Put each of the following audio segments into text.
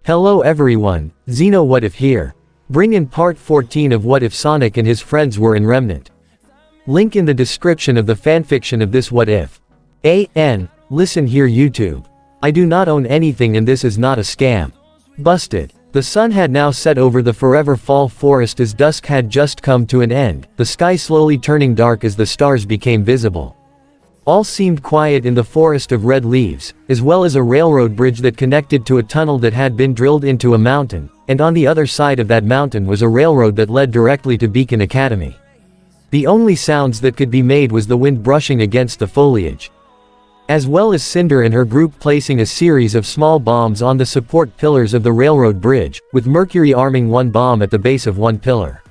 Hello everyone, Xeno What If here. Bring in part 14 of What If Sonic and his friends were in Remnant. Link in the description of the fanfiction of this What If. Listen here YouTube. I do not own anything and this is not a scam. Busted. The sun had now set over the forever fall forest as dusk had just come to an end, the sky slowly turning dark as the stars became visible. All seemed quiet in the forest of red leaves, as well as a railroad bridge that connected to a tunnel that had been drilled into a mountain, and on the other side of that mountain was a railroad that led directly to Beacon Academy. The only sounds that could be made was the wind brushing against the foliage. As well as Cinder and her group placing a series of small bombs on the support pillars of the railroad bridge, with Mercury arming one bomb at the base of one pillar.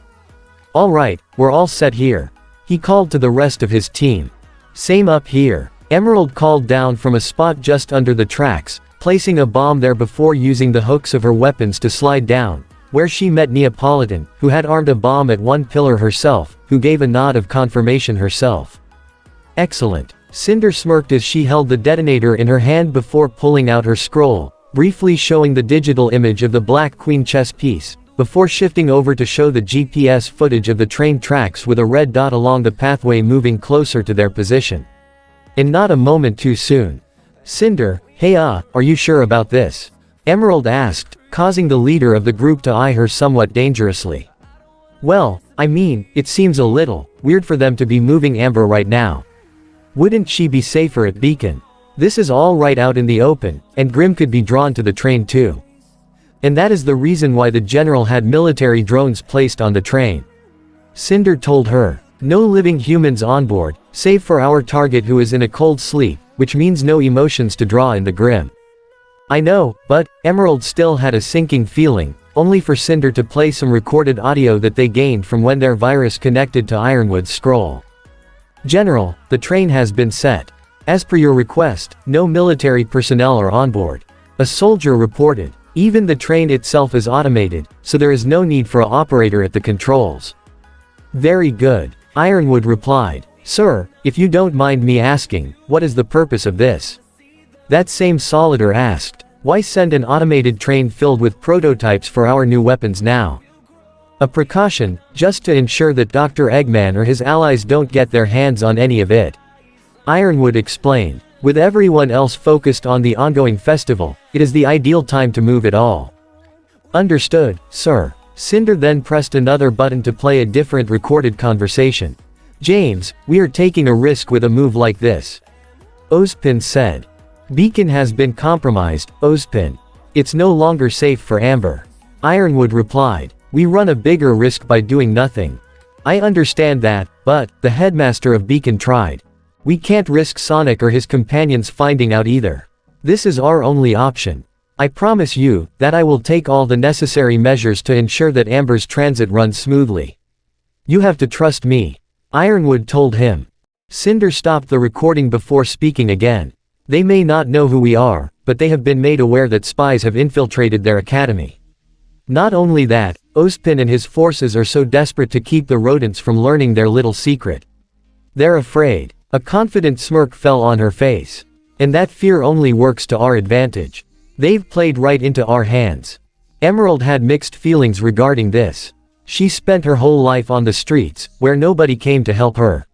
Alright, we're all set here. He called to the rest of his team. Same up here. Emerald called down from a spot just under the tracks, placing a bomb there before using the hooks of her weapons to slide down, where she met Neapolitan, who had armed a bomb at one pillar herself, who gave a nod of confirmation herself. Excellent. Cinder smirked as she held the detonator in her hand before pulling out her scroll, briefly showing the digital image of the Black Queen chess piece, before shifting over to show the GPS footage of the train tracks with a red dot along the pathway moving closer to their position. And not a moment too soon. Cinder, hey are you sure about this? Emerald asked, causing the leader of the group to eye her somewhat dangerously. Well, I mean, it seems a little weird for them to be moving Amber right now. Wouldn't she be safer at Beacon? This is all right out in the open, and Grim could be drawn to the train too. And that is the reason why the general had military drones placed on the train. Cinder told her, no living humans on board, save for our target who is in a cold sleep, which means no emotions to draw in the Grim. I know, but Emerald still had a sinking feeling, only for Cinder to play some recorded audio that they gained from when their virus connected to Ironwood's scroll. General, the train has been set. As per your request, no military personnel are on board. A soldier reported. Even the train itself is automated, so there is no need for an operator at the controls. Very good. Ironwood replied. Sir, if you don't mind me asking, what is the purpose of this? That same Solider asked. Why send an automated train filled with prototypes for our new weapons now? A precaution, just to ensure that Dr. Eggman or his allies don't get their hands on any of it. Ironwood explained. With everyone else focused on the ongoing festival, it is the ideal time to move it all. Understood, sir. Cinder then pressed another button to play a different recorded conversation. James, we are taking a risk with a move like this. Ozpin said. Beacon has been compromised, Ozpin. It's no longer safe for Amber. Ironwood replied. We run a bigger risk by doing nothing. I understand that, but the headmaster of Beacon tried. We can't risk Sonic or his companions finding out either. This is our only option. I promise you that I will take all the necessary measures to ensure that Amber's transit runs smoothly. You have to trust me. Ironwood told him. Cinder stopped the recording before speaking again. They may not know who we are, but they have been made aware that spies have infiltrated their academy. Not only that, Ozpin and his forces are so desperate to keep the rodents from learning their little secret. They're afraid. A confident smirk fell on her face. And that fear only works to our advantage. They've played right into our hands. Emerald had mixed feelings regarding this. She spent her whole life on the streets, where nobody came to help her.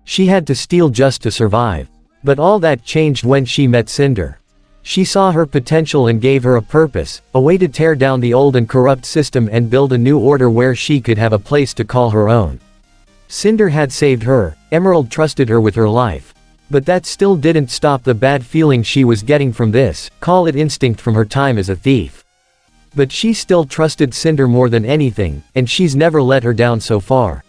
She had to steal just to survive. But all that changed when she met Cinder. She saw her potential and gave her a purpose, a way to tear down the old and corrupt system and build a new order where she could have a place to call her own. Cinder had saved her, Emerald trusted her with her life. But that still didn't stop the bad feeling she was getting from this, call it instinct from her time as a thief. But she still trusted Cinder more than anything, and she's never let her down so far.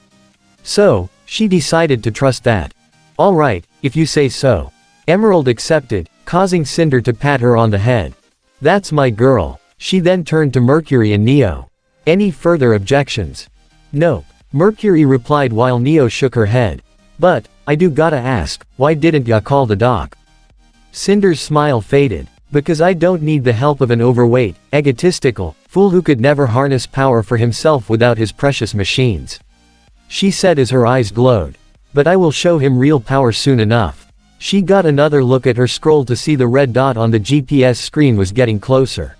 So, she decided to trust that. Alright, if you say so. Emerald accepted, causing Cinder to pat her on the head. That's my girl. She then turned to Mercury and Neo. Any further objections? Nope. Mercury replied while Neo shook her head. But, I do gotta ask, why didn't ya call the doc? Cinder's smile faded. Because I don't need the help of an overweight, egotistical, fool who could never harness power for himself without his precious machines. She said as her eyes glowed. But I will show him real power soon enough. She got another look at her scroll to see the red dot on the GPS screen was getting closer.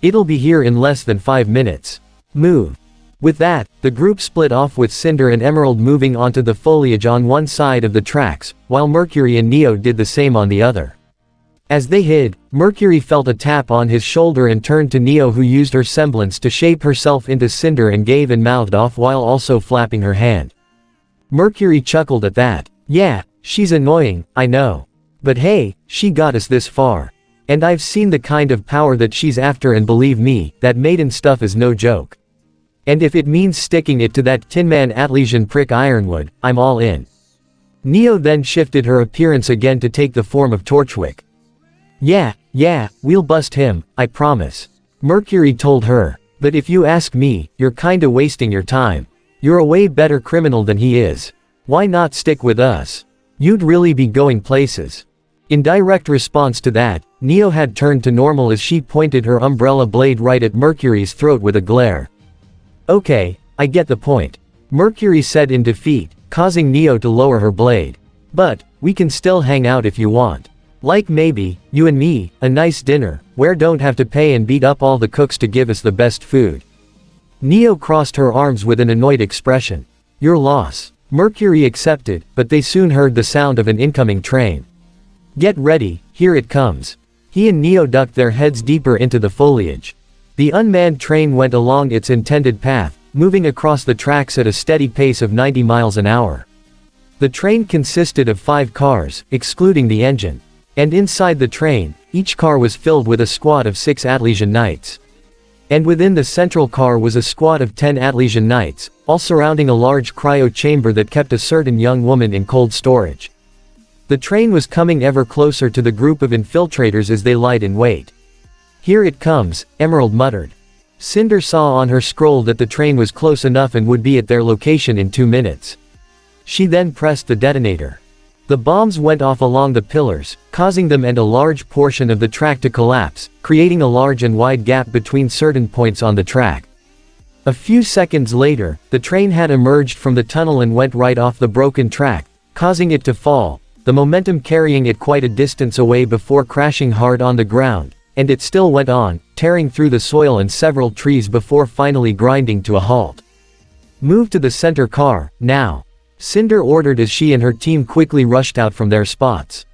It'll be here in less than 5 minutes. Move. With that, the group split off with Cinder and Emerald moving onto the foliage on one side of the tracks, while Mercury and Neo did the same on the other. As they hid, Mercury felt a tap on his shoulder and turned to Neo, who used her semblance to shape herself into Cinder and gave and mouthed off while also flapping her hand. Mercury chuckled at that. Yeah, she's annoying, I know. But hey, she got us this far. And I've seen the kind of power that she's after, and believe me, that maiden stuff is no joke. And if it means sticking it to that Tin Man Atlesian prick Ironwood, I'm all in. Neo then shifted her appearance again to take the form of Torchwick. Yeah, we'll bust him, I promise. Mercury told her. But if you ask me, you're kinda wasting your time. You're a way better criminal than he is. Why not stick with us? You'd really be going places. In direct response to that, Neo had turned to normal as she pointed her umbrella blade right at Mercury's throat with a glare. Okay, I get the point. Mercury said in defeat, causing Neo to lower her blade. But, we can still hang out if you want. Like maybe, you and me, a nice dinner, where don't have to pay and beat up all the cooks to give us the best food. Neo crossed her arms with an annoyed expression. Your loss. Mercury accepted, but they soon heard the sound of an incoming train. Get ready, here it comes. He and Neo ducked their heads deeper into the foliage. The unmanned train went along its intended path, moving across the tracks at a steady pace of 90 miles an hour. The train consisted of 5 cars, excluding the engine. And inside the train, each car was filled with a squad of 6 Atlesian Knights. And within the central car was a squad of 10 Atlesian Knights, all surrounding a large cryo chamber that kept a certain young woman in cold storage. The train was coming ever closer to the group of infiltrators as they lied in wait. Here it comes, Emerald muttered. Cinder saw on her scroll that the train was close enough and would be at their location in 2 minutes. She then pressed the detonator. The bombs went off along the pillars, causing them and a large portion of the track to collapse, creating a large and wide gap between certain points on the track. A few seconds later, the train had emerged from the tunnel and went right off the broken track, causing it to fall, the momentum carrying it quite a distance away before crashing hard on the ground, and it still went on, tearing through the soil and several trees before finally grinding to a halt. Move to the center car, now. Cinder ordered as she and her team quickly rushed out from their spots.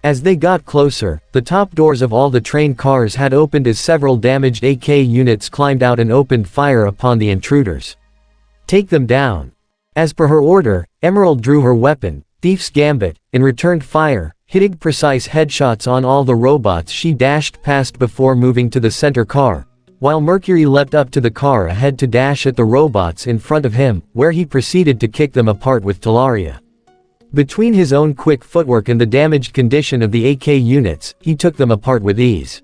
As they got closer, the top doors of all the train cars had opened as several damaged AK units climbed out and opened fire upon the intruders. Take them down. As per her order, Emerald drew her weapon, Thief's Gambit, and returned fire, hitting precise headshots on all the robots she dashed past before moving to the center car, while Mercury leapt up to the car ahead to dash at the robots in front of him, where he proceeded to kick them apart with Talaria. Between his own quick footwork and the damaged condition of the AK units, he took them apart with ease.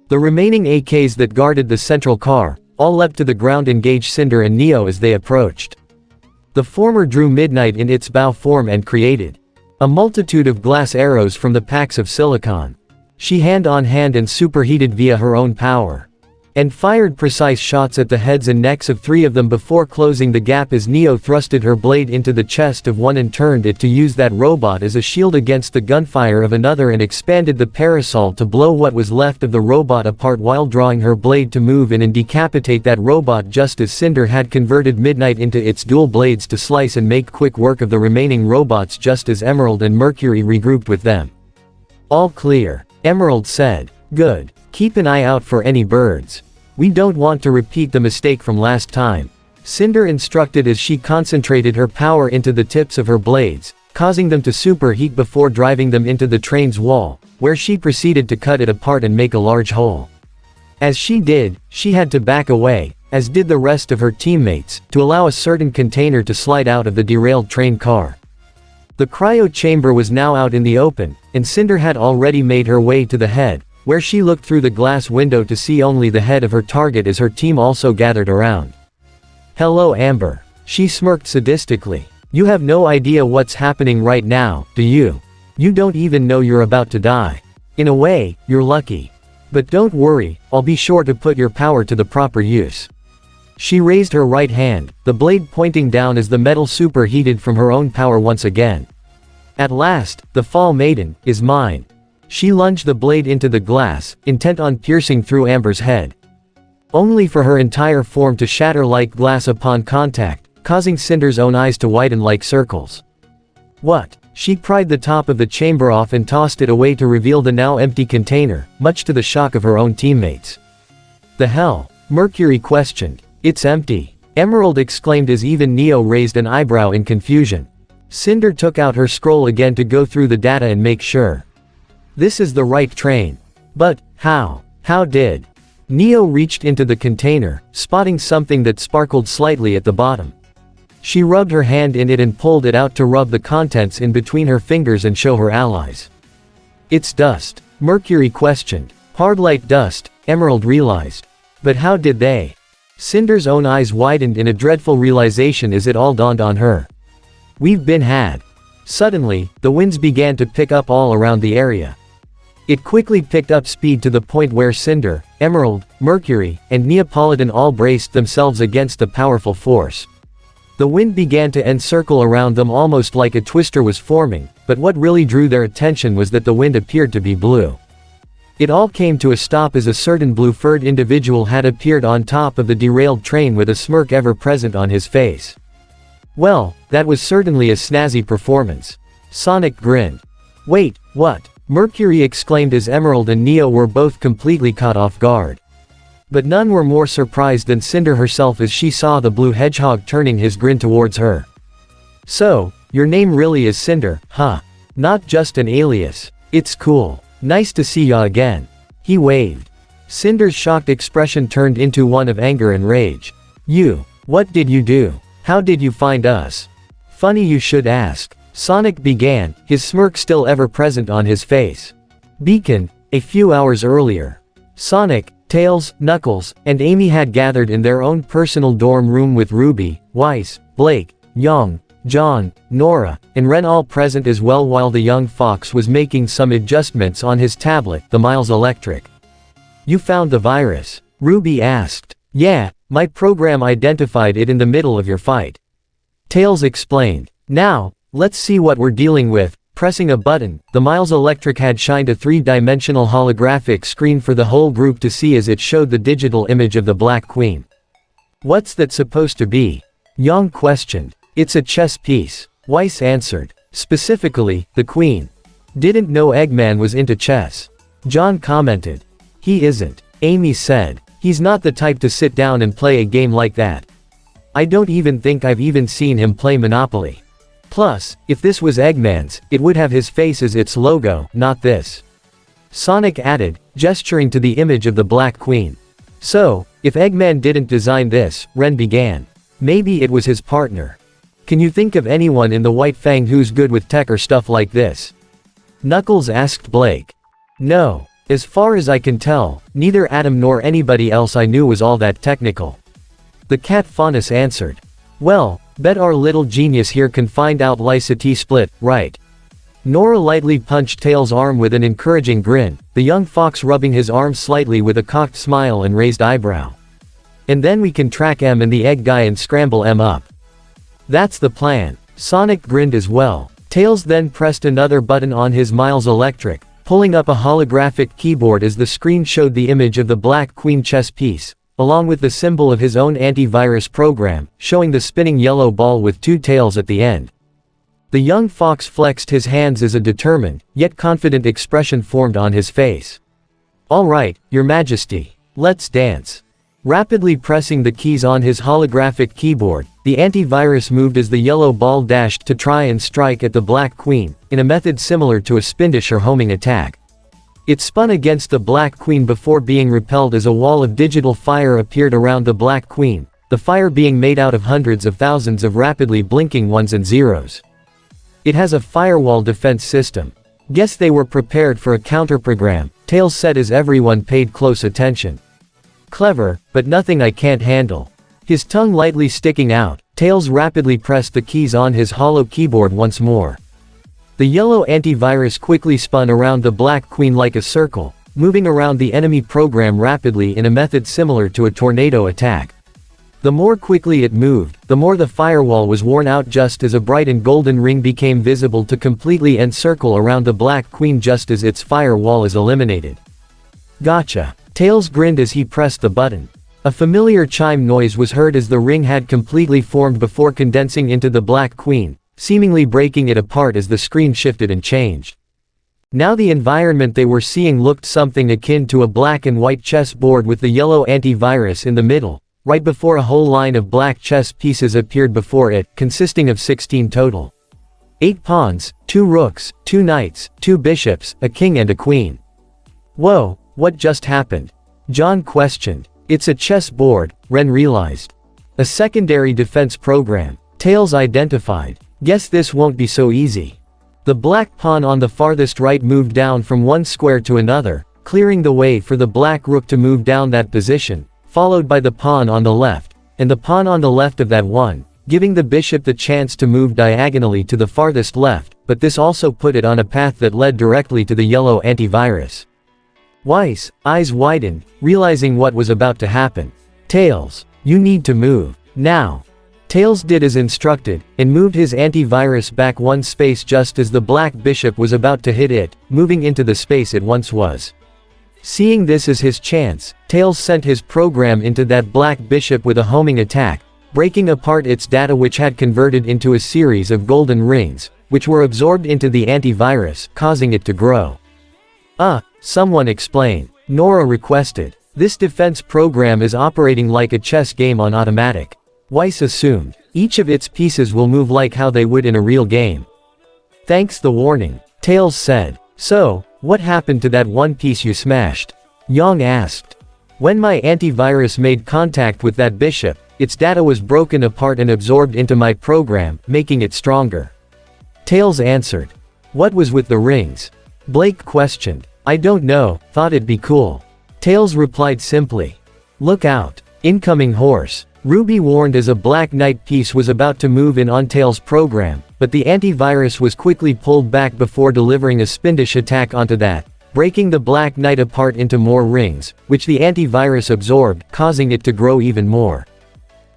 The remaining AKs that guarded the central car, all leapt to the ground, engaged Cinder and Neo as they approached. The former drew Midnight in its bow form and created a multitude of glass arrows from the packs of silicon. She hand-on-hand and superheated via her own power. And fired precise shots at the heads and necks of 3 of them before closing the gap as Neo thrusted her blade into the chest of one and turned it to use that robot as a shield against the gunfire of another, and expanded the parasol to blow what was left of the robot apart while drawing her blade to move in and decapitate that robot, just as Cinder had converted Midnight into its dual blades to slice and make quick work of the remaining robots just as Emerald and Mercury regrouped with them. All clear, Emerald said. Good. Keep an eye out for any birds. We don't want to repeat the mistake from last time. Cinder instructed as she concentrated her power into the tips of her blades, causing them to superheat before driving them into the train's wall, where she proceeded to cut it apart and make a large hole. As she did, she had to back away, as did the rest of her teammates, to allow a certain container to slide out of the derailed train car. The cryo chamber was now out in the open, and Cinder had already made her way to the head, where she looked through the glass window to see only the head of her target as her team also gathered around. Hello Amber. She smirked sadistically. You have no idea what's happening right now, do you? You don't even know you're about to die. In a way, you're lucky. But don't worry, I'll be sure to put your power to the proper use. She raised her right hand, the blade pointing down as the metal superheated from her own power once again. At last, the Fall Maiden is mine. She lunged the blade into the glass, intent on piercing through Amber's head. only for her entire form to shatter like glass upon contact, causing Cinder's own eyes to widen like circles. What? She pried the top of the chamber off and tossed it away to reveal the now empty container, much to the shock of her own teammates. The hell? Mercury questioned. It's empty. Emerald exclaimed as even Neo raised an eyebrow in confusion. Cinder took out her scroll again to go through the data and make sure. This is the right train. But, how? How did? Neo reached into the container, spotting something that sparkled slightly at the bottom. She rubbed her hand in it and pulled it out to rub the contents in between her fingers and show her allies. It's dust, Mercury questioned. Hard like dust, Emerald realized. But how did they? Cinder's own eyes widened in a dreadful realization as it all dawned on her. We've been had. Suddenly, the winds began to pick up all around the area. It quickly picked up speed to the point where Cinder, Emerald, Mercury, and Neapolitan all braced themselves against the powerful force. The wind began to encircle around them almost like a twister was forming, but what really drew their attention was that the wind appeared to be blue. It all came to a stop as a certain blue-furred individual had appeared on top of the derailed train with a smirk ever present on his face. Well, that was certainly a snazzy performance. Sonic grinned. Wait, what? Mercury exclaimed as Emerald and Neo were both completely caught off guard. But none were more surprised than Cinder herself as she saw the blue hedgehog turning his grin towards her. So, your name really is Cinder, huh? Not just an alias. It's cool. Nice to see ya again. He waved. Cinder's shocked expression turned into one of anger and rage. You. What did you do? How did you find us? Funny you should ask. Sonic began, his smirk still ever present on his face. Beacon, a few hours earlier. Sonic, Tails, Knuckles, and Amy had gathered in their own personal dorm room with RWBY, Weiss, Blake, Young, John, Nora, and Ren all present as well while the young fox was making some adjustments on his tablet, the Miles Electric. You found the virus? RWBY asked. Yeah, my program identified it in the middle of your fight. Tails explained. Now, let's see what we're dealing with. Pressing a button, the Miles Electric had shined a three-dimensional holographic screen for the whole group to see as it showed the digital image of the Black Queen. What's that supposed to be? Young questioned. It's a chess piece. Weiss answered. Specifically, the Queen. Didn't know Eggman was into chess. John commented. He isn't. Amy said. He's not the type to sit down and play a game like that. I don't even think I've even seen him play Monopoly. Plus, if this was Eggman's, it would have his face as its logo, not this. Sonic added, gesturing to the image of the Black Queen. So, if Eggman didn't design this, Ren began. Maybe it was his partner. Can you think of anyone in the White Fang who's good with tech or stuff like this? Knuckles asked Blake. No. As far as I can tell, neither Adam nor anybody else I knew was all that technical. The cat Faunus answered. Well, bet our little genius here can find out Lysa T-Split, right? Nora lightly punched Tails' arm with an encouraging grin, the young fox rubbing his arm slightly with a cocked smile and raised eyebrow. And then we can track M and the egg guy and scramble M up. That's the plan. Sonic grinned as well. Tails then pressed another button on his Miles Electric, pulling up a holographic keyboard as the screen showed the image of the Black Queen chess piece, along with the symbol of his own antivirus program, showing the spinning yellow ball with two tails at the end. The young fox flexed his hands as a determined, yet confident expression formed on his face. All right, Your Majesty. Let's dance. Rapidly pressing the keys on his holographic keyboard, the antivirus moved as the yellow ball dashed to try and strike at the Black Queen, in a method similar to a spindish or homing attack. It spun against the Black Queen before being repelled as a wall of digital fire appeared around the Black Queen, the fire being made out of hundreds of thousands of rapidly blinking ones and zeros. It has a firewall defense system. Guess they were prepared for a counter-program, Tails said as everyone paid close attention. Clever, but nothing I can't handle. His tongue lightly sticking out, Tails rapidly pressed the keys on his hollow keyboard once more. The yellow antivirus quickly spun around the Black Queen like a circle, moving around the enemy program rapidly in a method similar to a tornado attack. The more quickly it moved, the more the firewall was worn out just as a bright and golden ring became visible to completely encircle around the Black Queen just as its firewall is eliminated. Gotcha. Tails grinned as he pressed the button. A familiar chime noise was heard as the ring had completely formed before condensing into the Black Queen, seemingly breaking it apart as the screen shifted and changed. Now the environment they were seeing looked something akin to a black and white chess board with the yellow antivirus in the middle, right before a whole line of black chess pieces appeared before it, consisting of 16 total. 8 pawns, 2 rooks, 2 knights, 2 bishops, a king and a queen. Whoa, what just happened? John questioned. It's a chess board, Ren realized. A secondary defense program. Tails identified. Guess this won't be so easy. The black pawn on the farthest right moved down from one square to another, clearing the way for the black rook to move down that position, followed by the pawn on the left, and the pawn on the left of that one, giving the bishop the chance to move diagonally to the farthest left, but this also put it on a path that led directly to the yellow antivirus. Weiss, eyes widened, realizing what was about to happen. Tails, you need to move, now. Tails did as instructed, and moved his antivirus back one space just as the black bishop was about to hit it, moving into the space it once was. Seeing this as his chance, Tails sent his program into that black bishop with a homing attack, breaking apart its data which had converted into a series of golden rings, which were absorbed into the antivirus, causing it to grow. Someone explain. Nora requested. This defense program is operating like a chess game on automatic. Weiss assumed. Each of its pieces will move like how they would in a real game. Thanks the warning. Tails said. So, what happened to that one piece you smashed? Yang asked. When my antivirus made contact with that bishop, its data was broken apart and absorbed into my program, making it stronger. Tails answered. What was with the rings? Blake questioned. I don't know, thought it'd be cool. Tails replied simply. Look out. Incoming horse. RWBY warned as a Black Knight piece was about to move in on Tails' program, but the antivirus was quickly pulled back before delivering a spindish attack onto that, breaking the Black Knight apart into more rings, which the antivirus absorbed, causing it to grow even more.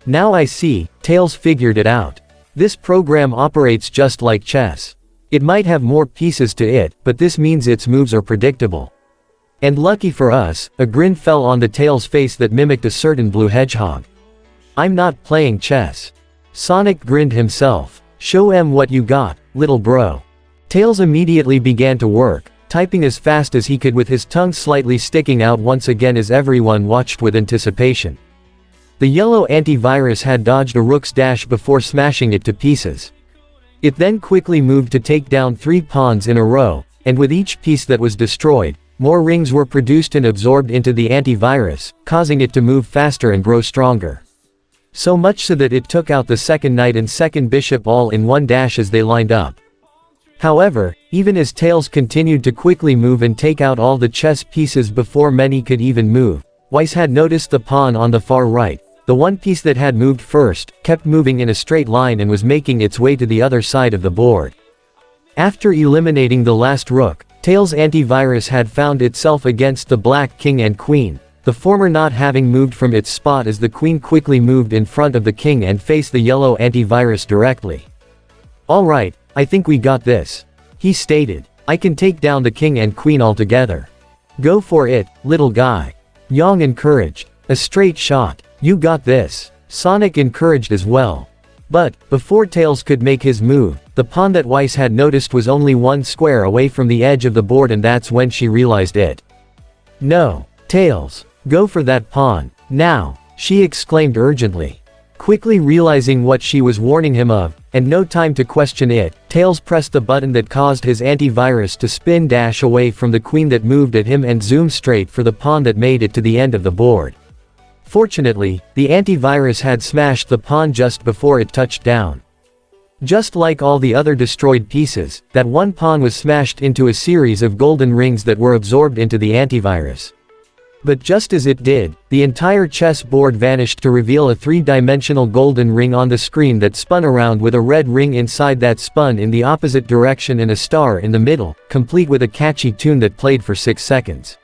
Now I see, Tails figured it out. This program operates just like chess. It might have more pieces to it, but this means its moves are predictable. And lucky for us, a grin fell on the Tails' face that mimicked a certain blue hedgehog. I'm not playing chess. Sonic grinned himself. Show em what you got, little bro. Tails immediately began to work, typing as fast as he could with his tongue slightly sticking out once again as everyone watched with anticipation. The yellow antivirus had dodged a rook's dash before smashing it to pieces. It then quickly moved to take down 3 pawns in a row, and with each piece that was destroyed, more rings were produced and absorbed into the antivirus, causing it to move faster and grow stronger. So much so that it took out the second knight and second bishop all in one dash as they lined up. However, even as Tails continued to quickly move and take out all the chess pieces before many could even move, Weiss had noticed the pawn on the far right. The one piece that had moved first, kept moving in a straight line and was making its way to the other side of the board. After eliminating the last rook, Tails' antivirus had found itself against the black king and queen, the former not having moved from its spot as the queen quickly moved in front of the king and faced the yellow antivirus directly. Alright, I think we got this. He stated. I can take down the king and queen altogether. Go for it, little guy. Yang encouraged. A straight shot. You got this. Sonic encouraged as well. But, before Tails could make his move, the pawn that Weiss had noticed was only one square away from the edge of the board, and that's when she realized it. No. Tails. Go for that pawn. Now. She exclaimed urgently. Quickly realizing what she was warning him of, and no time to question it, Tails pressed the button that caused his antivirus to spin dash away from the queen that moved at him and zoom straight for the pawn that made it to the end of the board. Fortunately, the antivirus had smashed the pawn just before it touched down. Just like all the other destroyed pieces, that one pawn was smashed into a series of golden rings that were absorbed into the antivirus. But just as it did, the entire chess board vanished to reveal a 3-dimensional golden ring on the screen that spun around with a red ring inside that spun in the opposite direction and a star in the middle, complete with a catchy tune that played for 6 seconds.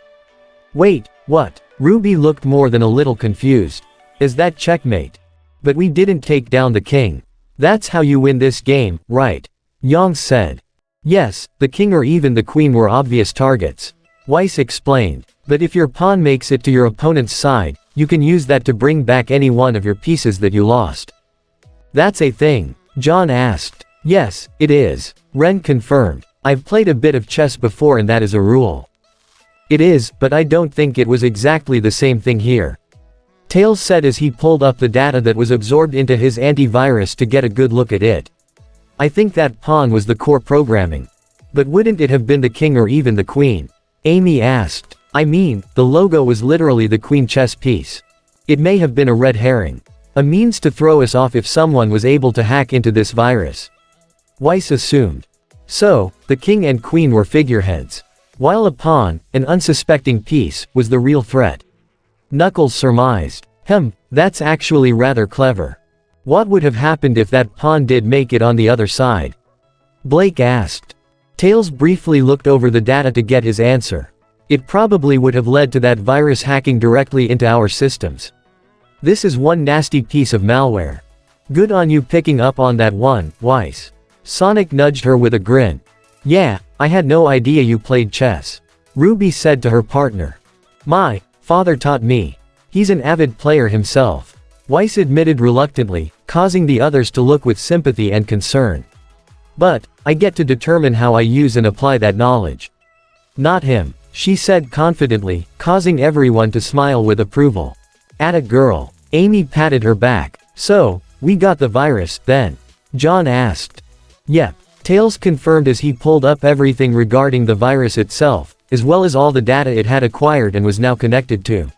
Wait, what? RWBY looked more than a little confused. Is that checkmate? But we didn't take down the king. That's how you win this game, right? Yang said. Yes, the king or even the queen were obvious targets. Weiss explained. But if your pawn makes it to your opponent's side, you can use that to bring back any one of your pieces that you lost. That's a thing? John asked. Yes, it is. Ren confirmed. I've played a bit of chess before and that is a rule. It is, but I don't think it was exactly the same thing here. Tails said as he pulled up the data that was absorbed into his antivirus to get a good look at it. I think that pawn was the core programming. But wouldn't it have been the king or even the queen? Amy asked. I mean, the logo was literally the queen chess piece. It may have been a red herring. A means to throw us off if someone was able to hack into this virus. Weiss assumed. So, the king and queen were figureheads. While a pawn, an unsuspecting piece, was the real threat. Knuckles surmised. That's actually rather clever. What would have happened if that pawn did make it on the other side? Blake asked. Tails briefly looked over the data to get his answer. It probably would have led to that virus hacking directly into our systems. This is one nasty piece of malware. Good on you picking up on that one, Weiss. Sonic nudged her with a grin. Yeah, I had no idea you played chess. Ruby said to her partner. My father taught me. He's an avid player himself. Weiss admitted reluctantly, causing the others to look with sympathy and concern. But, I get to determine how I use and apply that knowledge. Not him, she said confidently, causing everyone to smile with approval. Atta girl. Amy patted her back. So, we got the virus, then? John asked. Yep. Tails confirmed as he pulled up everything regarding the virus itself, as well as all the data it had acquired and was now connected to.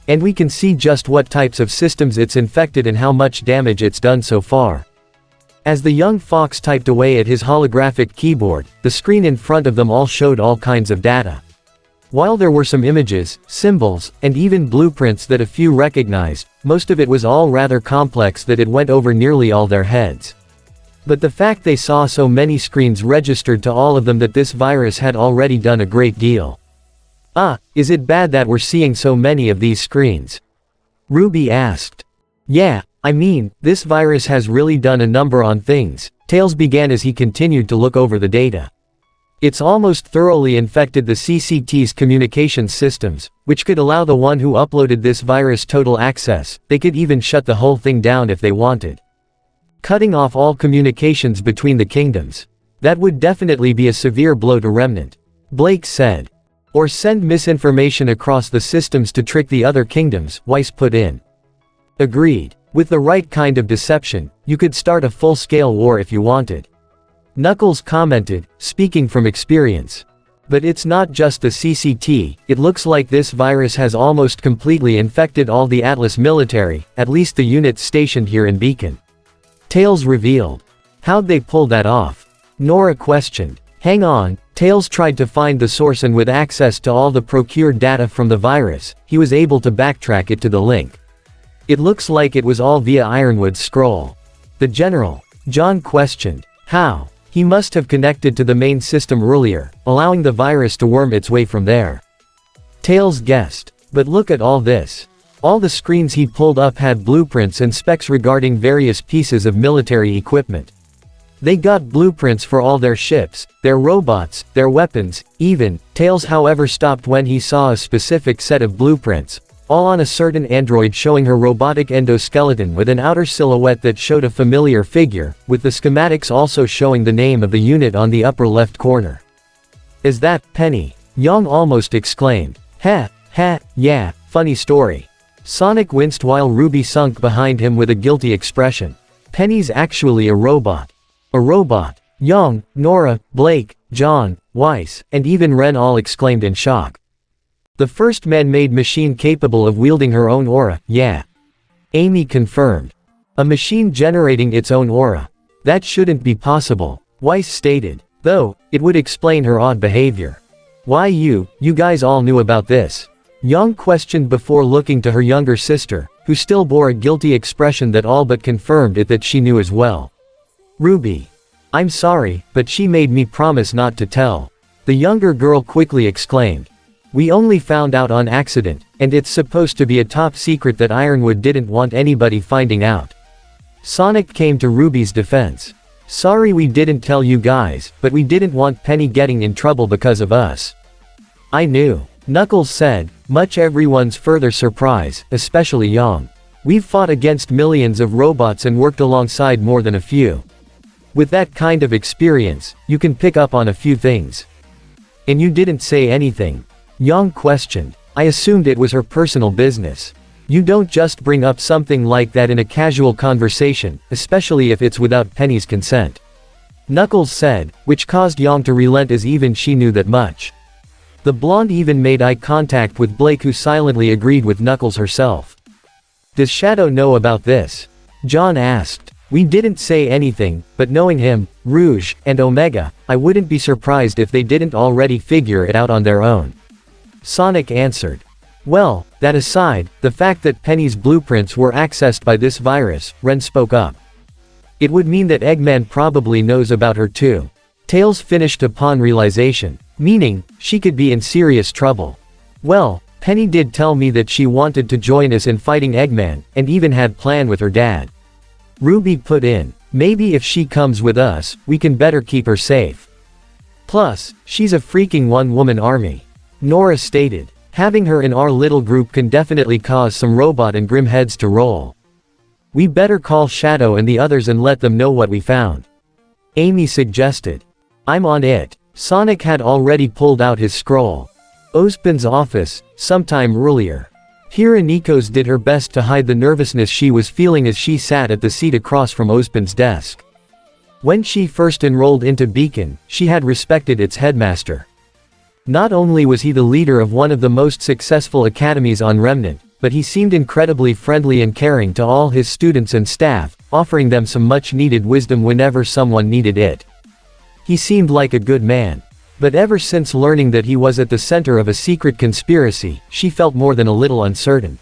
And we can see just what types of systems it's infected and how much damage it's done so far. As the young fox typed away at his holographic keyboard, the screen in front of them all showed all kinds of data. While there were some images, symbols, and even blueprints that a few recognized, most of it was all rather complex that it went over nearly all their heads. But the fact they saw so many screens registered to all of them that this virus had already done a great deal. Is it bad that we're seeing so many of these screens? Ruby asked. Yeah, I mean, this virus has really done a number on things, Tails began as he continued to look over the data. It's almost thoroughly infected the CCT's communications systems, which could allow the one who uploaded this virus total access. They could even shut the whole thing down if they wanted. Cutting off all communications between the kingdoms. That would definitely be a severe blow to Remnant. Blake said. Or send misinformation across the systems to trick the other kingdoms, Weiss put in. Agreed. With the right kind of deception, you could start a full-scale war if you wanted. Knuckles commented, speaking from experience. But it's not just the CCT, it looks like this virus has almost completely infected all the Atlas military, at least the units stationed here in Beacon. Tails revealed. How'd they pull that off? Nora questioned. Hang on, Tails tried to find the source and with access to all the procured data from the virus, he was able to backtrack it to the link. It looks like it was all via Ironwood's scroll. The general. John questioned. How? He must have connected to the main system earlier, allowing the virus to worm its way from there. Tails guessed. But look at all this. All the screens he pulled up had blueprints and specs regarding various pieces of military equipment. They got blueprints for all their ships, their robots, their weapons, even. Tails however stopped when he saw a specific set of blueprints, all on a certain android showing her robotic endoskeleton with an outer silhouette that showed a familiar figure, with the schematics also showing the name of the unit on the upper left corner. Is that Penny? Young almost exclaimed. Yeah, funny story. Sonic winced while Ruby sunk behind him with a guilty expression. Penny's actually a robot. A robot. Young, Nora, Blake, John, Weiss, and even Ren all exclaimed in shock. The first man-made machine capable of wielding her own aura, yeah. Amy confirmed. A machine generating its own aura. That shouldn't be possible, Weiss stated, though, it would explain her odd behavior. Why you guys all knew about this? Young questioned before looking to her younger sister, who still bore a guilty expression that all but confirmed it that she knew as well. Ruby. I'm sorry, but she made me promise not to tell. The younger girl quickly exclaimed. We only found out on accident, and it's supposed to be a top secret that Ironwood didn't want anybody finding out. Sonic came to Ruby's defense. Sorry we didn't tell you guys, but we didn't want Penny getting in trouble because of us. I knew. Knuckles said, Much everyone's further surprise, especially Yang. We've fought against millions of robots and worked alongside more than a few. With that kind of experience, you can pick up on a few things. And you didn't say anything? Yang questioned. I assumed it was her personal business. You don't just bring up something like that in a casual conversation, especially if it's without Penny's consent. Knuckles said, which caused Yang to relent as even she knew that much. The blonde even made eye contact with Blake, who silently agreed with Knuckles herself. Does Shadow know about this? John asked. We didn't say anything, but knowing him, Rouge, and Omega, I wouldn't be surprised if they didn't already figure it out on their own. Sonic answered. Well, that aside, the fact that Penny's blueprints were accessed by this virus, Ren spoke up. It would mean that Eggman probably knows about her too. Tails finished upon realization, meaning, she could be in serious trouble. Well, Penny did tell me that she wanted to join us in fighting Eggman, and even had planned with her dad. RWBY put in, maybe if she comes with us, we can better keep her safe. Plus, she's a freaking one-woman army. Nora stated, having her in our little group can definitely cause some robot and grim heads to roll. We better call Shadow and the others and let them know what we found. Amy suggested. I'm on it. Sonic had already pulled out his scroll. Ozpin's office, sometime earlier. Kira Nikos did her best to hide the nervousness she was feeling as she sat at the seat across from Ozpin's desk. When she first enrolled into Beacon, she had respected its headmaster. Not only was he the leader of one of the most successful academies on Remnant, but he seemed incredibly friendly and caring to all his students and staff, offering them some much-needed wisdom whenever someone needed it. He seemed like a good man. But ever since learning that he was at the center of a secret conspiracy, she felt more than a little uncertain.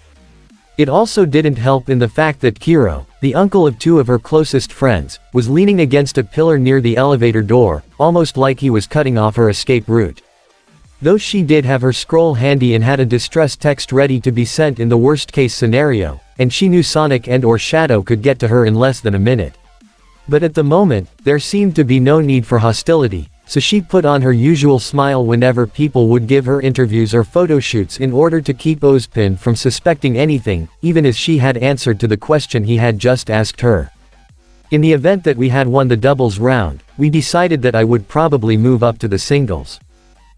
It also didn't help in the fact that Kiro, the uncle of two of her closest friends, was leaning against a pillar near the elevator door, almost like he was cutting off her escape route. Though she did have her scroll handy and had a distress text ready to be sent in the worst-case scenario, and she knew Sonic and/or Shadow could get to her in less than a minute. But at the moment, there seemed to be no need for hostility, so she put on her usual smile whenever people would give her interviews or photo shoots in order to keep Ozpin from suspecting anything, even as she had answered to the question he had just asked her. In the event that we had won the doubles round, we decided that I would probably move up to the singles.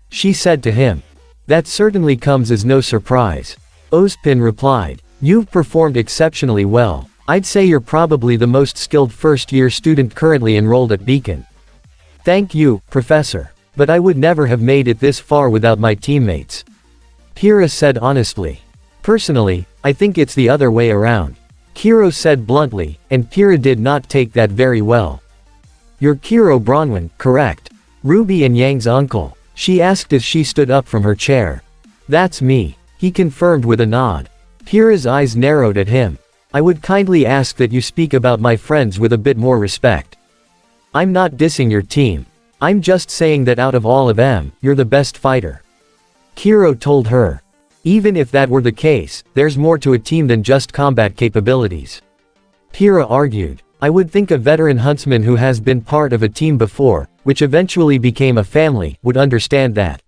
She said to him. That certainly comes as no surprise. Ozpin replied. You've performed exceptionally well. I'd say you're probably the most skilled first-year student currently enrolled at Beacon. Thank you, Professor. But I would never have made it this far without my teammates. Kira said honestly. Personally, I think it's the other way around. Kiro said bluntly, and Kira did not take that very well. You're Kiro Bronwyn, correct? RWBY and Yang's uncle, she asked as she stood up from her chair. That's me, he confirmed with a nod. Kira's eyes narrowed at him. I would kindly ask that you speak about my friends with a bit more respect. I'm not dissing your team. I'm just saying that out of all of them, you're the best fighter. Kiro told her. Even if that were the case, there's more to a team than just combat capabilities. Kira argued. I would think a veteran huntsman who has been part of a team before, which eventually became a family, would understand that.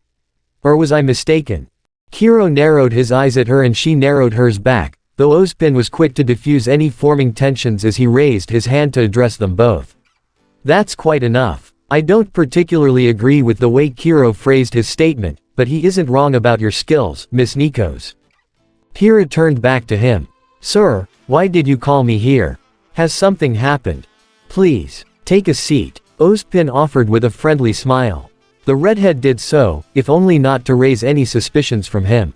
Or was I mistaken? Kiro narrowed his eyes at her and she narrowed hers back, though Ozpin was quick to diffuse any forming tensions as he raised his hand to address them both. That's quite enough. I don't particularly agree with the way Kiro phrased his statement, but he isn't wrong about your skills, Miss Nikos. Kira turned back to him. Sir, why did you call me here? Has something happened? Please, take a seat, Ozpin offered with a friendly smile. The redhead did so, if only not to raise any suspicions from him.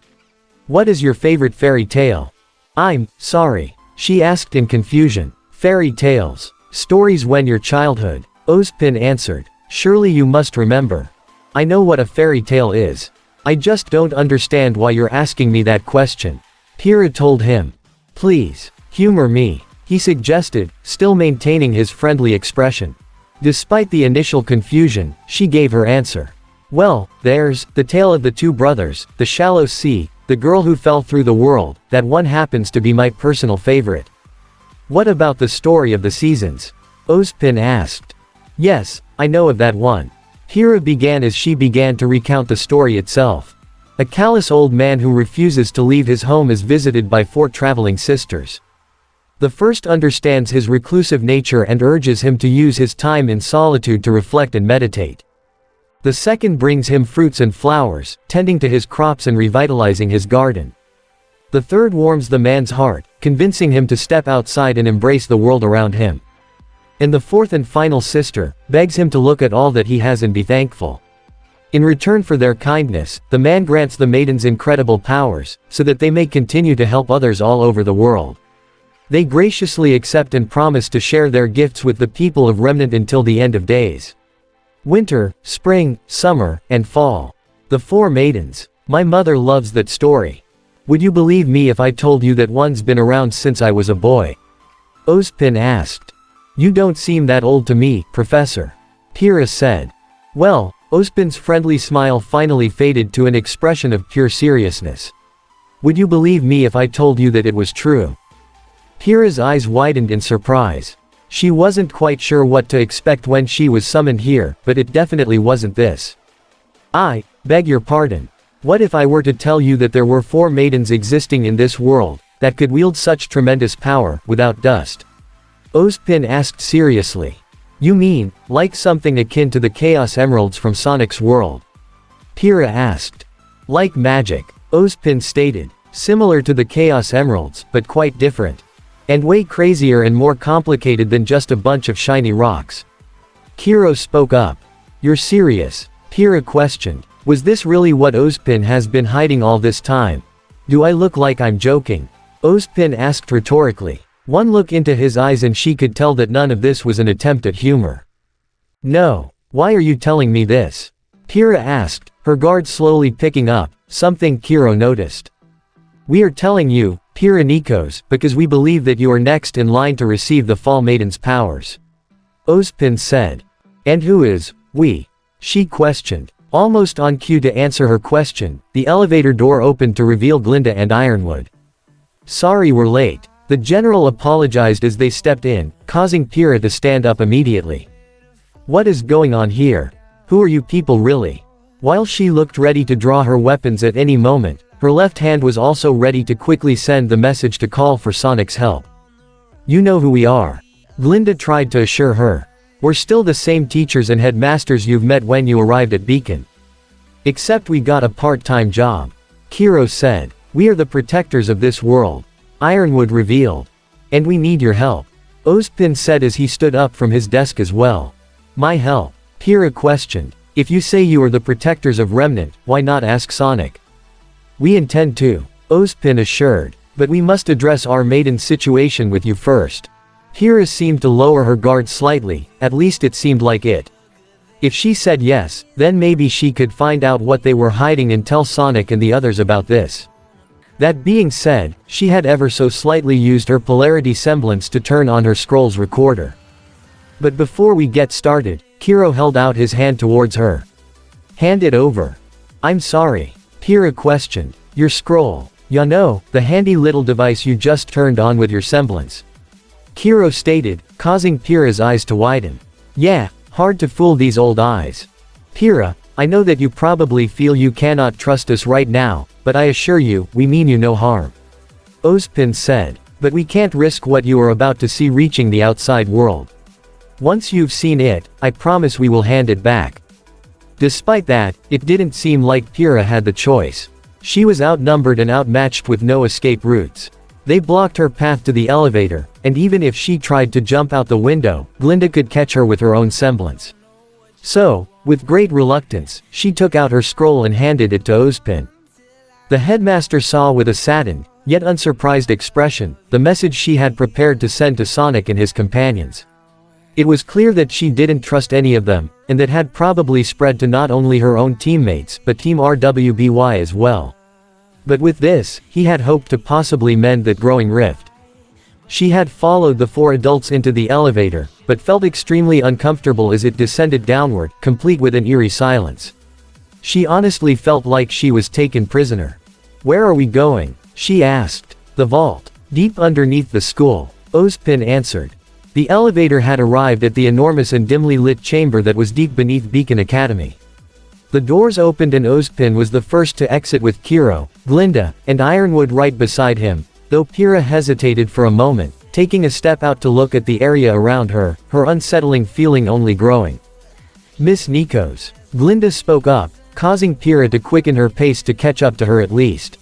What is your favorite fairy tale? I'm sorry, she asked in confusion. Fairy tales. Stories when your childhood, Ozpin answered. Surely you must remember. I know what a fairy tale is. I just don't understand why you're asking me that question. Kira told him. Please, humor me, he suggested, still maintaining his friendly expression. Despite the initial confusion, she gave her answer. Well, there's the tale of the two brothers, the shallow sea, the girl who fell through the world, that one happens to be my personal favorite. What about the story of the seasons? Ozpin asked. Yes, I know of that one. Kira began as she began to recount the story itself. A callous old man who refuses to leave his home is visited by 4 traveling sisters. The first understands his reclusive nature and urges him to use his time in solitude to reflect and meditate. The second brings him fruits and flowers, tending to his crops and revitalizing his garden. The third warms the man's heart, convincing him to step outside and embrace the world around him. And the fourth and final sister begs him to look at all that he has and be thankful. In return for their kindness, the man grants the maidens incredible powers, so that they may continue to help others all over the world. They graciously accept and promise to share their gifts with the people of Remnant until the end of days. Winter, spring, summer, and fall. The 4 maidens. My mother loves that story. Would you believe me if I told you that one's been around since I was a boy? Ozpin asked. You don't seem that old to me, Professor. Pyrrha said. Well, Ozpin's friendly smile finally faded to an expression of pure seriousness. Would you believe me if I told you that it was true? Pyrrha's eyes widened in surprise. She wasn't quite sure what to expect when she was summoned here, but it definitely wasn't this. I beg your pardon. What if I were to tell you that there were 4 maidens existing in this world, that could wield such tremendous power, without dust? Ozpin asked seriously. You mean, like something akin to the Chaos Emeralds from Sonic's world? Pyrrha asked. Like magic, Ozpin stated. Similar to the Chaos Emeralds, but quite different. And way crazier and more complicated than just a bunch of shiny rocks. Kiro spoke up. You're serious? Pyrrha questioned. Was this really what Ozpin has been hiding all this time? Do I look like I'm joking? Ozpin asked rhetorically. One look into his eyes and she could tell that none of this was an attempt at humor. No. Why are you telling me this? Pyrrha asked, her guard slowly picking up, something Kiro noticed. We are telling you, Pyrrha Nikos, because we believe that you are next in line to receive the Fall Maiden's powers. Ozpin said. And who is, we? She questioned. Almost on cue to answer her question, the elevator door opened to reveal Glinda and Ironwood. Sorry we're late. The general apologized as they stepped in, causing Pyrrha to stand up immediately. What is going on here? Who are you people really? While she looked ready to draw her weapons at any moment, her left hand was also ready to quickly send the message to call for Sonic's help. You know who we are. Glinda tried to assure her. We're still the same teachers and headmasters you've met when you arrived at Beacon. Except we got a part-time job. Kiro said. We are the protectors of this world. Ironwood revealed. And we need your help. Ozpin said as he stood up from his desk as well. My help? Pyrrha questioned. If you say you are the protectors of Remnant, why not ask Sonic? We intend to, Ozpin assured. But we must address our maiden's situation with you first. Pyrrha seemed to lower her guard slightly, at least it seemed like it. If she said yes, then maybe she could find out what they were hiding and tell Sonic and the others about this. That being said, she had ever so slightly used her polarity semblance to turn on her scroll's recorder. But before we get started, Kiro held out his hand towards her. Hand it over. I'm sorry. Pyrrha questioned. Your scroll. Ya know, the handy little device you just turned on with your semblance. Kiro stated, causing Pyrrha's eyes to widen. Yeah, hard to fool these old eyes. Pyrrha, I know that you probably feel you cannot trust us right now, but I assure you, we mean you no harm. Ozpin said. But we can't risk what you are about to see reaching the outside world. Once you've seen it, I promise we will hand it back. Despite that, it didn't seem like Pyrrha had the choice. She was outnumbered and outmatched with no escape routes. They blocked her path to the elevator, and even if she tried to jump out the window, Glinda could catch her with her own semblance. So, with great reluctance, she took out her scroll and handed it to Ozpin. The headmaster saw with a saddened, yet unsurprised expression, the message she had prepared to send to Sonic and his companions. It was clear that she didn't trust any of them, and that had probably spread to not only her own teammates but Team RWBY as well. But with this, he had hoped to possibly mend that growing rift. She had followed the 4 adults into the elevator, but felt extremely uncomfortable as it descended downward, complete with an eerie silence. She honestly felt like she was taken prisoner. Where are we going? She asked. The vault. Deep underneath the school. Ozpin answered. The elevator had arrived at the enormous and dimly lit chamber that was deep beneath Beacon Academy. The doors opened and Ozpin was the first to exit with Kiro, Glinda, and Ironwood right beside him, though Pyrrha hesitated for a moment, taking a step out to look at the area around her, her unsettling feeling only growing. "Miss Nikos," Glinda spoke up, causing Pyrrha to quicken her pace to catch up to her at least.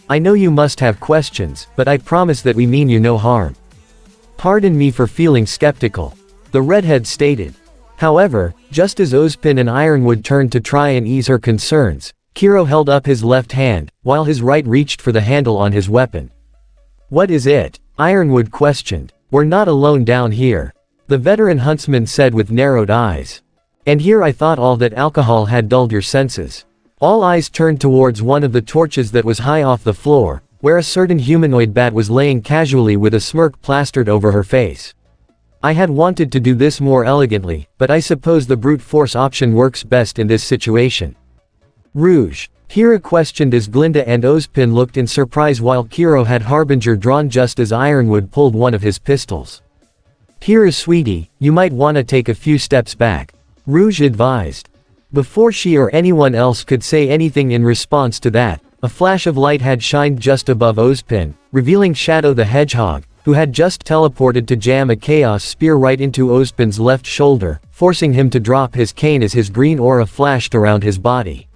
"I know you must have questions, but I promise that we mean you no harm." "Pardon me for feeling skeptical," the redhead stated. However, just as Ozpin and Ironwood turned to try and ease her concerns, Kiro held up his left hand, while his right reached for the handle on his weapon. "What is it?" Ironwood questioned. "We're not alone down here," the veteran huntsman said with narrowed eyes. "And here I thought all that alcohol had dulled your senses." All eyes turned towards one of the torches that was high off the floor, where a certain humanoid bat was laying casually with a smirk plastered over her face. "I had wanted to do this more elegantly, but I suppose the brute force option works best in this situation." "Rouge?" Pyrrha questioned as Glinda and Ozpin looked in surprise while Kiro had Harbinger drawn just as Ironwood pulled one of his pistols. "Pyrrha sweetie, you might wanna take a few steps back," Rouge advised. Before she or anyone else could say anything in response to that, a flash of light had shined just above Ozpin, revealing Shadow the Hedgehog, who had just teleported to jam a chaos spear right into Ozpin's left shoulder, forcing him to drop his cane as his green aura flashed around his body.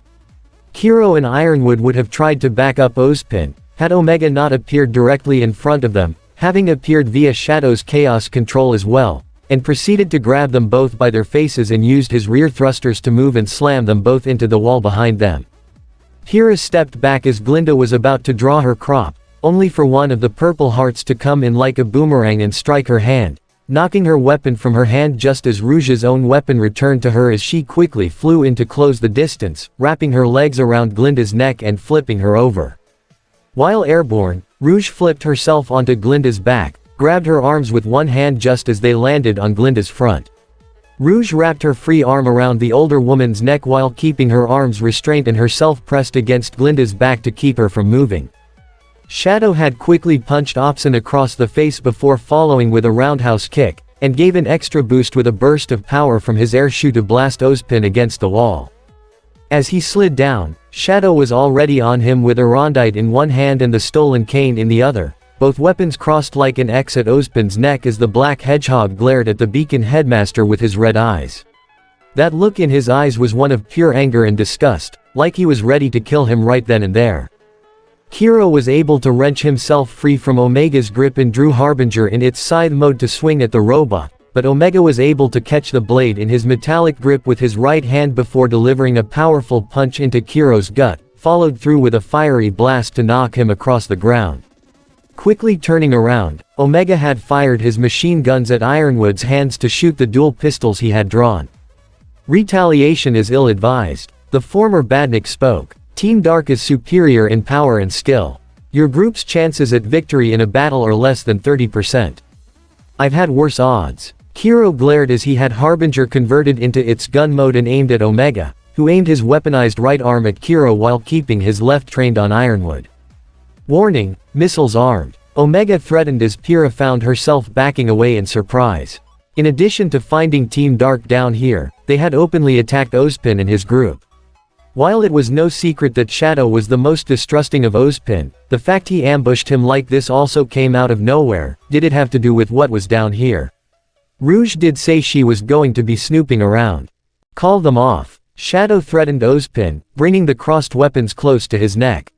Kiro and Ironwood would have tried to back up Ozpin, had Omega not appeared directly in front of them, having appeared via Shadow's chaos control as well, and proceeded to grab them both by their faces and used his rear thrusters to move and slam them both into the wall behind them. Pyrrha stepped back as Glinda was about to draw her crop, only for one of the purple hearts to come in like a boomerang and strike her hand, knocking her weapon from her hand just as Rouge's own weapon returned to her as she quickly flew in to close the distance, wrapping her legs around Glinda's neck and flipping her over. While airborne, Rouge flipped herself onto Glinda's back, grabbed her arms with one hand just as they landed on Glinda's front. Rouge wrapped her free arm around the older woman's neck while keeping her arms restrained and herself pressed against Glinda's back to keep her from moving. Shadow had quickly punched Opsin across the face before following with a roundhouse kick, and gave an extra boost with a burst of power from his air shoe to blast Ozpin against the wall. As he slid down, Shadow was already on him with Arondite in one hand and the stolen cane in the other, both weapons crossed like an X at Ozpin's neck as the black hedgehog glared at the beacon headmaster with his red eyes. That look in his eyes was one of pure anger and disgust, like he was ready to kill him right then and there. Kiro was able to wrench himself free from Omega's grip and drew Harbinger in its scythe mode to swing at the robot, but Omega was able to catch the blade in his metallic grip with his right hand before delivering a powerful punch into Kiro's gut, followed through with a fiery blast to knock him across the ground. Quickly turning around, Omega had fired his machine guns at Ironwood's hands to shoot the dual pistols he had drawn. "Retaliation is ill-advised," the former Badnik spoke. "Team Dark is superior in power and skill. Your group's chances at victory in a battle are less than 30%. I've had worse odds." Kiro glared as he had Harbinger converted into its gun mode and aimed at Omega, who aimed his weaponized right arm at Kiro while keeping his left trained on Ironwood. "Warning, missiles armed," Omega threatened as Pyrrha found herself backing away in surprise. In addition to finding Team Dark down here, they had openly attacked Ozpin and his group. While it was no secret that Shadow was the most distrusting of Ozpin, the fact he ambushed him like this also came out of nowhere. Did it have to do with what was down here? Rouge did say she was going to be snooping around. "Call them off," Shadow threatened Ozpin, bringing the crossed weapons close to his neck.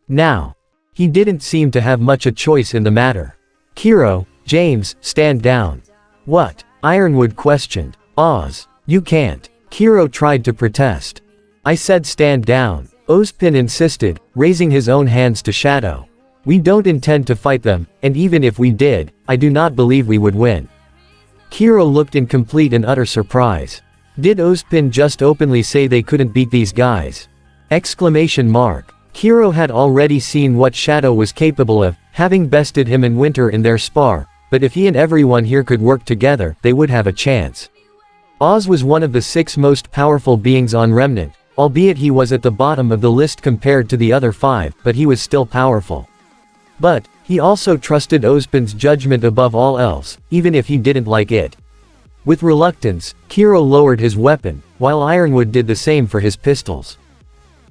Now, he didn't seem to have much a choice in the matter. "Kiro, James, stand down." "What?" Ironwood questioned. "Oz, you can't." Kiro tried to protest. "I said stand down," Ozpin insisted, raising his own hands to Shadow. "We don't intend to fight them, and even if we did, I do not believe we would win." Kiro looked in complete and utter surprise. Did Ozpin just openly say they couldn't beat these guys? Exclamation mark. Kiro had already seen what Shadow was capable of, having bested him in winter in their spar, but if he and everyone here could work together, they would have a chance. Oz was one of the 6 most powerful beings on Remnant, albeit he was at the bottom of the list compared to the other 5, but he was still powerful. But, he also trusted Ozpin's judgment above all else, even if he didn't like it. With reluctance, Kiro lowered his weapon, while Ironwood did the same for his pistols.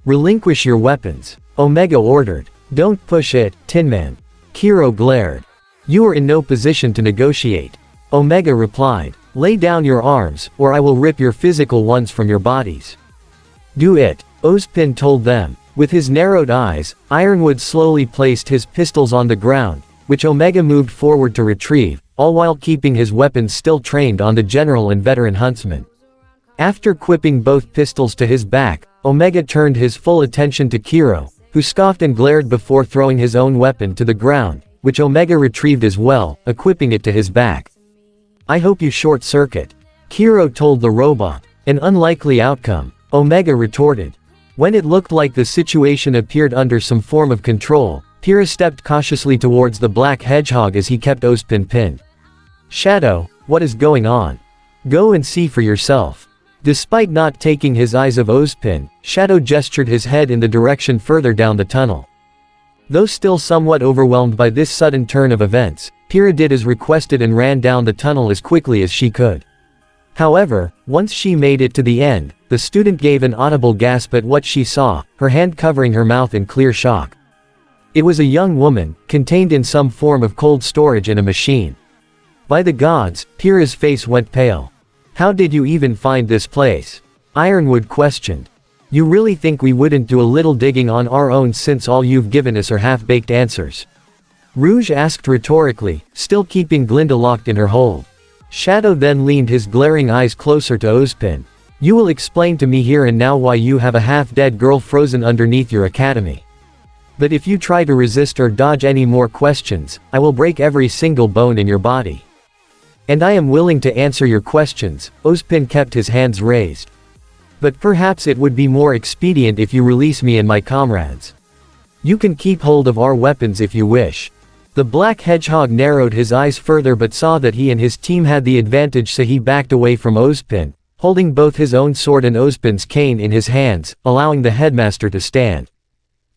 "Relinquish your weapons," Omega ordered. "Don't push it, Tin Man." Kiro glared. "You are in no position to negotiate," Omega replied. "Lay down your arms, or I will rip your physical ones from your bodies." "Do it," Ozpin told them. With his narrowed eyes, Ironwood slowly placed his pistols on the ground, which Omega moved forward to retrieve, all while keeping his weapons still trained on the general and veteran huntsman. After quipping both pistols to his back, Omega turned his full attention to Kiro, who scoffed and glared before throwing his own weapon to the ground, which Omega retrieved as well, equipping it to his back. "I hope you short-circuit," Kiro told the robot. "An unlikely outcome," Omega retorted. When it looked like the situation appeared under some form of control, Pyrrha stepped cautiously towards the black hedgehog as he kept Ozpin pinned. "Shadow, what is going on? Go and see for yourself." Despite not taking his eyes off Ozpin, Shadow gestured his head in the direction further down the tunnel. Though still somewhat overwhelmed by this sudden turn of events, Pyrrha did as requested and ran down the tunnel as quickly as she could. However, once she made it to the end, the student gave an audible gasp at what she saw, her hand covering her mouth in clear shock. It was a young woman, contained in some form of cold storage in a machine. By the gods, Pyrrha's face went pale. "How did you even find this place?" Ironwood questioned. "You really think we wouldn't do a little digging on our own since all you've given us are half-baked answers?" Rouge asked rhetorically, still keeping Glinda locked in her hold. Shadow then leaned his glaring eyes closer to Ozpin. "You will explain to me here and now why you have a half-dead girl frozen underneath your academy. But if you try to resist or dodge any more questions, I will break every single bone in your body." "And I am willing to answer your questions," Ozpin kept his hands raised. "But perhaps it would be more expedient if you release me and my comrades. You can keep hold of our weapons if you wish." The black hedgehog narrowed his eyes further but saw that he and his team had the advantage, so he backed away from Ozpin, holding both his own sword and Ozpin's cane in his hands, allowing the headmaster to stand.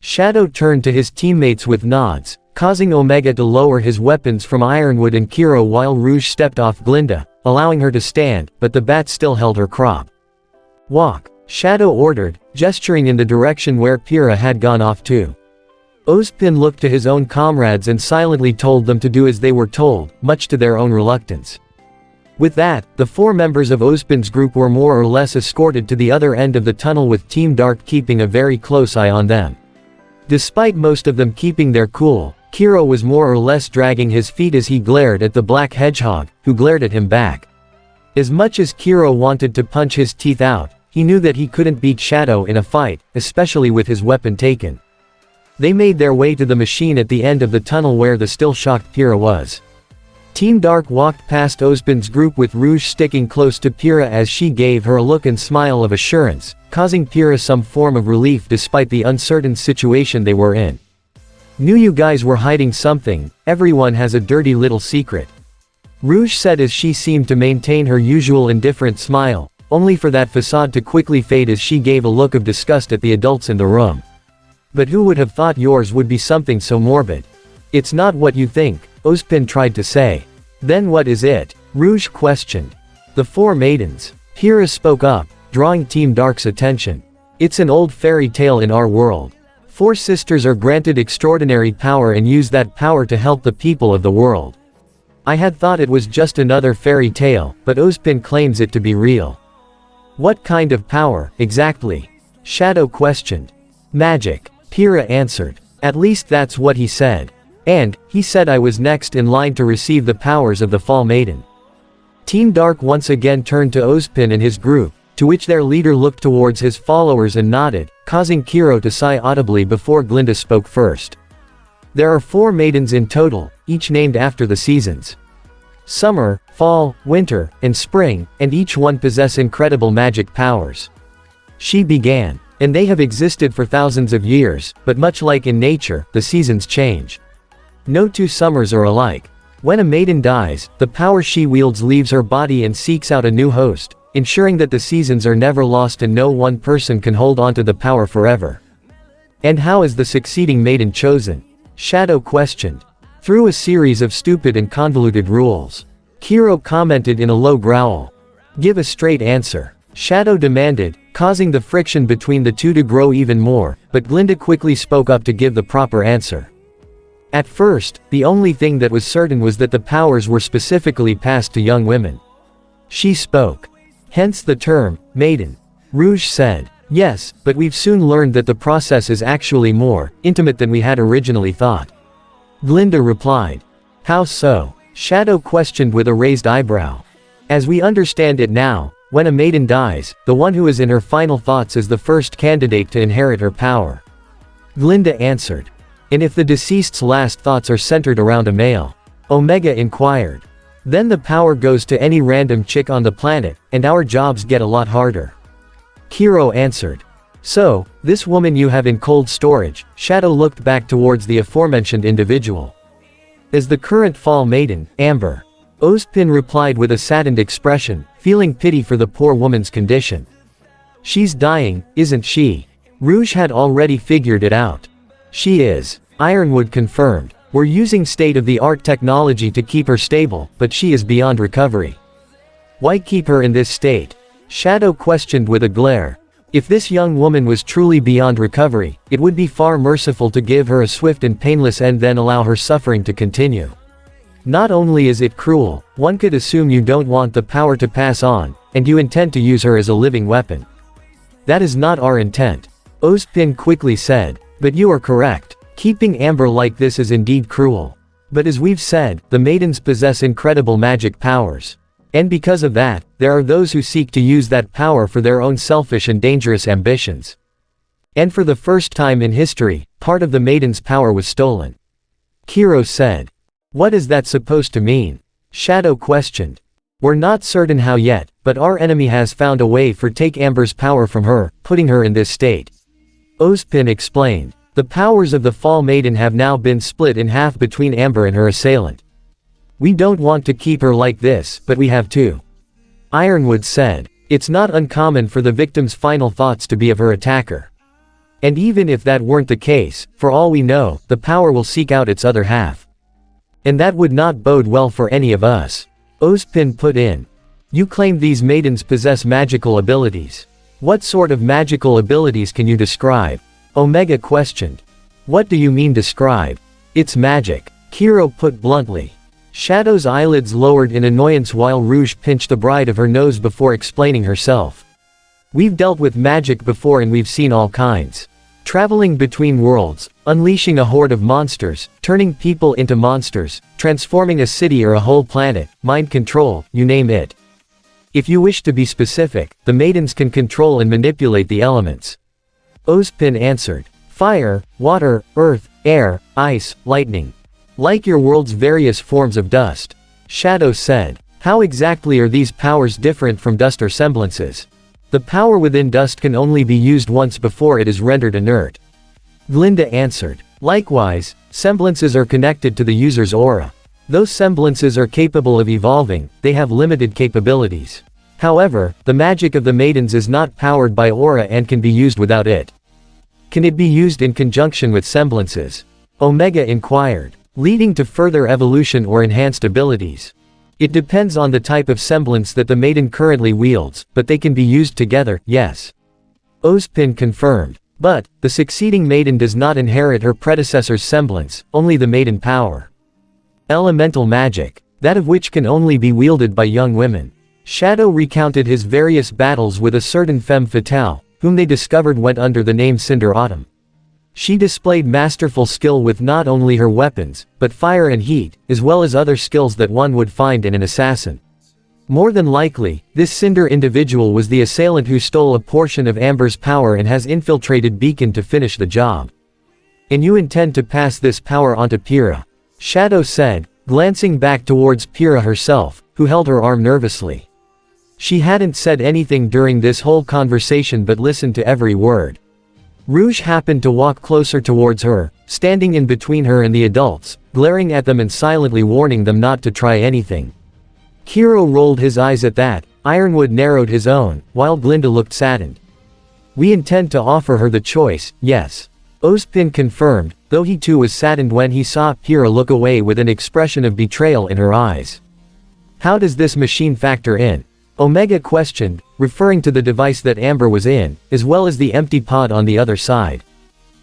Shadow turned to his teammates with nods, causing Omega to lower his weapons from Ironwood and Kiro while Rouge stepped off Glinda, allowing her to stand, but the bat still held her crop. "Walk," Shadow ordered, gesturing in the direction where Pyrrha had gone off to. Ozpin looked to his own comrades and silently told them to do as they were told, much to their own reluctance. With that, the 4 members of Ozpin's group were more or less escorted to the other end of the tunnel, with Team Dark keeping a very close eye on them. Despite most of them keeping their cool, Kiro was more or less dragging his feet as he glared at the black hedgehog, who glared at him back. As much as Kiro wanted to punch his teeth out, he knew that he couldn't beat Shadow in a fight, especially with his weapon taken. They made their way to the machine at the end of the tunnel where the still shocked Pyrrha was. Team Dark walked past Ozpin's group with Rouge sticking close to Pyrrha as she gave her a look and smile of assurance, causing Pyrrha some form of relief despite the uncertain situation they were in. "Knew you guys were hiding something, everyone has a dirty little secret," Rouge said as she seemed to maintain her usual indifferent smile, only for that facade to quickly fade as she gave a look of disgust at the adults in the room. "But who would have thought yours would be something so morbid?" "It's not what you think," Ozpin tried to say. "Then what is it?" Rouge questioned. "The 4 maidens," Pyrrha spoke up, drawing Team Dark's attention. "It's an old fairy tale in our world. 4 sisters are granted extraordinary power and use that power to help the people of the world. I had thought it was just another fairy tale, but Ozpin claims it to be real." "What kind of power, exactly?" Shadow questioned. "Magic," Pyrrha answered. "At least that's what he said. And, he said I was next in line to receive the powers of the Fall Maiden." Team Dark once again turned to Ozpin and his group, to which their leader looked towards his followers and nodded, causing Kiro to sigh audibly before Glinda spoke first. "There are 4 maidens in total, each named after the seasons. Summer, fall, winter, and spring, and each one possess incredible magic powers," she began. "And they have existed for thousands of years, but much like in nature, the seasons change. No 2 summers are alike. When a maiden dies, the power she wields leaves her body and seeks out a new host, ensuring that the seasons are never lost and no one person can hold on to the power forever." "And how is the succeeding maiden chosen?" Shadow questioned. "Through a series of stupid and convoluted rules," Kiro commented in a low growl. Give a straight answer, Shadow demanded, causing the friction between the two to grow even more, but Glinda quickly spoke up to give the proper answer. At first, the only thing that was certain was that the powers were specifically passed to young women. She spoke. Hence the term, maiden. Rouge said. Yes, but we've soon learned that the process is actually more intimate than we had originally thought. Glinda replied. How so? Shadow questioned with a raised eyebrow. As we understand it now, when a maiden dies, the one who is in her final thoughts is the first candidate to inherit her power. Glinda answered. And if the deceased's last thoughts are centered around a male? Omega inquired. Then the power goes to any random chick on the planet, and our jobs get a lot harder. Kiro answered. So, this woman you have in cold storage. Shadow looked back towards the aforementioned individual. Is the current fall maiden, Amber? Ozpin replied with a saddened expression, feeling pity for the poor woman's condition. She's dying, isn't she? Rouge had already figured it out. She is. Ironwood confirmed. We're using state-of-the-art technology to keep her stable, but she is beyond recovery. Why keep her in this state? Shadow questioned with a glare. If this young woman was truly beyond recovery, it would be far merciful to give her a swift and painless end, then allow her suffering to continue. Not only is it cruel, one could assume you don't want the power to pass on, and you intend to use her as a living weapon. That is not our intent. Ozpin quickly said. But you are correct. Keeping Amber like this is indeed cruel. But as we've said, the maidens possess incredible magic powers. And because of that, there are those who seek to use that power for their own selfish and dangerous ambitions. And for the first time in history, part of the maiden's power was stolen. Kiro said. What is that supposed to mean? Shadow questioned. We're not certain how yet, but our enemy has found a way for take Amber's power from her, putting her in this state. Ozpin explained. The powers of the Fall Maiden have now been split in half between Amber and her assailant. We don't want to keep her like this, but we have to. Ironwood said. It's not uncommon for the victim's final thoughts to be of her attacker. And even if that weren't the case, for all we know, the power will seek out its other half. And that would not bode well for any of us. Ozpin put in. You claim these maidens possess magical abilities. What sort of magical abilities can you describe? Omega questioned. What do you mean describe? It's magic, Kiro put bluntly. Shadow's eyelids lowered in annoyance while Rouge pinched the bride of her nose before explaining herself. We've dealt with magic before and we've seen all kinds. Traveling between worlds, unleashing a horde of monsters, turning people into monsters, transforming a city or a whole planet, mind control, you name it. If you wish to be specific, the maidens can control and manipulate the elements. Ozpin answered. Fire, water, earth, air, ice, lightning. Like your world's various forms of dust. Shadow said. How exactly are these powers different from dust or semblances? The power within dust can only be used once before it is rendered inert. Glinda answered. Likewise, semblances are connected to the user's aura. Those semblances are capable of evolving, they have limited capabilities. However, the magic of the maidens is not powered by aura and can be used without it. Can it be used in conjunction with semblances? Omega inquired. Leading to further evolution or enhanced abilities. It depends on the type of semblance that the maiden currently wields, but they can be used together, yes. Ozpin confirmed. But, the succeeding maiden does not inherit her predecessor's semblance, only the maiden power. Elemental magic, that of which can only be wielded by young women. Shadow recounted his various battles with a certain femme fatale, whom they discovered went under the name Cinder Autumn. She displayed masterful skill with not only her weapons, but fire and heat, as well as other skills that one would find in an assassin. More than likely, this Cinder individual was the assailant who stole a portion of Amber's power and has infiltrated Beacon to finish the job. And you intend to pass this power onto Pyrrha? Shadow said, glancing back towards Pyrrha herself, who held her arm nervously. She hadn't said anything during this whole conversation but listened to every word. Rouge happened to walk closer towards her, standing in between her and the adults, glaring at them and silently warning them not to try anything. Kiro rolled his eyes at that, Ironwood narrowed his own, while Glinda looked saddened. We intend to offer her the choice, yes. Ozpin confirmed, though he too was saddened when he saw Pyrrha look away with an expression of betrayal in her eyes. How does this machine factor in? Omega questioned, referring to the device that Amber was in, as well as the empty pod on the other side.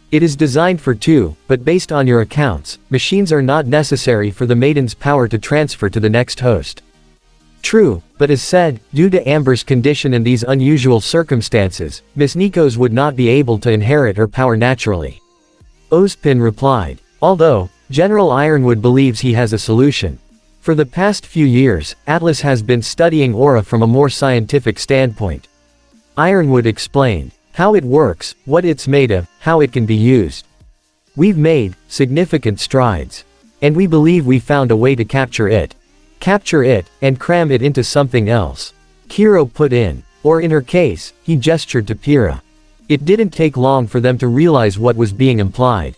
It is designed for two, but based on your accounts, machines are not necessary for the maiden's power to transfer to the next host. True, but as said, due to Amber's condition and these unusual circumstances, Miss Nikos would not be able to inherit her power naturally. Ozpin replied. Although, General Ironwood believes he has a solution. For the past few years, Atlas has been studying aura from a more scientific standpoint. Ironwood explained how it works, what it's made of, how it can be used. We've made significant strides. And we believe we found a way to capture it. Capture it, and cram it into something else. Kiro put in. Or in her case, he gestured to Pyrrha. It didn't take long for them to realize what was being implied.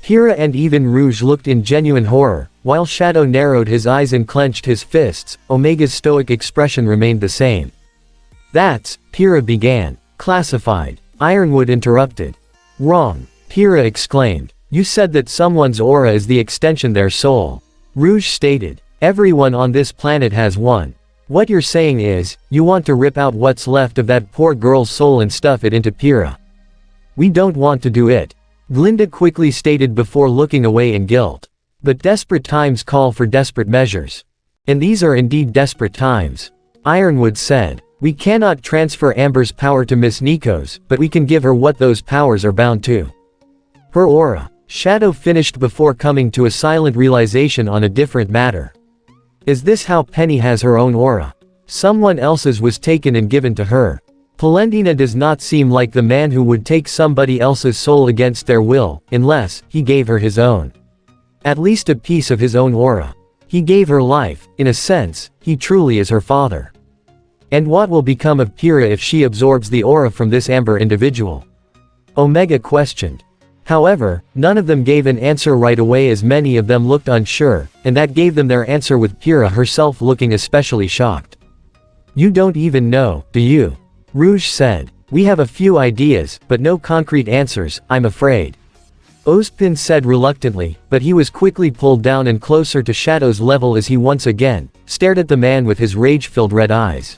Pyrrha and even Rouge looked in genuine horror, while Shadow narrowed his eyes and clenched his fists. Omega's stoic expression remained the same. That's, Pyrrha began. Classified. Ironwood interrupted. Wrong. Pyrrha exclaimed. You said that someone's aura is the extension their soul. Rouge stated. Everyone on this planet has one. What you're saying is, you want to rip out what's left of that poor girl's soul and stuff it into Pyrrha. We don't want to do it. Glinda quickly stated before looking away in guilt. But desperate times call for desperate measures. And these are indeed desperate times. Ironwood said. We cannot transfer Amber's power to Miss Nikos, but we can give her what those powers are bound to. Her aura. Shadow finished before coming to a silent realization on a different matter. Is this how Penny has her own aura? Someone else's was taken and given to her. Polendina does not seem like the man who would take somebody else's soul against their will, unless he gave her his own. At least a piece of his own aura. He gave her life, in a sense, he truly is her father. And what will become of Pyrrha if she absorbs the aura from this Amber individual? Omega questioned. However, none of them gave an answer right away as many of them looked unsure, and that gave them their answer with Pyrrha herself looking especially shocked. You don't even know, do you? Rouge said. We have a few ideas, but no concrete answers, I'm afraid. Ozpin said reluctantly, but he was quickly pulled down and closer to Shadow's level as he once again stared at the man with his rage-filled red eyes.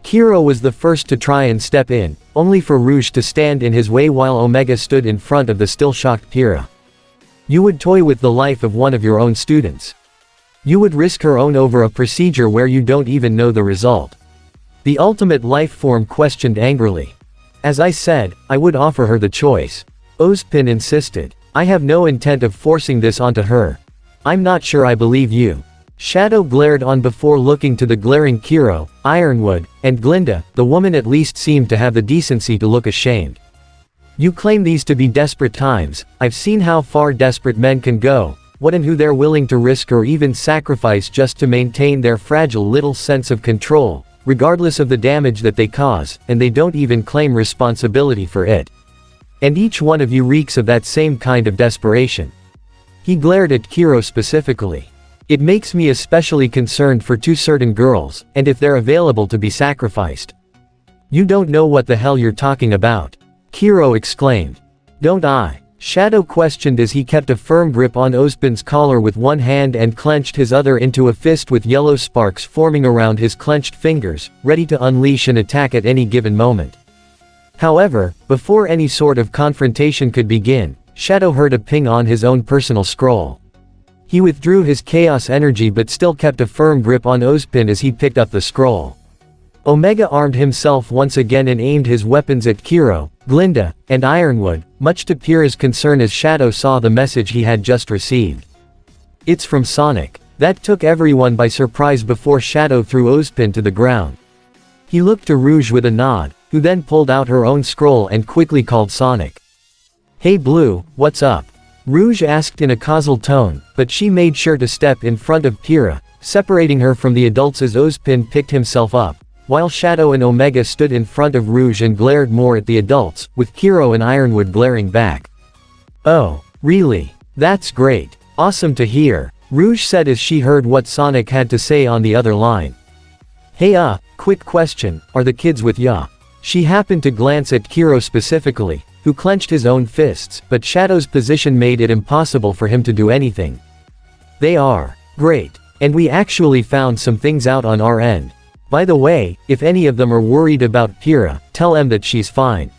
Kiro was the first to try and step in, only for Rouge to stand in his way while Omega stood in front of the still shocked Pyrrha. You would toy with the life of one of your own students. You would risk her own over a procedure where you don't even know the result. The ultimate life form questioned angrily. As I said, I would offer her the choice. Ozpin insisted. I have no intent of forcing this onto her. I'm not sure I believe you. Shadow glared on before looking to the glaring Kiro, Ironwood, and Glinda. The woman at least seemed to have the decency to look ashamed. You claim these to be desperate times. I've seen how far desperate men can go, what and who they're willing to risk or even sacrifice just to maintain their fragile little sense of control, regardless of the damage that they cause, and they don't even claim responsibility for it. And each one of you reeks of that same kind of desperation. He glared at Kiro specifically. It makes me especially concerned for two certain girls, and if they're available to be sacrificed. You don't know what the hell you're talking about. Kiro exclaimed. Don't I? Shadow questioned as he kept a firm grip on Ozpin's collar with one hand and clenched his other into a fist with yellow sparks forming around his clenched fingers, ready to unleash an attack at any given moment. However, before any sort of confrontation could begin, Shadow heard a ping on his own personal scroll. He withdrew his chaos energy but still kept a firm grip on Ozpin as he picked up the scroll. Omega armed himself once again and aimed his weapons at Kiro, Glinda, and Ironwood, much to Pyrrha's concern as Shadow saw the message he had just received. It's from Sonic. That took everyone by surprise before Shadow threw Ozpin to the ground. He looked to Rouge with a nod, who then pulled out her own scroll and quickly called Sonic. Hey Blue, what's up? Rouge asked in a causal tone, but she made sure to step in front of Pyrrha, separating her from the adults as Ozpin picked himself up, while Shadow and Omega stood in front of Rouge and glared more at the adults, with Kiro and Ironwood glaring back. Oh, really? That's great. Awesome to hear, Rouge said as she heard what Sonic had to say on the other line. Hey quick question, are the kids with ya? She happened to glance at Kiro specifically, who clenched his own fists, but Shadow's position made it impossible for him to do anything. They are. Great. And we actually found some things out on our end. By the way, if any of them are worried about Pyrrha, tell them that she's fine.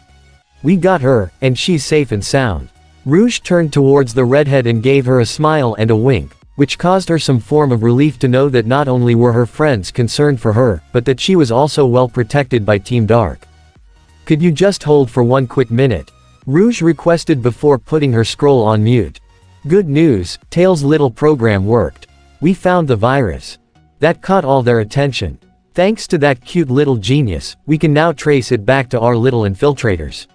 We got her, and she's safe and sound. Rouge turned towards the redhead and gave her a smile and a wink, which caused her some form of relief to know that not only were her friends concerned for her, but that she was also well protected by Team Dark. Could you just hold for one quick minute? Rouge requested before putting her scroll on mute. Good news, Tails' little program worked. We found the virus. That caught all their attention. Thanks to that cute little genius, we can now trace it back to our little infiltrators.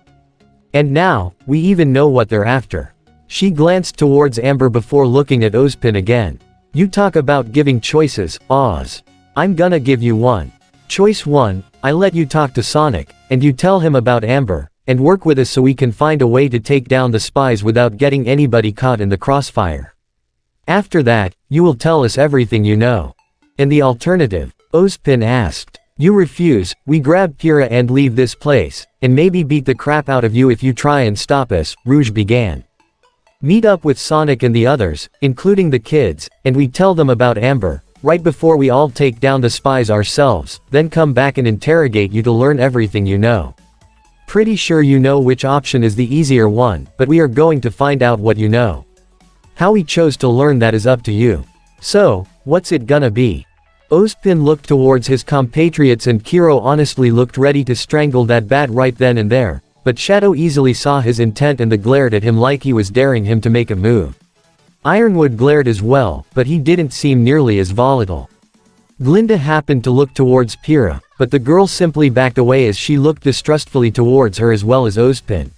And now, we even know what they're after. She glanced towards Amber before looking at Ozpin again. You talk about giving choices, Oz. I'm gonna give you one. Choice 1, I let you talk to Sonic, and you tell him about Amber, and work with us so we can find a way to take down the spies without getting anybody caught in the crossfire. After that, you will tell us everything you know. And the alternative? Ozpin asked. You refuse, we grab Pyrrha and leave this place, and maybe beat the crap out of you if you try and stop us, Rouge began. Meet up with Sonic and the others, including the kids, and we tell them about Amber, right before we all take down the spies ourselves, then come back and interrogate you to learn everything you know. Pretty sure you know which option is the easier one, but we are going to find out what you know. How we chose to learn that is up to you. So, what's it gonna be? Ozpin looked towards his compatriots and Kiro honestly looked ready to strangle that bat right then and there, but Shadow easily saw his intent and glared at him like he was daring him to make a move. Ironwood glared as well, but he didn't seem nearly as volatile. Glinda happened to look towards Pyrrha, but the girl simply backed away as she looked distrustfully towards her as well as Ozpin.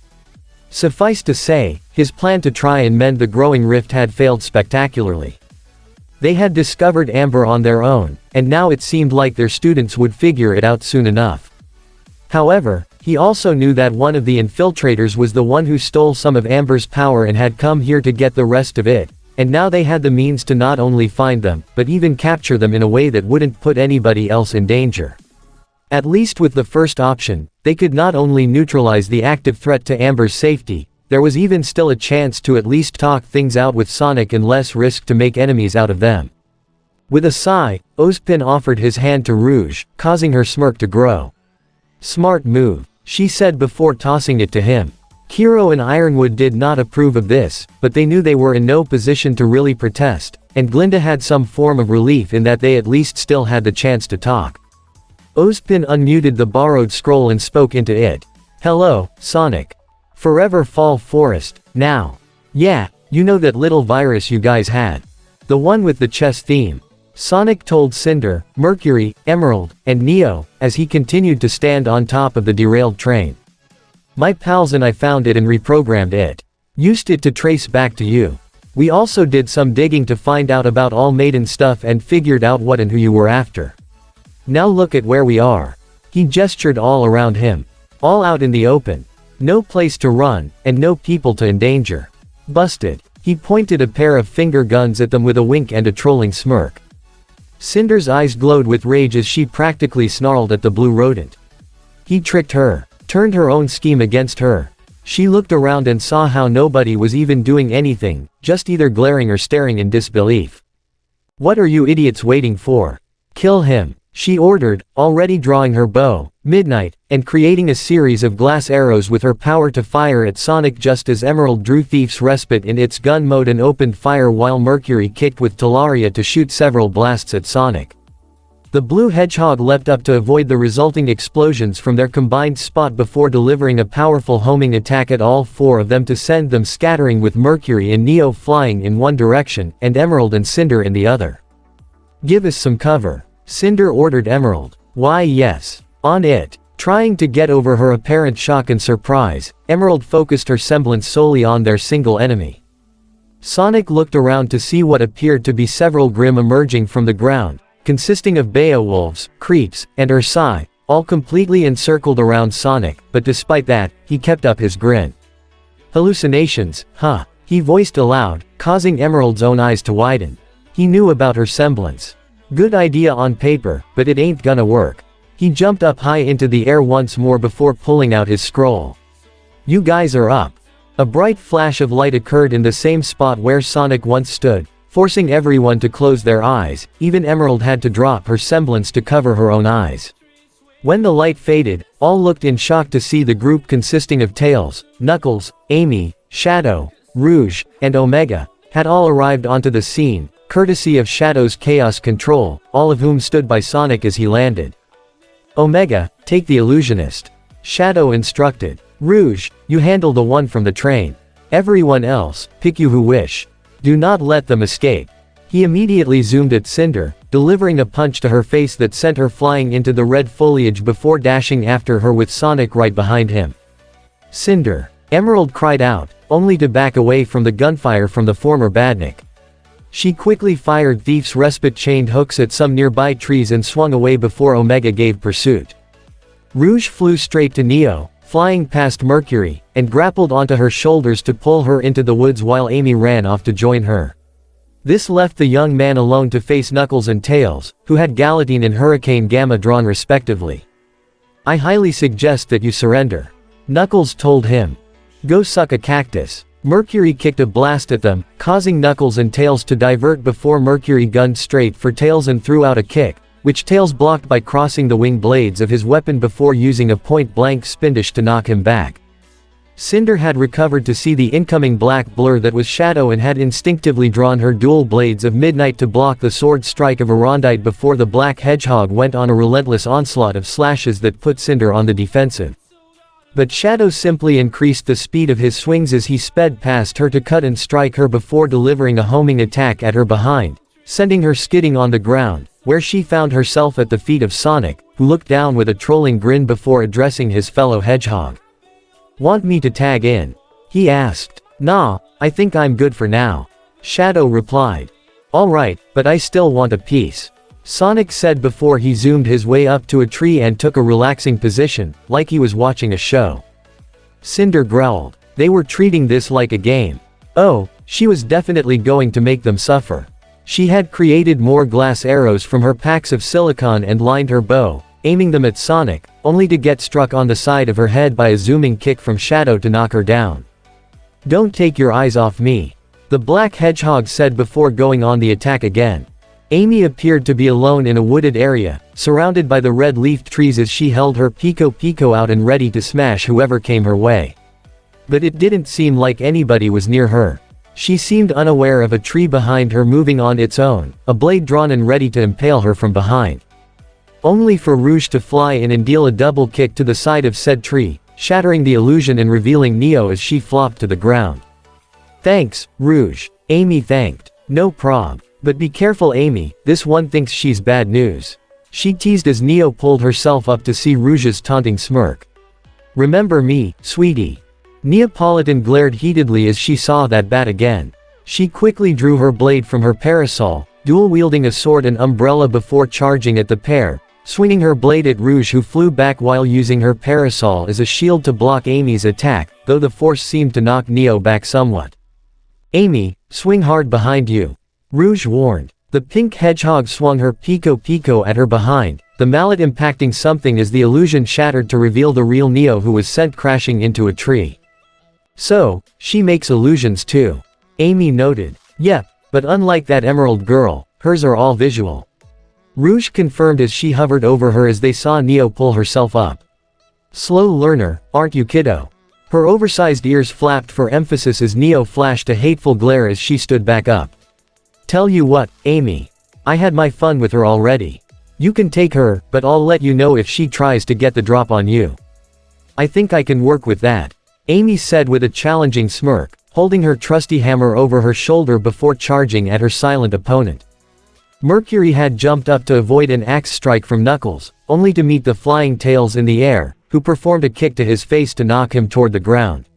Suffice to say, his plan to try and mend the growing rift had failed spectacularly. They had discovered Amber on their own, and now it seemed like their students would figure it out soon enough. However, he also knew that one of the infiltrators was the one who stole some of Amber's power and had come here to get the rest of it, and now they had the means to not only find them, but even capture them in a way that wouldn't put anybody else in danger. At least with the first option, they could not only neutralize the active threat to Amber's safety, there was even still a chance to at least talk things out with Sonic and less risk to make enemies out of them. With a sigh, Ozpin offered his hand to Rouge, causing her smirk to grow. Smart move, she said before tossing it to him. Kiro and Ironwood did not approve of this, but they knew they were in no position to really protest, and Glinda had some form of relief in that they at least still had the chance to talk. Ozpin unmuted the borrowed scroll and spoke into it. Hello, Sonic. Forever Fall Forest, now. Yeah, you know that little virus you guys had. The one with the chess theme. Sonic told Cinder, Mercury, Emerald, and Neo, as he continued to stand on top of the derailed train. My pals and I found it and reprogrammed it. Used it to trace back to you. We also did some digging to find out about all Maiden stuff and figured out what and who you were after. Now look at where we are. He gestured all around him. All out in the open. No place to run, and no people to endanger. Busted. He pointed a pair of finger guns at them with a wink and a trolling smirk. Cinder's eyes glowed with rage as she practically snarled at the blue rodent. He tricked her, turned her own scheme against her. She looked around and saw how nobody was even doing anything, just either glaring or staring in disbelief. What are you idiots waiting for? Kill him, she ordered, already drawing her bow, Midnight, and creating a series of glass arrows with her power to fire at Sonic just as Emerald drew Thief's Respite in its gun mode and opened fire while Mercury kicked with Talaria to shoot several blasts at Sonic. The blue hedgehog leapt up to avoid the resulting explosions from their combined spot before delivering a powerful homing attack at all four of them to send them scattering with Mercury and Neo flying in one direction, and Emerald and Cinder in the other. Give us some cover, Cinder ordered Emerald. Why yes. On it. Trying to get over her apparent shock and surprise, Emerald focused her semblance solely on their single enemy. Sonic looked around to see what appeared to be several Grimm emerging from the ground, consisting of Beowulfs, Creeps, and Ursai, all completely encircled around Sonic, but despite that, he kept up his grin. Hallucinations, huh? He voiced aloud, causing Emerald's own eyes to widen. He knew about her semblance. Good idea on paper, but it ain't gonna work. He jumped up high into the air once more before pulling out his scroll. You guys are up. A bright flash of light occurred in the same spot where Sonic once stood, forcing everyone to close their eyes. Even Emerald had to drop her semblance to cover her own eyes. When the light faded, all looked in shock to see the group consisting of Tails, Knuckles, Amy, Shadow, Rouge, and Omega, had all arrived onto the scene, courtesy of Shadow's Chaos Control, all of whom stood by Sonic as he landed. Omega, take the illusionist. Shadow instructed. Rouge, you handle the one from the train. Everyone else, pick you who wish. Do not let them escape. He immediately zoomed at Cinder, delivering a punch to her face that sent her flying into the red foliage before dashing after her with Sonic right behind him. Cinder! Emerald cried out, only to back away from the gunfire from the former Badnik. She quickly fired Thief's respite chained hooks at some nearby trees and swung away before Omega gave pursuit. Rouge flew straight to Neo, flying past Mercury, and grappled onto her shoulders to pull her into the woods while Amy ran off to join her. This left the young man alone to face Knuckles and Tails, who had Galatine and Hurricane Gamma drawn respectively. I highly suggest that you surrender. Knuckles told him. Go suck a cactus. Mercury kicked a blast at them, causing Knuckles and Tails to divert before Mercury gunned straight for Tails and threw out a kick, which Tails blocked by crossing the wing blades of his weapon before using a point-blank spin dash to knock him back. Cinder had recovered to see the incoming black blur that was Shadow and had instinctively drawn her dual blades of midnight to block the sword strike of Arondite before the black hedgehog went on a relentless onslaught of slashes that put Cinder on the defensive. But Shadow simply increased the speed of his swings as he sped past her to cut and strike her before delivering a homing attack at her behind, sending her skidding on the ground, where she found herself at the feet of Sonic, who looked down with a trolling grin before addressing his fellow hedgehog. Want me to tag in? He asked. Nah, I think I'm good for now. Shadow replied. Alright, but I still want a piece. Sonic said before he zoomed his way up to a tree and took a relaxing position, like he was watching a show. Cinder growled. They were treating this like a game. Oh, she was definitely going to make them suffer. She had created more glass arrows from her packs of silicon and lined her bow, aiming them at Sonic, only to get struck on the side of her head by a zooming kick from Shadow to knock her down. Don't take your eyes off me. The black hedgehog said before going on the attack again. Amy appeared to be alone in a wooded area, surrounded by the red-leafed trees as she held her Pico out and ready to smash whoever came her way. But it didn't seem like anybody was near her. She seemed unaware of a tree behind her moving on its own, a blade drawn and ready to impale her from behind. Only for Rouge to fly in and deal a double kick to the side of said tree, shattering the illusion and revealing Neo as she flopped to the ground. Thanks, Rouge. Amy thanked. No prob. But be careful Amy, this one thinks she's bad news. She teased as Neo pulled herself up to see Rouge's taunting smirk. Remember me, sweetie. Neapolitan glared heatedly as she saw that bat again. She quickly drew her blade from her parasol, dual-wielding a sword and umbrella before charging at the pair, swinging her blade at Rouge who flew back while using her parasol as a shield to block Amy's attack, though the force seemed to knock Neo back somewhat. Amy, swing hard behind you. Rouge warned. The pink hedgehog swung her Pico at her behind, the mallet impacting something as the illusion shattered to reveal the real Neo who was sent crashing into a tree. So, she makes illusions too. Amy noted. Yep, but unlike that emerald girl, hers are all visual. Rouge confirmed as she hovered over her as they saw Neo pull herself up. Slow learner, aren't you kiddo? Her oversized ears flapped for emphasis as Neo flashed a hateful glare as she stood back up. Tell you what, Amy. I had my fun with her already. You can take her, but I'll let you know if she tries to get the drop on you. I think I can work with that. Amy said with a challenging smirk, holding her trusty hammer over her shoulder before charging at her silent opponent. Mercury had jumped up to avoid an axe strike from Knuckles, only to meet the flying Tails in the air, who performed a kick to his face to knock him toward the ground.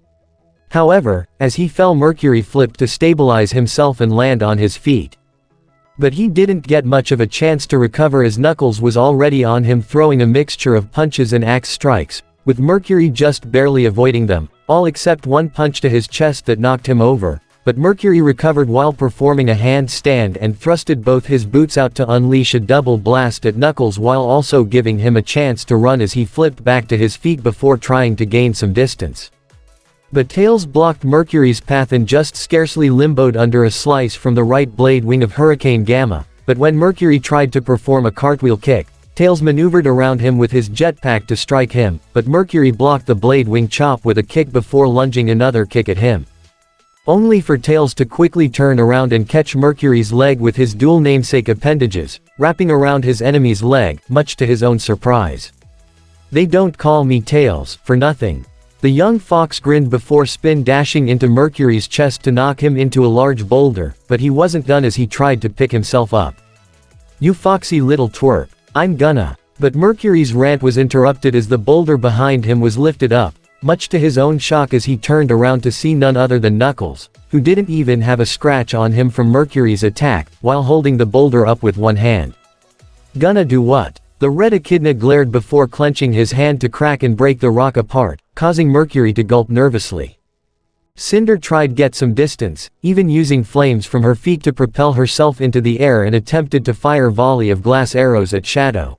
However, as he fell Mercury flipped to stabilize himself and land on his feet. But he didn't get much of a chance to recover as Knuckles was already on him throwing a mixture of punches and axe strikes, with Mercury just barely avoiding them, all except one punch to his chest that knocked him over, but Mercury recovered while performing a handstand and thrusted both his boots out to unleash a double blast at Knuckles while also giving him a chance to run as he flipped back to his feet before trying to gain some distance. But Tails blocked Mercury's path and just scarcely limboed under a slice from the right blade wing of Hurricane Gamma, but when Mercury tried to perform a cartwheel kick, Tails maneuvered around him with his jetpack to strike him, but Mercury blocked the blade wing chop with a kick before lunging another kick at him. Only for Tails to quickly turn around and catch Mercury's leg with his dual namesake appendages, wrapping around his enemy's leg, much to his own surprise. "They don't call me Tails for nothing." The young fox grinned before spin dashing into Mercury's chest to knock him into a large boulder, but he wasn't done as he tried to pick himself up. "You foxy little twerp, I'm gonna." But Mercury's rant was interrupted as the boulder behind him was lifted up, much to his own shock as he turned around to see none other than Knuckles, who didn't even have a scratch on him from Mercury's attack, while holding the boulder up with one hand. "Gonna do what?" The red echidna glared before clenching his hand to crack and break the rock apart, causing Mercury to gulp nervously. Cinder tried get some distance, even using flames from her feet to propel herself into the air and attempted to fire volley of glass arrows at Shadow.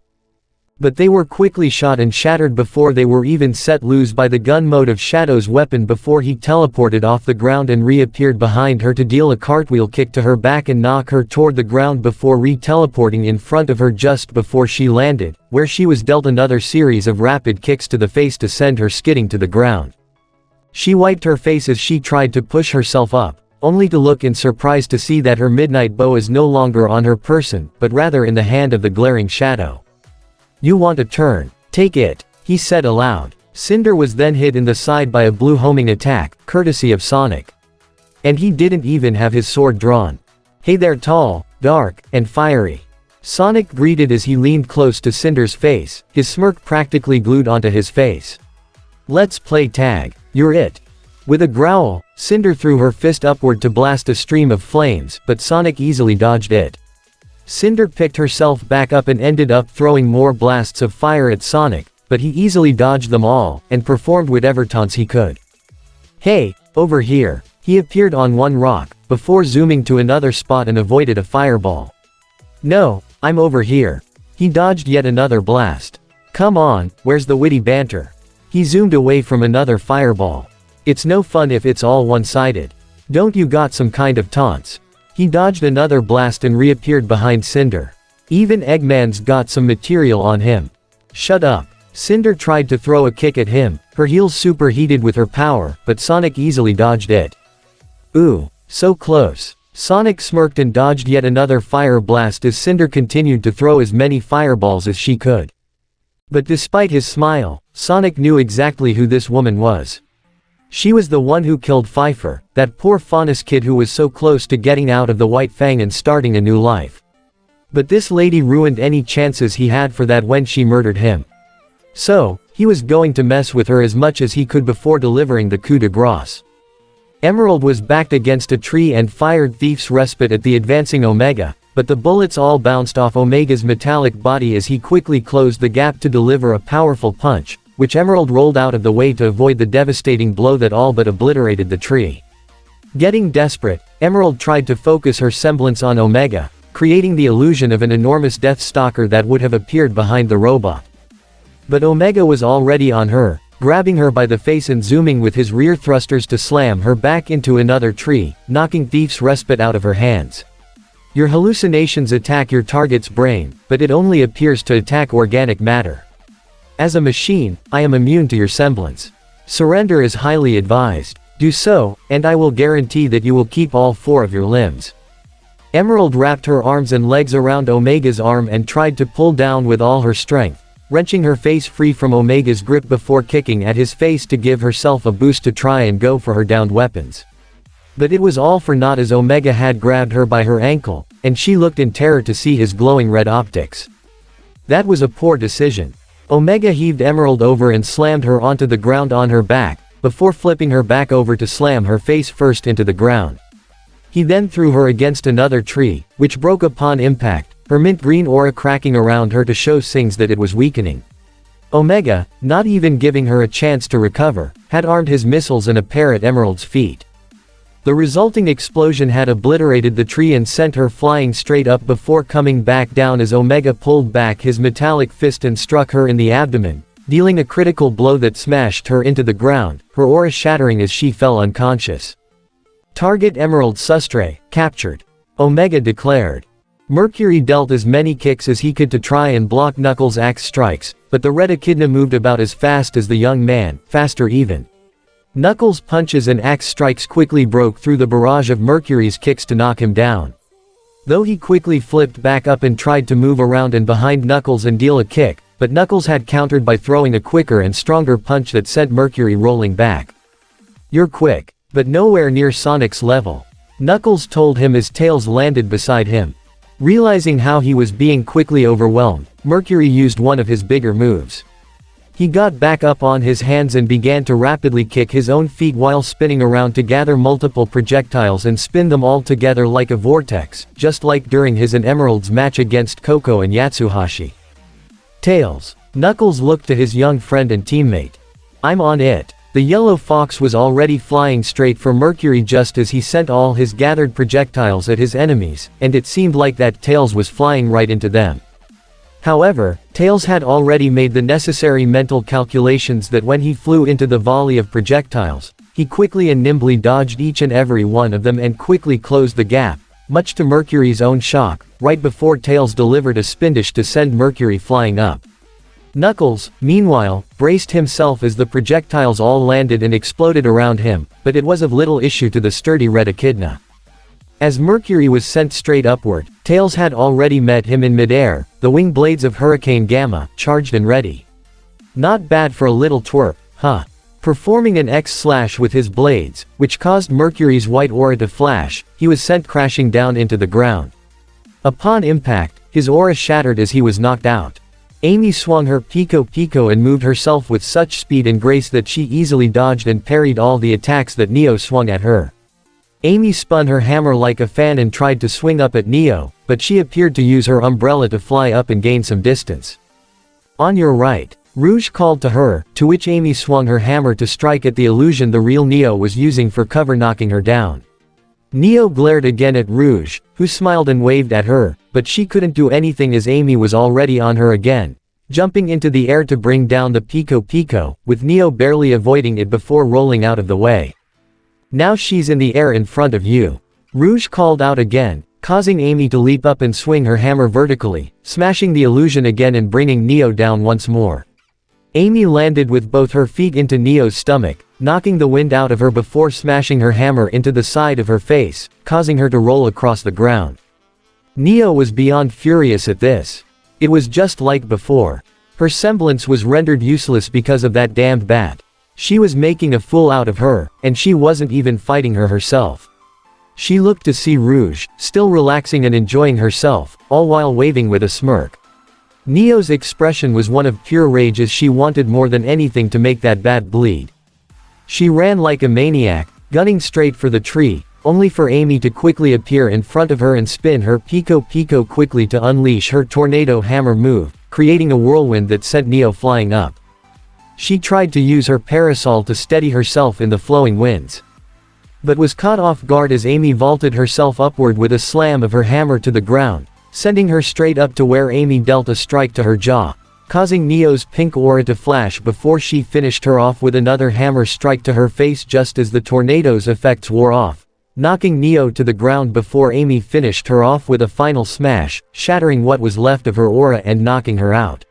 But they were quickly shot and shattered before they were even set loose by the gun mode of Shadow's weapon before he teleported off the ground and reappeared behind her to deal a cartwheel kick to her back and knock her toward the ground before re-teleporting in front of her just before she landed, where she was dealt another series of rapid kicks to the face to send her skidding to the ground. She wiped her face as she tried to push herself up, only to look in surprise to see that her midnight bow is no longer on her person, but rather in the hand of the glaring Shadow. "You want a turn? Take it," he said aloud. Cinder was then hit in the side by a blue homing attack, courtesy of Sonic. And he didn't even have his sword drawn. "Hey there, tall, dark, and fiery," Sonic greeted as he leaned close to Cinder's face, his smirk practically glued onto his face. "Let's play tag. You're it." With a growl, Cinder threw her fist upward to blast a stream of flames, but Sonic easily dodged it. Cinder picked herself back up and ended up throwing more blasts of fire at Sonic, but he easily dodged them all, and performed whatever taunts he could. "Hey, over here." He appeared on one rock, before zooming to another spot and avoided a fireball. "No, I'm over here." He dodged yet another blast. "Come on, where's the witty banter?" He zoomed away from another fireball. "It's no fun if it's all one-sided. Don't you got some kind of taunts?" He dodged another blast and reappeared behind Cinder. "Even Eggman's got some material on him." "Shut up." Cinder tried to throw a kick at him, her heels superheated with her power, but Sonic easily dodged it. "Ooh, so close." Sonic smirked and dodged yet another fire blast as Cinder continued to throw as many fireballs as she could. But despite his smile, Sonic knew exactly who this woman was. She was the one who killed Pfeiffer, that poor Faunus kid who was so close to getting out of the White Fang and starting a new life. But this lady ruined any chances he had for that when she murdered him. So, he was going to mess with her as much as he could before delivering the coup de grace. Emerald was backed against a tree and fired Thief's Respite at the advancing Omega, but the bullets all bounced off Omega's metallic body as he quickly closed the gap to deliver a powerful punch, which Emerald rolled out of the way to avoid the devastating blow that all but obliterated the tree. Getting desperate, Emerald tried to focus her semblance on Omega, creating the illusion of an enormous Death Stalker that would have appeared behind the robot. But Omega was already on her, grabbing her by the face and zooming with his rear thrusters to slam her back into another tree, knocking Thief's Respite out of her hands. Your hallucinations attack your target's brain, but it only appears to attack organic matter. As a machine, I am immune to your semblance. Surrender is highly advised. Do so, and I will guarantee that you will keep all 4 of your limbs. Emerald wrapped her arms and legs around Omega's arm and tried to pull down with all her strength, wrenching her face free from Omega's grip before kicking at his face to give herself a boost to try and go for her downed weapons. But it was all for naught as Omega had grabbed her by her ankle, and she looked in terror to see his glowing red optics. That was a poor decision. Omega heaved Emerald over and slammed her onto the ground on her back, before flipping her back over to slam her face first into the ground. He then threw her against another tree, which broke upon impact, her mint green aura cracking around her to show signs that it was weakening. Omega, not even giving her a chance to recover, had armed his missiles and a pair at Emerald's feet. The resulting explosion had obliterated the tree and sent her flying straight up before coming back down as Omega pulled back his metallic fist and struck her in the abdomen, dealing a critical blow that smashed her into the ground, her aura shattering as she fell unconscious. Target Emerald Sustre, captured. Omega declared. Mercury dealt as many kicks as he could to try and block Knuckles' axe strikes, but the red echidna moved about as fast as the young man, faster even. Knuckles' punches and axe strikes quickly broke through the barrage of Mercury's kicks to knock him down. Though he quickly flipped back up and tried to move around and behind Knuckles and deal a kick, but Knuckles had countered by throwing a quicker and stronger punch that sent Mercury rolling back. "You're quick, but nowhere near Sonic's level," Knuckles told him as Tails landed beside him. Realizing how he was being quickly overwhelmed, Mercury used one of his bigger moves. He got back up on his hands and began to rapidly kick his own feet while spinning around to gather multiple projectiles and spin them all together like a vortex, just like during his and Emerald's match against Koko and Yatsuhashi. Tails. Knuckles looked to his young friend and teammate. "I'm on it." The yellow fox was already flying straight for Mercury just as he sent all his gathered projectiles at his enemies, and it seemed like that Tails was flying right into them. However, Tails had already made the necessary mental calculations that when he flew into the volley of projectiles, he quickly and nimbly dodged each and every one of them and quickly closed the gap, much to Mercury's own shock, right before Tails delivered a spindish to send Mercury flying up. Knuckles, meanwhile, braced himself as the projectiles all landed and exploded around him, but it was of little issue to the sturdy red echidna. As Mercury was sent straight upward, Tails had already met him in midair, the wing blades of Hurricane Gamma, charged and ready. Not bad for a little twerp, huh? Performing an X-slash with his blades, which caused Mercury's white aura to flash, he was sent crashing down into the ground. Upon impact, his aura shattered as he was knocked out. Amy swung her Pico Pico and moved herself with such speed and grace that she easily dodged and parried all the attacks that Neo swung at her. Amy spun her hammer like a fan and tried to swing up at Neo, but she appeared to use her umbrella to fly up and gain some distance. "On your right," Rouge called to her, to which Amy swung her hammer to strike at the illusion the real Neo was using for cover, knocking her down. Neo glared again at Rouge, who smiled and waved at her, but she couldn't do anything as Amy was already on her again, jumping into the air to bring down the Pico Pico, with Neo barely avoiding it before rolling out of the way. "Now she's in the air in front of you," Rouge called out again, causing Amy to leap up and swing her hammer vertically, smashing the illusion again and bringing Neo down once more. Amy landed with both her feet into Neo's stomach, knocking the wind out of her before smashing her hammer into the side of her face, causing her to roll across the ground. Neo was beyond furious at this. It was just like before. Her semblance was rendered useless because of that damned bat. She was making a fool out of her, and she wasn't even fighting her herself. She looked to see Rouge, still relaxing and enjoying herself, all while waving with a smirk. Neo's expression was one of pure rage as she wanted more than anything to make that bat bleed. She ran like a maniac, gunning straight for the tree, only for Amy to quickly appear in front of her and spin her Pico Pico quickly to unleash her tornado hammer move, creating a whirlwind that sent Neo flying up. She tried to use her parasol to steady herself in the flowing winds, but was caught off guard as Amy vaulted herself upward with a slam of her hammer to the ground, sending her straight up to where Amy dealt a strike to her jaw, causing Neo's pink aura to flash before she finished her off with another hammer strike to her face just as the tornado's effects wore off, knocking Neo to the ground before Amy finished her off with a final smash, shattering what was left of her aura and knocking her out.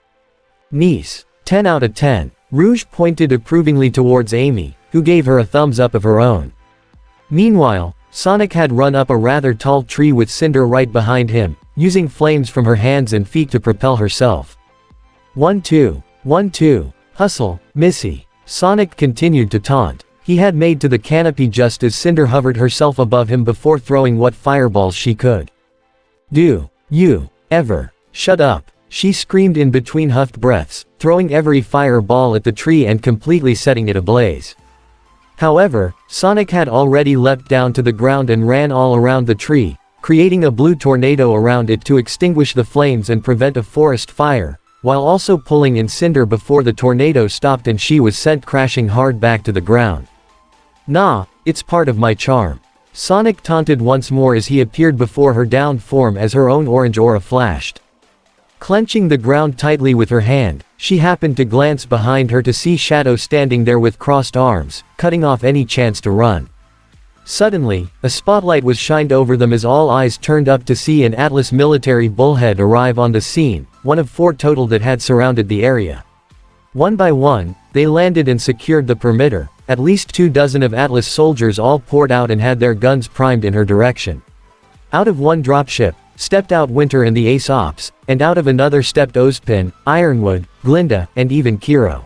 "Nice. 10 out of 10. Rouge pointed approvingly towards Amy, who gave her a thumbs up of her own. Meanwhile, Sonic had run up a rather tall tree with Cinder right behind him, using flames from her hands and feet to propel herself. 1-2. 1-2. Hustle, Missy. Sonic continued to taunt. He had made to the canopy just as Cinder hovered herself above him before throwing what fireballs she could. "Do you ever shut up?" she screamed in between huffed breaths, throwing every fireball at the tree and completely setting it ablaze. However, Sonic had already leapt down to the ground and ran all around the tree, creating a blue tornado around it to extinguish the flames and prevent a forest fire, while also pulling in Cinder before the tornado stopped and she was sent crashing hard back to the ground. "Nah, it's part of my charm." Sonic taunted once more as he appeared before her downed form as her own orange aura flashed. Clenching the ground tightly with her hand, she happened to glance behind her to see Shadow standing there with crossed arms, cutting off any chance to run. Suddenly, a spotlight was shined over them as all eyes turned up to see an Atlas military bullhead arrive on the scene, one of 4 total that had surrounded the area. One by one, they landed and secured the perimeter. At least 24 of Atlas soldiers all poured out and had their guns primed in her direction. Out of one dropship, stepped out Winter and the Ace Ops, and out of another stepped Ozpin, Ironwood, Glinda, and even Kiro.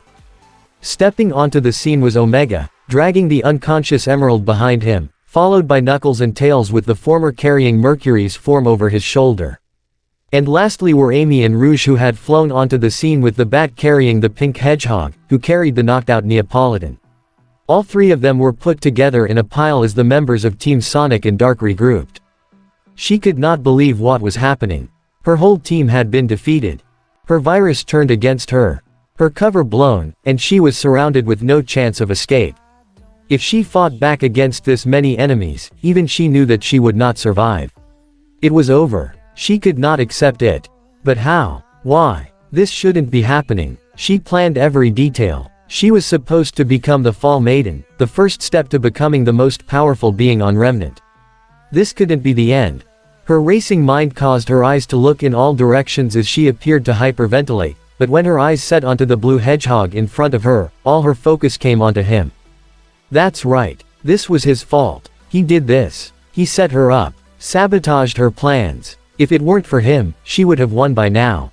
Stepping onto the scene was Omega, dragging the unconscious Emerald behind him, followed by Knuckles and Tails with the former carrying Mercury's form over his shoulder. And lastly were Amy and Rouge, who had flown onto the scene with the Bat carrying the pink hedgehog, who carried the knocked-out Neapolitan. All 3 of them were put together in a pile as the members of Team Sonic and Dark regrouped. She could not believe what was happening. Her whole team had been defeated. Her virus turned against her. Her cover blown, and she was surrounded with no chance of escape. If she fought back against this many enemies, even she knew that she would not survive. It was over. She could not accept it. But how? Why? This shouldn't be happening. She planned every detail. She was supposed to become the Fall Maiden, the first step to becoming the most powerful being on Remnant. This couldn't be the end. Her racing mind caused her eyes to look in all directions as she appeared to hyperventilate, but when her eyes set onto the blue hedgehog in front of her, all her focus came onto him. That's right. This was his fault. He did this. He set her up. Sabotaged her plans. If it weren't for him, she would have won by now.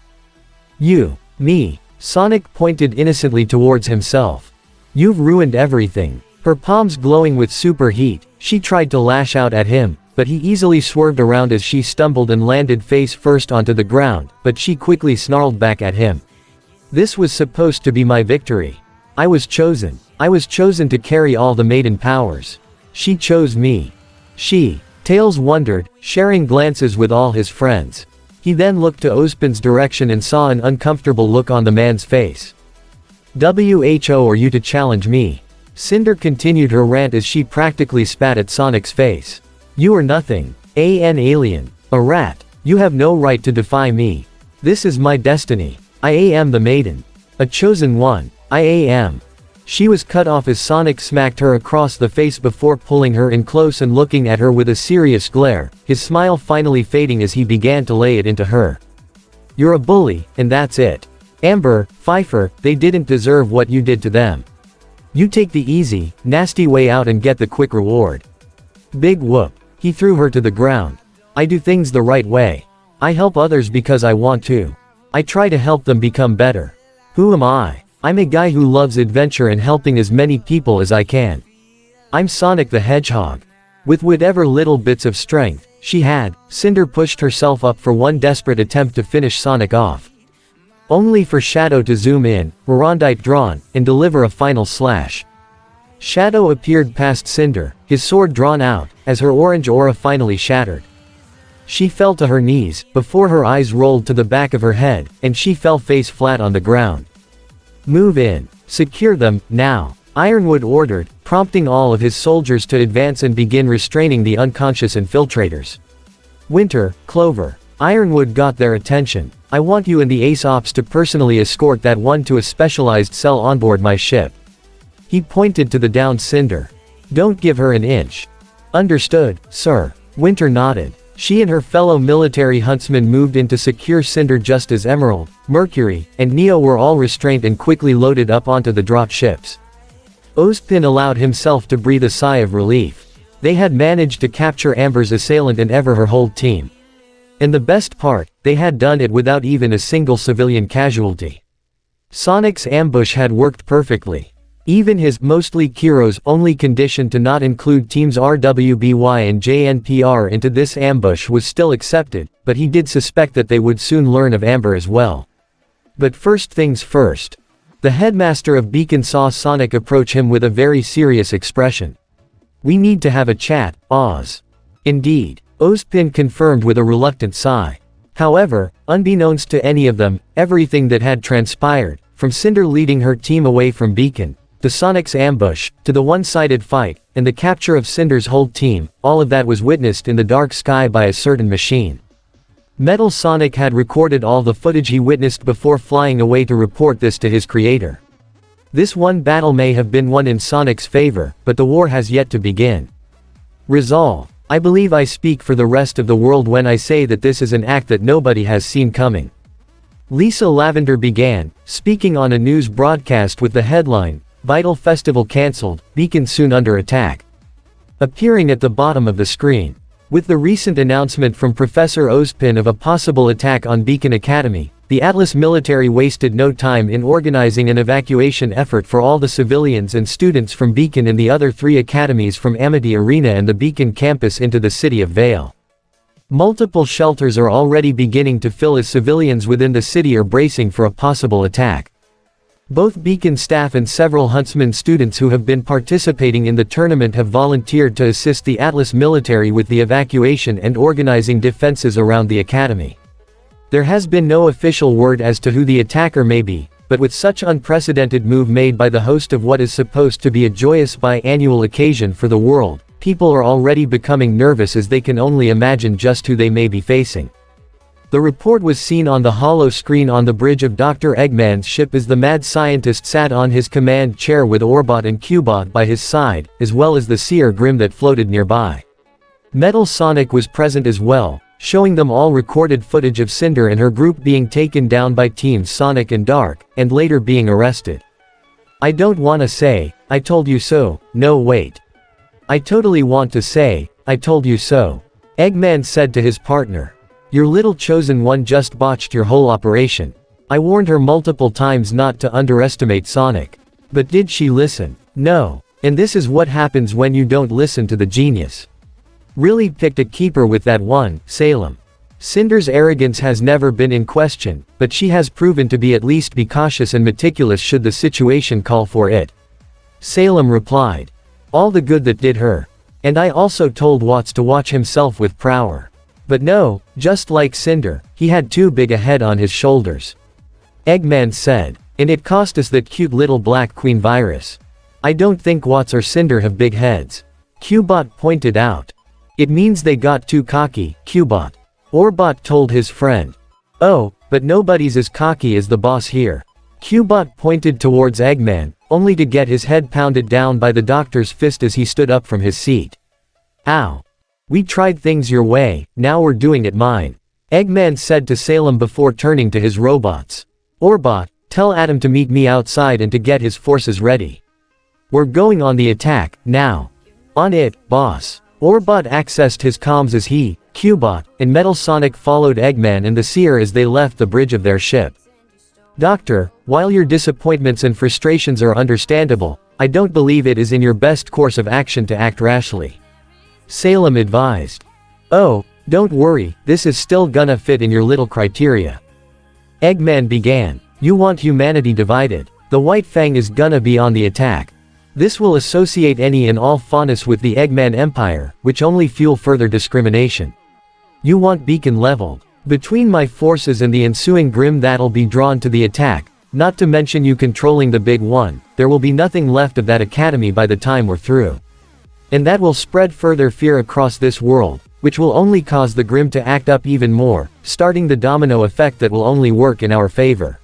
You. Me. Sonic pointed innocently towards himself. You've ruined everything. Her palms glowing with super heat, she tried to lash out at him, but he easily swerved around as she stumbled and landed face first onto the ground, but she quickly snarled back at him. This was supposed to be my victory. I was chosen. I was chosen to carry all the maiden powers. She chose me. Tails wondered, sharing glances with all his friends. He then looked to Ozpin's direction and saw an uncomfortable look on the man's face. "Who are you to challenge me?" Cinder continued her rant as she practically spat at Sonic's face. "You are nothing. An alien. A rat. You have no right to defy me. This is my destiny. I am the maiden. A chosen one. I am." She was cut off as Sonic smacked her across the face before pulling her in close and looking at her with a serious glare, his smile finally fading as he began to lay it into her. "You're a bully, and that's it. Amber, Pfeiffer, they didn't deserve what you did to them. You take the easy, nasty way out and get the quick reward." Big whoop. He threw her to the ground. "I do things the right way. I help others because I want to. I try to help them become better. Who am I? I'm a guy who loves adventure and helping as many people as I can. I'm Sonic the Hedgehog." With whatever little bits of strength she had, Cinder pushed herself up for one desperate attempt to finish Sonic off. Only for Shadow to zoom in, Rendite drawn, and deliver a final slash. Shadow appeared past Cinder, his sword drawn out, as her orange aura finally shattered. She fell to her knees, before her eyes rolled to the back of her head, and she fell face flat on the ground. "Move in. Secure them, now," Ironwood ordered, prompting all of his soldiers to advance and begin restraining the unconscious infiltrators. "Winter, Clover." Ironwood got their attention. "I want you and the Ace Ops to personally escort that one to a specialized cell onboard my ship." He pointed to the downed Cinder. "Don't give her an inch." "Understood, sir." Winter nodded. She and her fellow military huntsmen moved in to secure Cinder just as Emerald, Mercury, and Neo were all restrained and quickly loaded up onto the drop ships. Ozpin allowed himself to breathe a sigh of relief. They had managed to capture Amber's assailant and her whole team. And the best part, they had done it without even a single civilian casualty. Sonic's ambush had worked perfectly. Even his, mostly Kiro's, only condition to not include teams RWBY and JNPR into this ambush was still accepted, but he did suspect that they would soon learn of Amber as well. But first things first. The headmaster of Beacon saw Sonic approach him with a very serious expression. "We need to have a chat, Oz." "Indeed," Ozpin confirmed with a reluctant sigh. However, unbeknownst to any of them, everything that had transpired, from Cinder leading her team away from Beacon, to Sonic's ambush, to the one-sided fight, and the capture of Cinder's whole team, all of that was witnessed in the dark sky by a certain machine. Metal Sonic had recorded all the footage he witnessed before flying away to report this to his creator. This one battle may have been won in Sonic's favor, but the war has yet to begin. Resolve. I believe I speak for the rest of the world when I say that this is an act that nobody has seen coming. Lisa Lavender began, speaking on a news broadcast with the headline, "Vital Festival Cancelled, Beacon Soon Under Attack," appearing at the bottom of the screen. With the recent announcement from Professor Ozpin of a possible attack on Beacon Academy, the Atlas military wasted no time in organizing an evacuation effort for all the civilians and students from Beacon and the other 3 academies from Amity Arena and the Beacon campus into the city of Vale. Multiple shelters are already beginning to fill as civilians within the city are bracing for a possible attack. Both Beacon staff and several Huntsman students who have been participating in the tournament have volunteered to assist the Atlas military with the evacuation and organizing defenses around the academy. There has been no official word as to who the attacker may be, but with such unprecedented move made by the host of what is supposed to be a joyous biannual occasion for the world, people are already becoming nervous as they can only imagine just who they may be facing. The report was seen on the hollow screen on the bridge of Dr. Eggman's ship as the mad scientist sat on his command chair with Orbot and Cubot by his side, as well as the Seer Grim that floated nearby. Metal Sonic was present as well, showing them all recorded footage of Cinder and her group being taken down by Teams Sonic and Dark, and later being arrested. I don't wanna say, "I told you so," no wait. I totally want to say, "I told you so." Eggman said to his partner. Your little chosen one just botched your whole operation. I warned her multiple times not to underestimate Sonic. But did she listen? No. And this is what happens when you don't listen to the genius. Really picked a keeper with that one, Salem. Cinder's arrogance has never been in question, but she has proven to be at least be cautious and meticulous should the situation call for it. Salem replied. All the good that did her. And I also told Watts to watch himself with Prower. But no, just like Cinder, he had too big a head on his shoulders. Eggman said. And it cost us that cute little Black Queen virus. I don't think Watts or Cinder have big heads. Cubot pointed out. It means they got too cocky, Cubot. Orbot told his friend. Oh, but nobody's as cocky as the boss here. Cubot pointed towards Eggman, only to get his head pounded down by the doctor's fist as he stood up from his seat. Ow. We tried things your way, now we're doing it mine. Eggman said to Salem before turning to his robots. Orbot, tell Adam to meet me outside and to get his forces ready. We're going on the attack, now. On it, boss. Orbot accessed his comms as he, Cubot, and Metal Sonic followed Eggman and the Seer as they left the bridge of their ship. Doctor, while your disappointments and frustrations are understandable, I don't believe it is in your best course of action to act rashly. Salem advised. Oh, don't worry, this is still gonna fit in your little criteria. Eggman began. You want humanity divided. The White Fang is gonna be on the attack. This will associate any and all faunus with the Eggman Empire, which only fuel further discrimination. You want Beacon leveled. Between my forces and the ensuing Grim that'll be drawn to the attack, not to mention you controlling the big one, there will be nothing left of that academy by the time we're through. And that will spread further fear across this world, which will only cause the Grim to act up even more, starting the domino effect that will only work in our favor.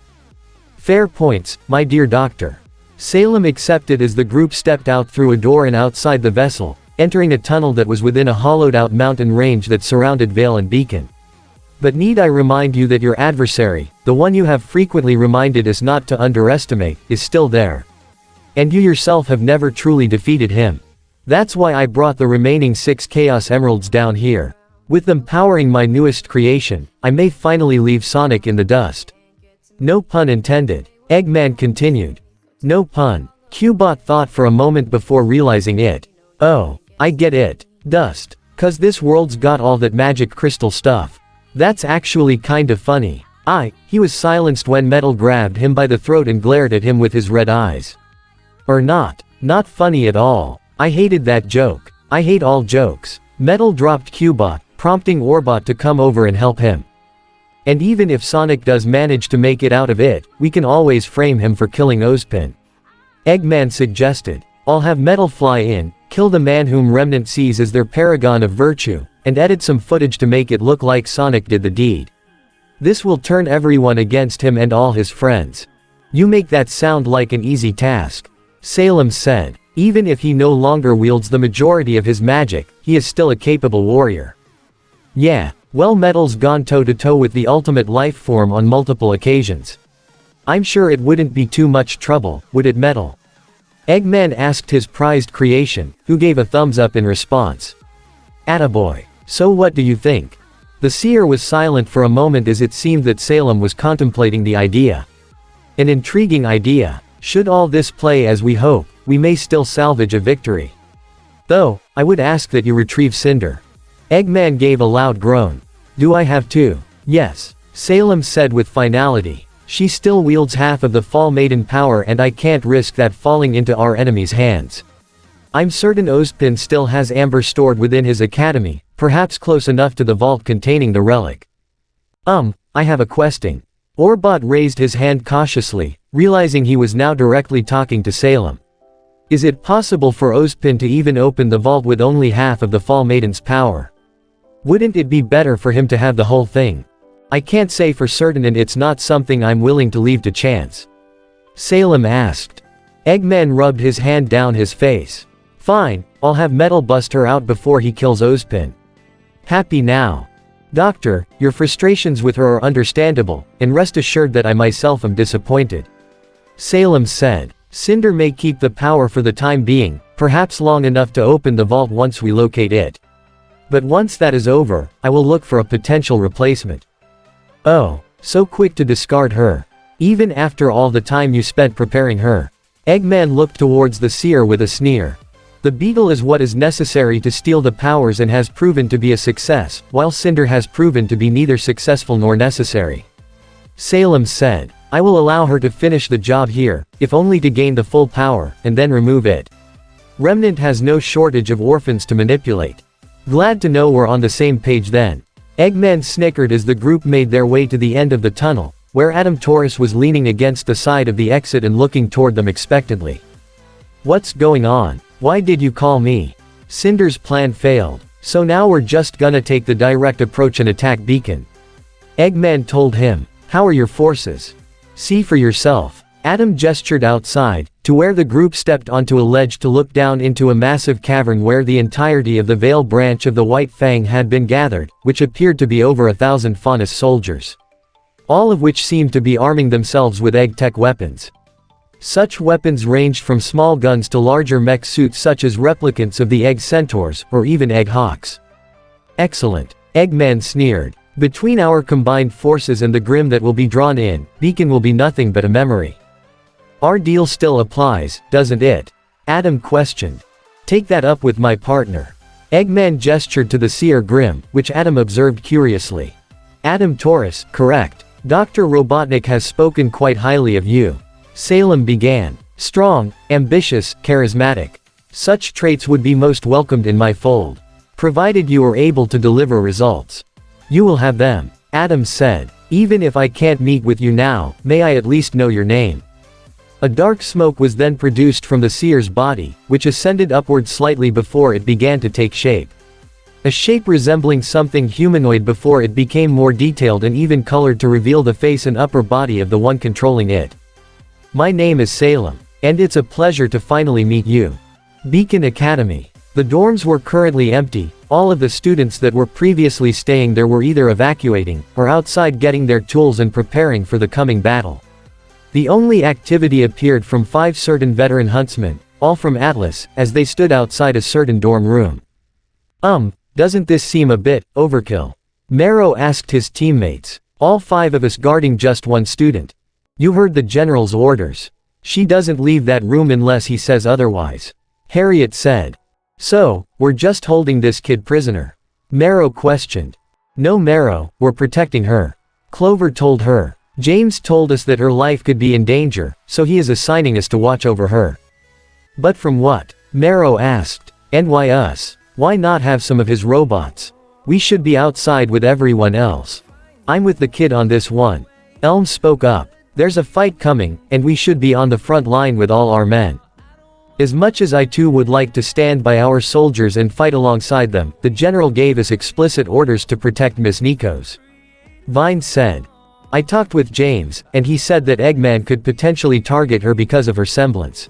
Fair points, my dear doctor. Salem accepted as the group stepped out through a door and outside the vessel, entering a tunnel that was within a hollowed-out mountain range that surrounded Vale and Beacon. But need I remind you that your adversary, the one you have frequently reminded us not to underestimate, is still there. And you yourself have never truly defeated him. That's why I brought the remaining 6 Chaos Emeralds down here. With them powering my newest creation, I may finally leave Sonic in the dust. No pun intended. Eggman continued. No pun. Cubot thought for a moment before realizing it. Oh, I get it. Dust. 'Cause this world's got all that magic crystal stuff. That's actually kinda funny. He was silenced when Metal grabbed him by the throat and glared at him with his red eyes. Or not. Not funny at all. I hated that joke. I hate all jokes. Metal dropped Cubot, prompting Orbot to come over and help him. And even if Sonic does manage to make it out of it, we can always frame him for killing Ozpin. Eggman suggested. I'll have Metal fly in, kill the man whom Remnant sees as their paragon of virtue, and edit some footage to make it look like Sonic did the deed. This will turn everyone against him and all his friends. You make that sound like an easy task. Salem said. Even if he no longer wields the majority of his magic, he is still a capable warrior. Yeah, well, Metal's gone toe-to-toe with the ultimate life form on multiple occasions. I'm sure it wouldn't be too much trouble, would it, Metal? Eggman asked his prized creation, who gave a thumbs up in response. Attaboy. So what do you think? The seer was silent for a moment as it seemed that Salem was contemplating the idea. An intriguing idea. Should all this play as we hope, we may still salvage a victory. Though, I would ask that you retrieve Cinder. Eggman gave a loud groan. Do I have to? Yes. Salem said with finality. She still wields half of the Fall Maiden power and I can't risk that falling into our enemy's hands. I'm certain Ozpin still has Amber stored within his academy, perhaps close enough to the vault containing the relic. I have a question. Orbot raised his hand cautiously, realizing he was now directly talking to Salem. Is it possible for Ozpin to even open the vault with only half of the Fall Maiden's power? Wouldn't it be better for him to have the whole thing? I can't say for certain and it's not something I'm willing to leave to chance. Salem asked. Eggman rubbed his hand down his face. Fine, I'll have Metal bust her out before he kills Ozpin. Happy now. Doctor, your frustrations with her are understandable, and rest assured that I myself am disappointed. Salem said. Cinder may keep the power for the time being, perhaps long enough to open the vault once we locate it. But once that is over, I will look for a potential replacement. Oh, so quick to discard her. Even after all the time you spent preparing her. Eggman looked towards the seer with a sneer. The beetle is what is necessary to steal the powers and has proven to be a success, while Cinder has proven to be neither successful nor necessary. Salem said. I will allow her to finish the job here, if only to gain the full power, and then remove it. Remnant has no shortage of orphans to manipulate. Glad to know we're on the same page then. Eggman snickered as the group made their way to the end of the tunnel, where Adam Taurus was leaning against the side of the exit and looking toward them expectantly. What's going on? Why did you call me? Cinder's plan failed, so now we're just gonna take the direct approach and attack Beacon. Eggman told him. How are your forces? See for yourself. Adam gestured outside, to where the group stepped onto a ledge to look down into a massive cavern where the entirety of the Veil branch of the White Fang had been gathered, which appeared to be over 1,000 Faunus soldiers. All of which seemed to be arming themselves with egg-tech weapons. Such weapons ranged from small guns to larger mech suits such as replicants of the Egg Centaurs, or even Egg Hawks. Excellent. Eggman sneered. Between our combined forces and the Grim that will be drawn in, Beacon will be nothing but a memory. Our deal still applies, doesn't it? Adam questioned. Take that up with my partner. Eggman gestured to the Seer Grim, which Adam observed curiously. Adam Taurus, correct. Dr. Robotnik has spoken quite highly of you. Salem began. Strong, ambitious, charismatic. Such traits would be most welcomed in my fold. Provided you are able to deliver results. You will have them. Adam said. Even if I can't meet with you now, may I at least know your name? A dark smoke was then produced from the seer's body, which ascended upward slightly before it began to take shape. A shape resembling something humanoid before it became more detailed and even colored to reveal the face and upper body of the one controlling it. My name is Salem, and it's a pleasure to finally meet you. Beacon Academy. The dorms were currently empty. All of the students that were previously staying there were either evacuating, or outside getting their tools and preparing for the coming battle. The only activity appeared from 5 certain veteran huntsmen, all from Atlas, as they stood outside a certain dorm room. Doesn't this seem a bit overkill? Marrow asked his teammates. All 5 of us guarding just one student. You heard the general's orders. She doesn't leave that room unless he says otherwise. Harriet said. So, we're just holding this kid prisoner? Marrow questioned. No, Marrow, we're protecting her. Clover told her. James told us that her life could be in danger, so he is assigning us to watch over her. But from what? Marrow asked. And why us? Why not have some of his robots? We should be outside with everyone else. I'm with the kid on this one. Elm spoke up. There's a fight coming, and we should be on the front line with all our men. As much as I too would like to stand by our soldiers and fight alongside them, the general gave us explicit orders to protect Miss Nikos. Vine said. I talked with James, and he said that Eggman could potentially target her because of her semblance.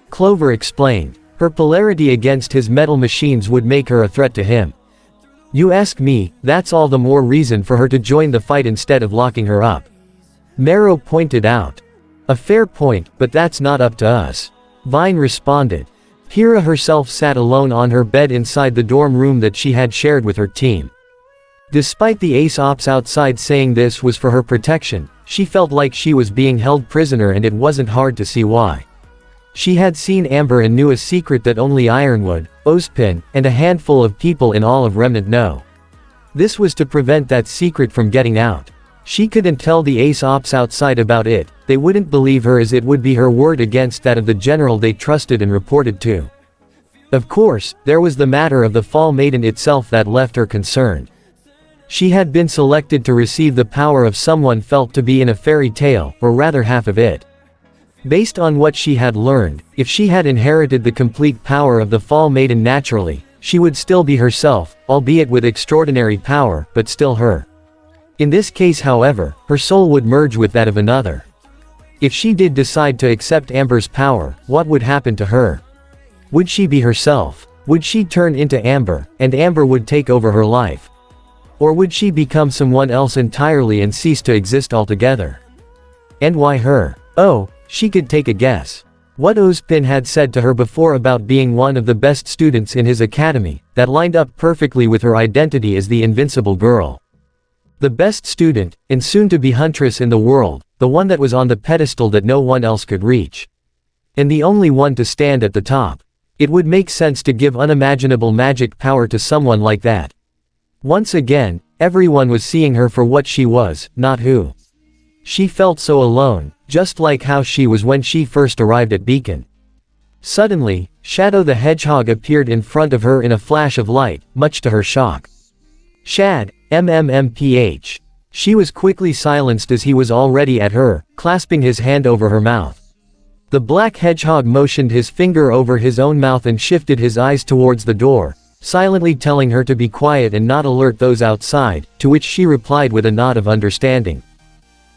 Clover explained. Her polarity against his metal machines would make her a threat to him. You ask me, that's all the more reason for her to join the fight instead of locking her up. Marrow pointed out. A fair point, but that's not up to us. Vine responded. Pyrrha herself sat alone on her bed inside the dorm room that she had shared with her team. Despite the ace ops outside saying this was for her protection, she felt like she was being held prisoner, and it wasn't hard to see why. She had seen Amber and knew a secret that only Ironwood, Ozpin, and a handful of people in all of Remnant know. This was to prevent that secret from getting out. She couldn't tell the ace ops outside about it. They wouldn't believe her, as it would be her word against that of the general they trusted and reported to. Of course, there was the matter of the Fall Maiden itself that left her concerned. She had been selected to receive the power of someone felt to be in a fairy tale, or rather half of it. Based on what she had learned, if she had inherited the complete power of the Fall Maiden naturally, she would still be herself, albeit with extraordinary power, but still her. In this case, however, her soul would merge with that of another. If she did decide to accept Amber's power, what would happen to her? Would she be herself? Would she turn into Amber, and Amber would take over her life? Or would she become someone else entirely and cease to exist altogether? And why her? Oh, she could take a guess. What Ozpin had said to her before about being one of the best students in his academy, that lined up perfectly with her identity as the invincible girl. The best student, and soon to be huntress in the world, the one that was on the pedestal that no one else could reach. And the only one to stand at the top. It would make sense to give unimaginable magic power to someone like that. Once again, everyone was seeing her for what she was, not who. She felt so alone, just like how she was when she first arrived at Beacon. Suddenly, Shadow the Hedgehog appeared in front of her in a flash of light, much to her shock. Shad, MMMPH. She was quickly silenced as he was already at her, clasping his hand over her mouth. The black hedgehog motioned his finger over his own mouth and shifted his eyes towards the door, silently telling her to be quiet and not alert those outside, to which she replied with a nod of understanding.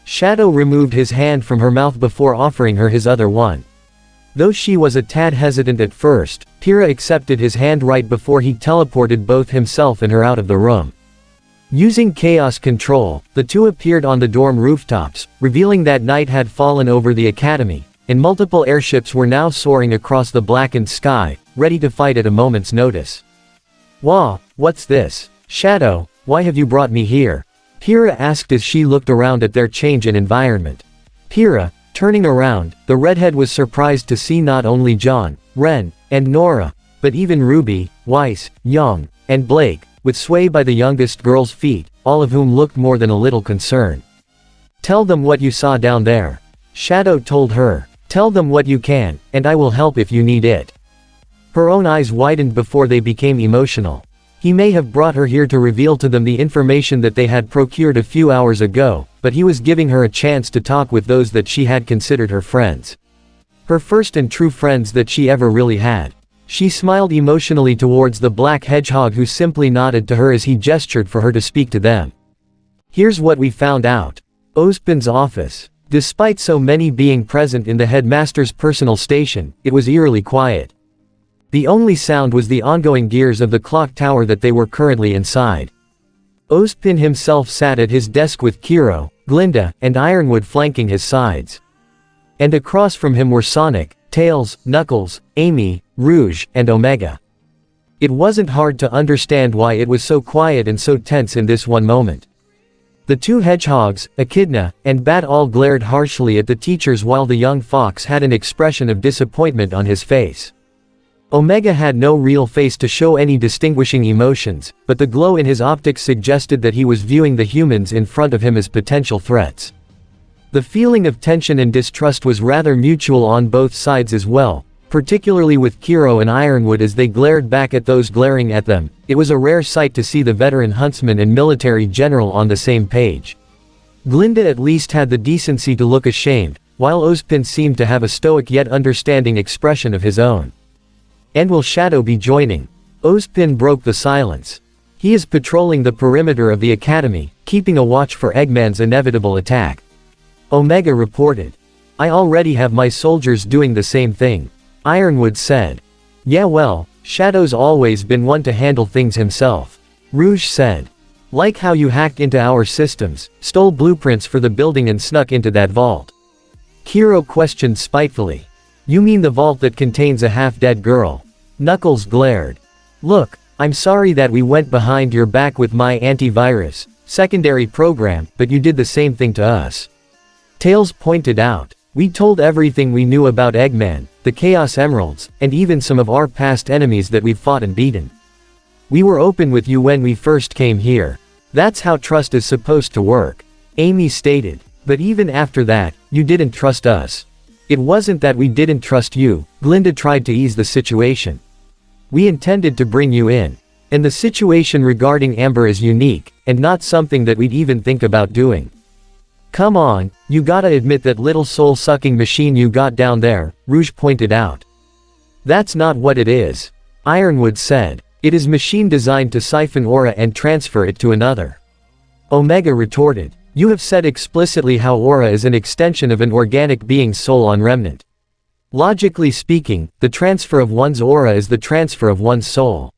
Shadow removed his hand from her mouth before offering her his other one. Though she was a tad hesitant at first, Pyrrha accepted his hand right before he teleported both himself and her out of the room. Using chaos control, the two appeared on the dorm rooftops, revealing that night had fallen over the academy, and multiple airships were now soaring across the blackened sky, ready to fight at a moment's notice. Wah, what's this? Shadow, why have you brought me here? Pyrrha asked as she looked around at their change in environment. Pyrrha, turning around, the redhead was surprised to see not only John, Ren, and Nora, but even RWBY, Weiss, Young, and Blake, with Sway by the youngest girl's feet, all of whom looked more than a little concerned. Tell them what you saw down there. Shadow told her. Tell them what you can, and I will help if you need it. Her own eyes widened before they became emotional. He may have brought her here to reveal to them the information that they had procured a few hours ago, but he was giving her a chance to talk with those that she had considered her friends. Her first and true friends that she ever really had. She smiled emotionally towards the black hedgehog, who simply nodded to her as he gestured for her to speak to them. Here's what we found out. Ozpin's office. Despite so many being present in the headmaster's personal station, it was eerily quiet. The only sound was the ongoing gears of the clock tower that they were currently inside. Ozpin himself sat at his desk with Kiro, Glinda, and Ironwood flanking his sides. And across from him were Sonic, Tails, Knuckles, Amy, Rouge, and Omega. It wasn't hard to understand why it was so quiet and so tense in this one moment. The two hedgehogs, Echidna, and Bat all glared harshly at the teachers, while the young fox had an expression of disappointment on his face. Omega had no real face to show any distinguishing emotions, but the glow in his optics suggested that he was viewing the humans in front of him as potential threats. The feeling of tension and distrust was rather mutual on both sides as well, particularly with Kiro and Ironwood as they glared back at those glaring at them. It was a rare sight to see the veteran huntsman and military general on the same page. Glinda at least had the decency to look ashamed, while Ozpin seemed to have a stoic yet understanding expression of his own. And will Shadow be joining? Ozpin broke the silence. He is patrolling the perimeter of the academy, keeping a watch for Eggman's inevitable attack. Omega reported. I already have my soldiers doing the same thing. Ironwood said. Yeah well, Shadow's always been one to handle things himself. Rouge said. Like how you hacked into our systems, stole blueprints for the building and snuck into that vault. Kiro questioned spitefully. You mean the vault that contains a half-dead girl? Knuckles glared. Look, I'm sorry that we went behind your back with my antivirus, secondary program, but you did the same thing to us. Tails pointed out. We told everything we knew about Eggman, the Chaos Emeralds, and even some of our past enemies that we've fought and beaten. We were open with you when we first came here. That's how trust is supposed to work. Amy stated. But even after that, you didn't trust us. It wasn't that we didn't trust you, Glinda tried to ease the situation. We intended to bring you in. And the situation regarding Amber is unique, and not something that we'd even think about doing. Come on, you gotta admit that little soul-sucking machine you got down there, Rouge pointed out. That's not what it is. Ironwood said. It is machine designed to siphon aura and transfer it to another. Omega retorted. You have said explicitly how aura is an extension of an organic being's soul on Remnant. Logically speaking, the transfer of one's aura is the transfer of one's soul.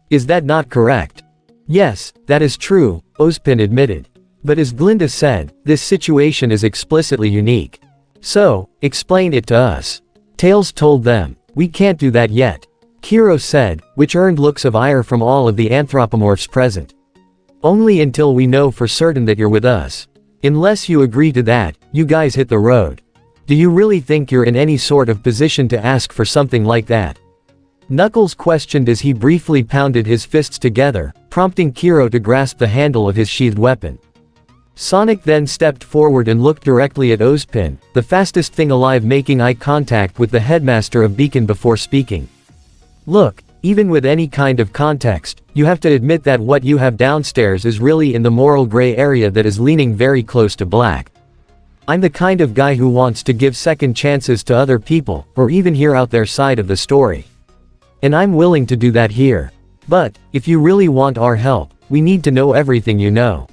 Is that not correct? Yes, that is true, Ozpin admitted. But as Glinda said, this situation is explicitly unique. So, explain it to us. Tails told them. We can't do that yet. Kiro said, which earned looks of ire from all of the anthropomorphs present. Only until we know for certain that you're with us. Unless you agree to that, you guys hit the road. Do you really think you're in any sort of position to ask for something like that? Knuckles questioned as he briefly pounded his fists together, prompting Kiro to grasp the handle of his sheathed weapon. Sonic then stepped forward and looked directly at Ozpin, the fastest thing alive, making eye contact with the headmaster of Beacon before speaking. Look, even with any kind of context, you have to admit that what you have downstairs is really in the moral gray area that is leaning very close to black. I'm the kind of guy who wants to give second chances to other people, or even hear out their side of the story. And I'm willing to do that here. But, if you really want our help, we need to know everything you know.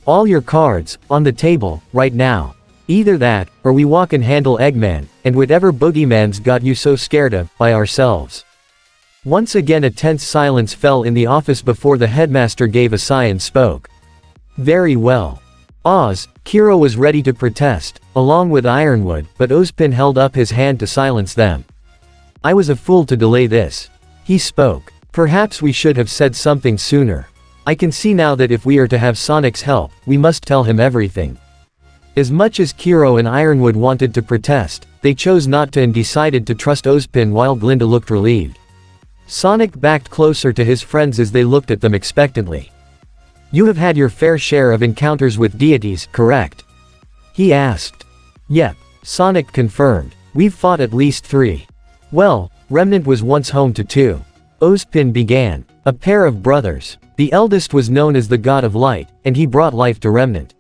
All your cards, on the table, right now. Either that, or we walk and handle Eggman, and whatever boogeyman's got you so scared of, by ourselves. Once again a tense silence fell in the office before the headmaster gave a sigh and spoke. Very well. Oz, Kiro was ready to protest, along with Ironwood, but Ozpin held up his hand to silence them. I was a fool to delay this. He spoke. Perhaps we should have said something sooner. I can see now that if we are to have Sonic's help, we must tell him everything. As much as Kiro and Ironwood wanted to protest, they chose not to and decided to trust Ozpin while Glinda looked relieved. Sonic backed closer to his friends as they looked at them expectantly. You have had your fair share of encounters with deities, correct? He asked. Yep, Sonic confirmed. We've fought at least 3. Well, Remnant was once home to 2. Ozpin began. A pair of brothers. The eldest was known as the God of Light, and he brought life to Remnant.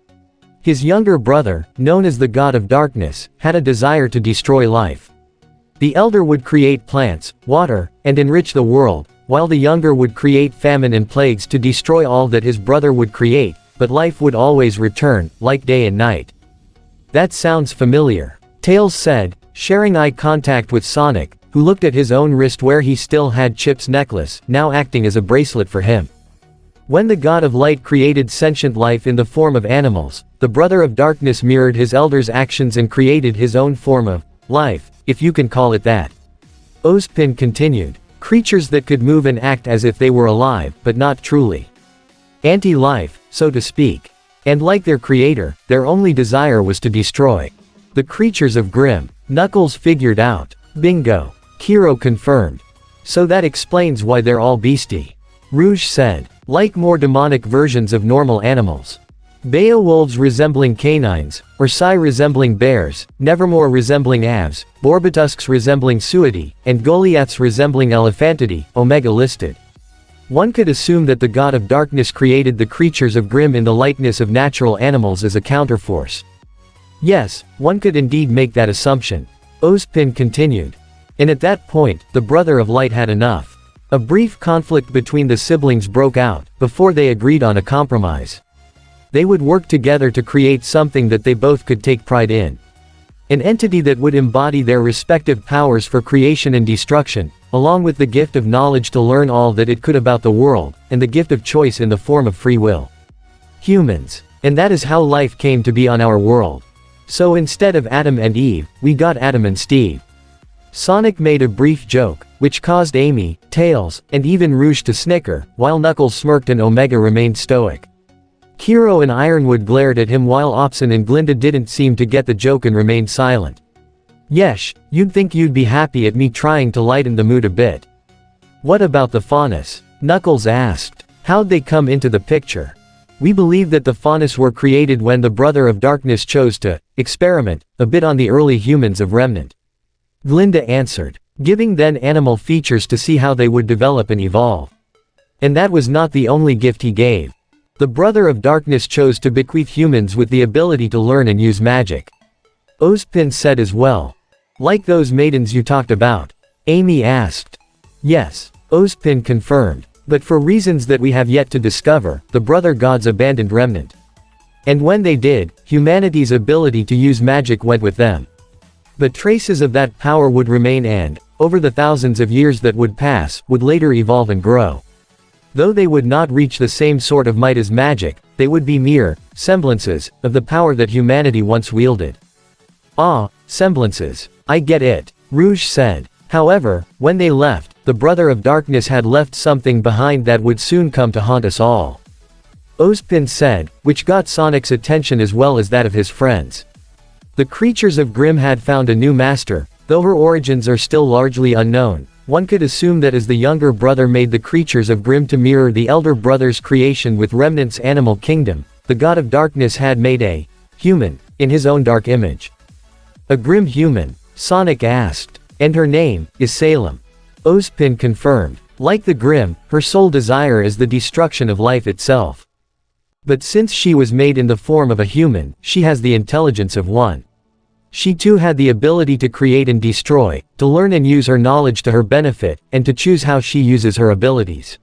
His younger brother, known as the God of Darkness, had a desire to destroy life. The elder would create plants, water, and enrich the world, while the younger would create famine and plagues to destroy all that his brother would create, but life would always return, like day and night. That sounds familiar. Tails said, sharing eye contact with Sonic, who looked at his own wrist where he still had Chip's necklace, now acting as a bracelet for him. When the God of Light created sentient life in the form of animals, the Brother of Darkness mirrored his elder's actions and created his own form of life, if you can call it that. Ozpin continued. Creatures that could move and act as if they were alive, but not truly. Anti-life, so to speak. And like their creator, their only desire was to destroy. The creatures of Grimm. Knuckles figured out. Bingo. Kiro confirmed. So that explains why they're all beastie. Rouge said. Like more demonic versions of normal animals. Beowulfs resembling canines, Ursai resembling bears, Nevermore resembling avs, Borbatusks resembling suidae, and Goliaths resembling elephantidae, Omega listed. One could assume that the God of Darkness created the creatures of Grimm in the likeness of natural animals as a counterforce. Yes, one could indeed make that assumption. Ozpin continued. And at that point, the Brother of Light had enough. A brief conflict between the siblings broke out, before they agreed on a compromise. They would work together to create something that they both could take pride in. An entity that would embody their respective powers for creation and destruction, along with the gift of knowledge to learn all that it could about the world, and the gift of choice in the form of free will. Humans. And that is how life came to be on our world. So instead of Adam and Eve, we got Adam and Steve. Sonic made a brief joke, which caused Amy, Tails, and even Rouge to snicker, while Knuckles smirked and Omega remained stoic. Kiro and Ironwood glared at him while Opsin and Glinda didn't seem to get the joke and remained silent. Yesh, you'd think you'd be happy at me trying to lighten the mood a bit. What about the Faunus? Knuckles asked. How'd they come into the picture? We believe that the Faunus were created when the Brother of Darkness chose to experiment a bit on the early humans of Remnant. Glinda answered, giving them animal features to see how they would develop and evolve. And that was not the only gift he gave. The Brother of Darkness chose to bequeath humans with the ability to learn and use magic. Ozpin said as well. Like those maidens you talked about? Amy asked. Yes, Ozpin confirmed. But for reasons that we have yet to discover, the Brother Gods abandoned Remnant. And when they did, humanity's ability to use magic went with them. But traces of that power would remain and, over the thousands of years that would pass, would later evolve and grow. Though they would not reach the same sort of might as magic, they would be mere semblances of the power that humanity once wielded. Ah, semblances. I get it, Rouge said. However, when they left, the Brother of Darkness had left something behind that would soon come to haunt us all. Ozpin said, which got Sonic's attention as well as that of his friends. The creatures of Grimm had found a new master, though her origins are still largely unknown. One could assume that as the younger brother made the creatures of Grimm to mirror the elder brother's creation with Remnant's animal kingdom, the God of Darkness had made a human in his own dark image. A Grimm human? Sonic asked. And her name is Salem. Ozpin confirmed. Like the Grimm, her sole desire is the destruction of life itself. But since she was made in the form of a human, she has the intelligence of one. She too had the ability to create and destroy, to learn and use her knowledge to her benefit, and to choose how she uses her abilities.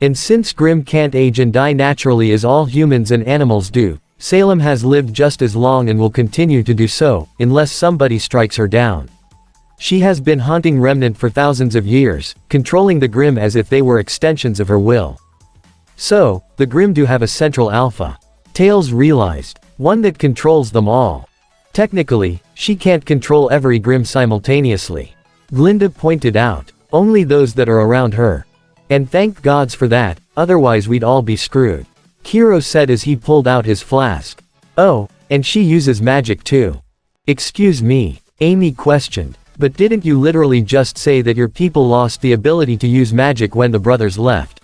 And since Grimm can't age and die naturally as all humans and animals do, Salem has lived just as long and will continue to do so, unless somebody strikes her down. She has been haunting Remnant for thousands of years, controlling the Grimm as if they were extensions of her will. So, the Grimm do have a central alpha. Tails realized. One that controls them all. Technically, she can't control every Grimm simultaneously. Glinda pointed out. Only those that are around her. And thank gods for that, otherwise we'd all be screwed. Kiro said as he pulled out his flask. Oh, and she uses magic too. Excuse me, Amy questioned. But didn't you literally just say that your people lost the ability to use magic when the brothers left?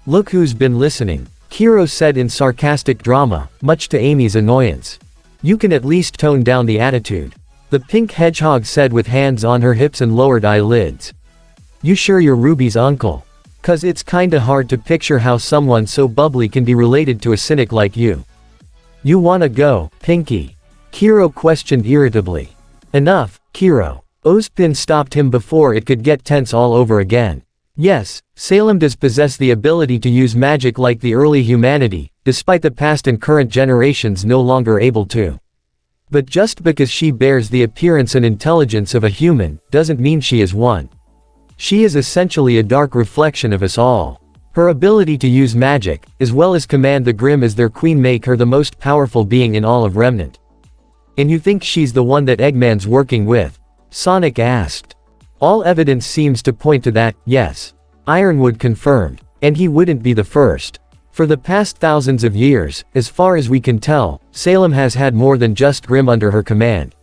Look who's been listening, Kiro said in sarcastic drama, much to Amy's annoyance. You can at least tone down the attitude. The pink hedgehog said with hands on her hips and lowered eyelids. You sure you're Ruby's uncle? 'Cause it's kinda hard to picture how someone so bubbly can be related to a cynic like you. You wanna go, Pinky? Kiro questioned irritably. Enough, Kiro. Ozpin stopped him before it could get tense all over again. Yes, Salem does possess the ability to use magic like the early humanity, despite the past and current generations no longer able to. But just because she bears the appearance and intelligence of a human, doesn't mean she is one. She is essentially a dark reflection of us all. Her ability to use magic, as well as command the Grimm as their queen, make her the most powerful being in all of Remnant. And you think she's the one that Eggman's working with? Sonic asked. All evidence seems to point to that, yes. Ironwood confirmed. And he wouldn't be the first. For the past thousands of years, as far as we can tell, Salem has had more than just Grimm under her command.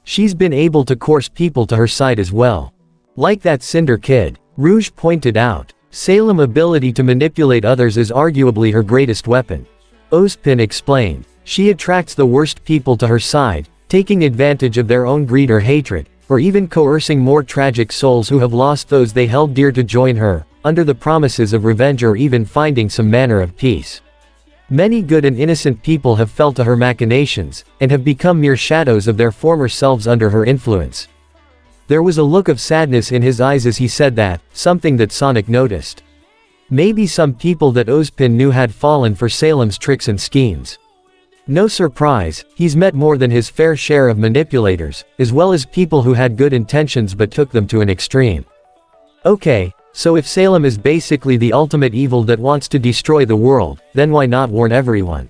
She's been able to coerce people to her side as well. Like that Cinder kid, Rouge pointed out. Salem's ability to manipulate others is arguably her greatest weapon. Ozpin explained. She attracts the worst people to her side, taking advantage of their own greed or hatred, or even coercing more tragic souls who have lost those they held dear to join her, under the promises of revenge or even finding some manner of peace. Many good and innocent people have fell to her machinations, and have become mere shadows of their former selves under her influence. There was a look of sadness in his eyes as he said that, something that Sonic noticed. Maybe some people that Ozpin knew had fallen for Salem's tricks and schemes. No surprise, he's met more than his fair share of manipulators, as well as people who had good intentions but took them to an extreme. Okay, so if Salem is basically the ultimate evil that wants to destroy the world, then why not warn everyone?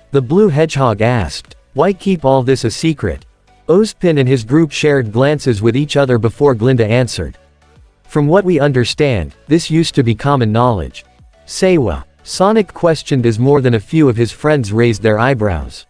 The Blue Hedgehog asked. Why keep all this a secret? Ozpin and his group shared glances with each other before Glinda answered. From what we understand, this used to be common knowledge. Sewa. Sonic questioned as more than a few of his friends raised their eyebrows.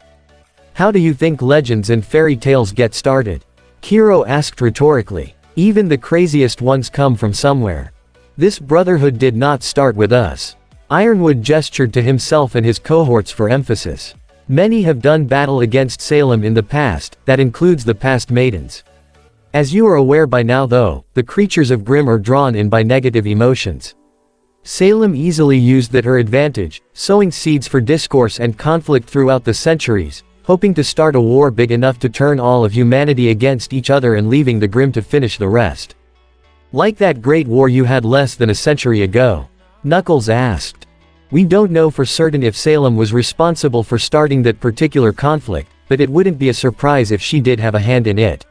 How do you think legends and fairy tales get started? Kiro asked rhetorically. Even the craziest ones come from somewhere. This brotherhood did not start with us. Ironwood gestured to himself and his cohorts for emphasis. Many have done battle against Salem in the past, that includes the past maidens. As you are aware by now though, the creatures of Grimm are drawn in by negative emotions. Salem easily used that her advantage, sowing seeds for discourse and conflict throughout the centuries, hoping to start a war big enough to turn all of humanity against each other and leaving the Grimm to finish the rest. Like that great war you had less than a century ago? Knuckles asked. We don't know for certain if Salem was responsible for starting that particular conflict, but it wouldn't be a surprise if she did have a hand in it.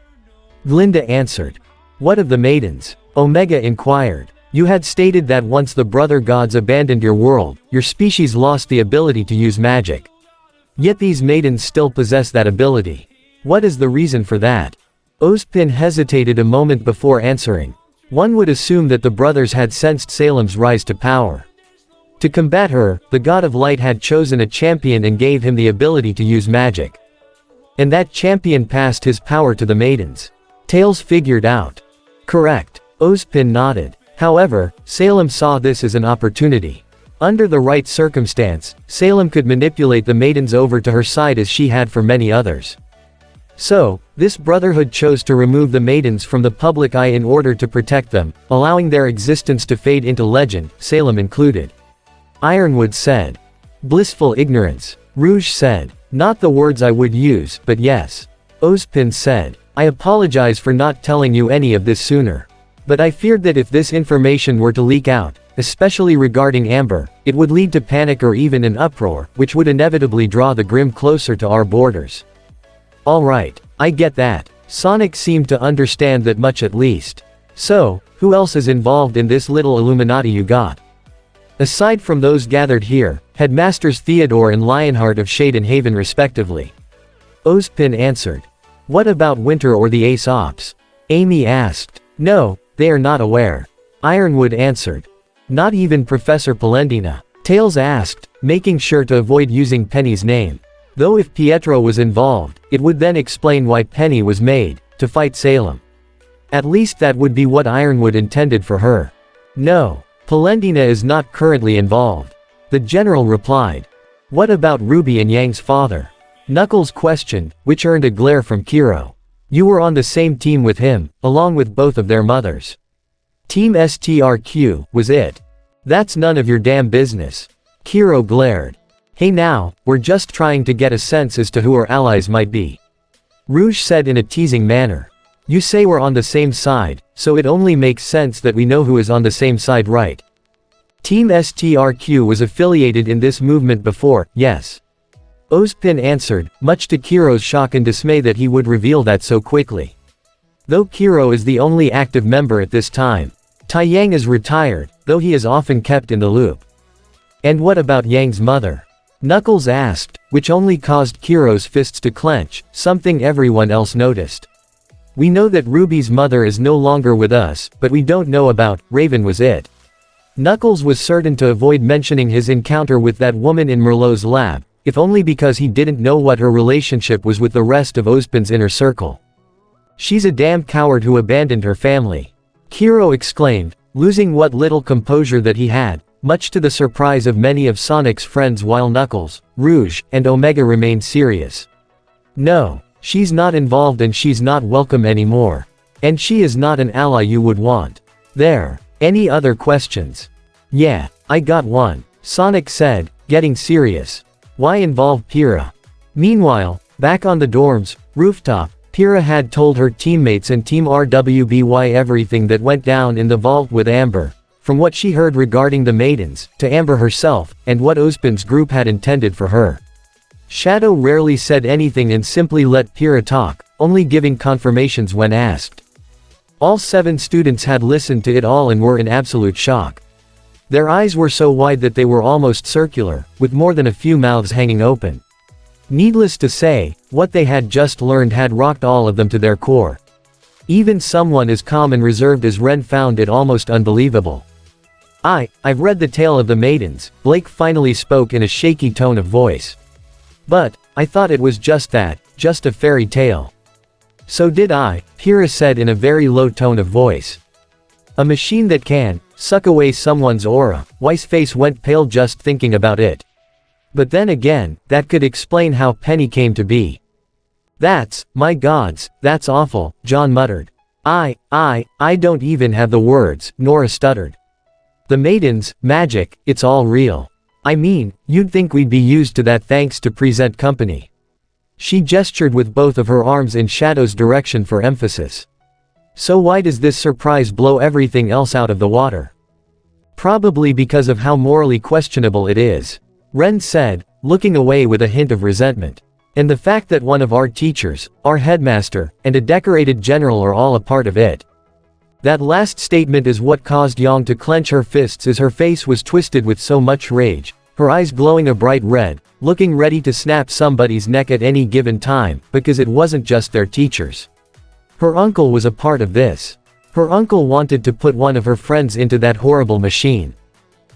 Glinda answered. What of the maidens? Omega inquired. You had stated that once the brother gods abandoned your world, your species lost the ability to use magic. Yet these maidens still possess that ability. What is the reason for that? Ozpin hesitated a moment before answering. One would assume that the brothers had sensed Salem's rise to power. To combat her, the God of Light had chosen a champion and gave him the ability to use magic. And that champion passed his power to the maidens. Tails figured out. Correct. Ozpin nodded. However, Salem saw this as an opportunity. Under the right circumstance, Salem could manipulate the maidens over to her side as she had for many others. So, this brotherhood chose to remove the maidens from the public eye in order to protect them, allowing their existence to fade into legend, Salem included. Ironwood said. Blissful ignorance. Rouge said. Not the words I would use, but yes. Ozpin said. I apologize for not telling you any of this sooner. But I feared that if this information were to leak out, especially regarding Amber, it would lead to panic or even an uproar, which would inevitably draw the Grimm closer to our borders. Alright, I get that. Sonic seemed to understand that much at least. So, who else is involved in this little Illuminati you got? Aside from those gathered here, Headmasters Theodore and Lionheart of Shade and Haven respectively. Ozpin answered. What about Winter or the Ace Ops? Amy asked. No, they are not aware. Ironwood answered. Not even Professor Polendina. Tails asked, making sure to avoid using Penny's name. Though if Pietro was involved, it would then explain why Penny was made, to fight Salem. At least that would be what Ironwood intended for her. No, Polendina is not currently involved. The general replied. What about Ruby and Yang's father? Knuckles questioned, which earned a glare from Kiro. You were on the same team with him, along with both of their mothers. Team STRQ, was it? That's none of your damn business. Kiro glared. Hey now, we're just trying to get a sense as to who our allies might be. Rouge said in a teasing manner. You say we're on the same side, so it only makes sense that we know who is on the same side, right? Team STRQ was affiliated in this movement before, yes. Ozpin answered, much to Kiro's shock and dismay that he would reveal that so quickly. Though Kiro is the only active member at this time. Tai Yang is retired, though he is often kept in the loop. And what about Yang's mother? Knuckles asked, which only caused Kiro's fists to clench, something everyone else noticed. We know that Ruby's mother is no longer with us, but we don't know about, Raven was it. Knuckles was certain to avoid mentioning his encounter with that woman in Merlot's lab, if only because he didn't know what her relationship was with the rest of Ozpin's inner circle. She's a damn coward who abandoned her family. Kiro exclaimed, losing what little composure that he had, much to the surprise of many of Sonic's friends while Knuckles, Rouge, and Omega remained serious. No, she's not involved and she's not welcome anymore. And she is not an ally you would want. There. Any other questions? Yeah, I got one. Sonic said, getting serious. Why involve Pyrrha? Meanwhile, back on the dorms rooftop, Pyrrha had told her teammates and Team RWBY everything that went down in the vault with Amber, from what she heard regarding the maidens, to Amber herself, and what Ozpin's group had intended for her. Shadow rarely said anything and simply let Pyrrha talk, only giving confirmations when asked. All 7 students had listened to it all and were in absolute shock. Their eyes were so wide that they were almost circular, with more than a few mouths hanging open. Needless to say, what they had just learned had rocked all of them to their core. Even someone as calm and reserved as Ren found it almost unbelievable. I've read the tale of the maidens, Blake finally spoke in a shaky tone of voice. But, I thought it was just that, just a fairy tale. So did I, Pyrrha said in a very low tone of voice. A machine that can suck away someone's aura. Weiss' face went pale just thinking about it. But then again, that could explain how Penny came to be. My gods, that's awful, John muttered. I don't even have the words, Nora stuttered. The maidens, magic, it's all real. I mean, you'd think we'd be used to that thanks to present company. She gestured with both of her arms in Shadow's direction for emphasis. So why does this surprise blow everything else out of the water? Probably because of how morally questionable it is, Ren said, looking away with a hint of resentment. And the fact that one of our teachers, our headmaster, and a decorated general are all a part of it. That last statement is what caused Yang to clench her fists as her face was twisted with so much rage, her eyes glowing a bright red, looking ready to snap somebody's neck at any given time, because it wasn't just their teachers. Her uncle was a part of this. Her uncle wanted to put one of her friends into that horrible machine.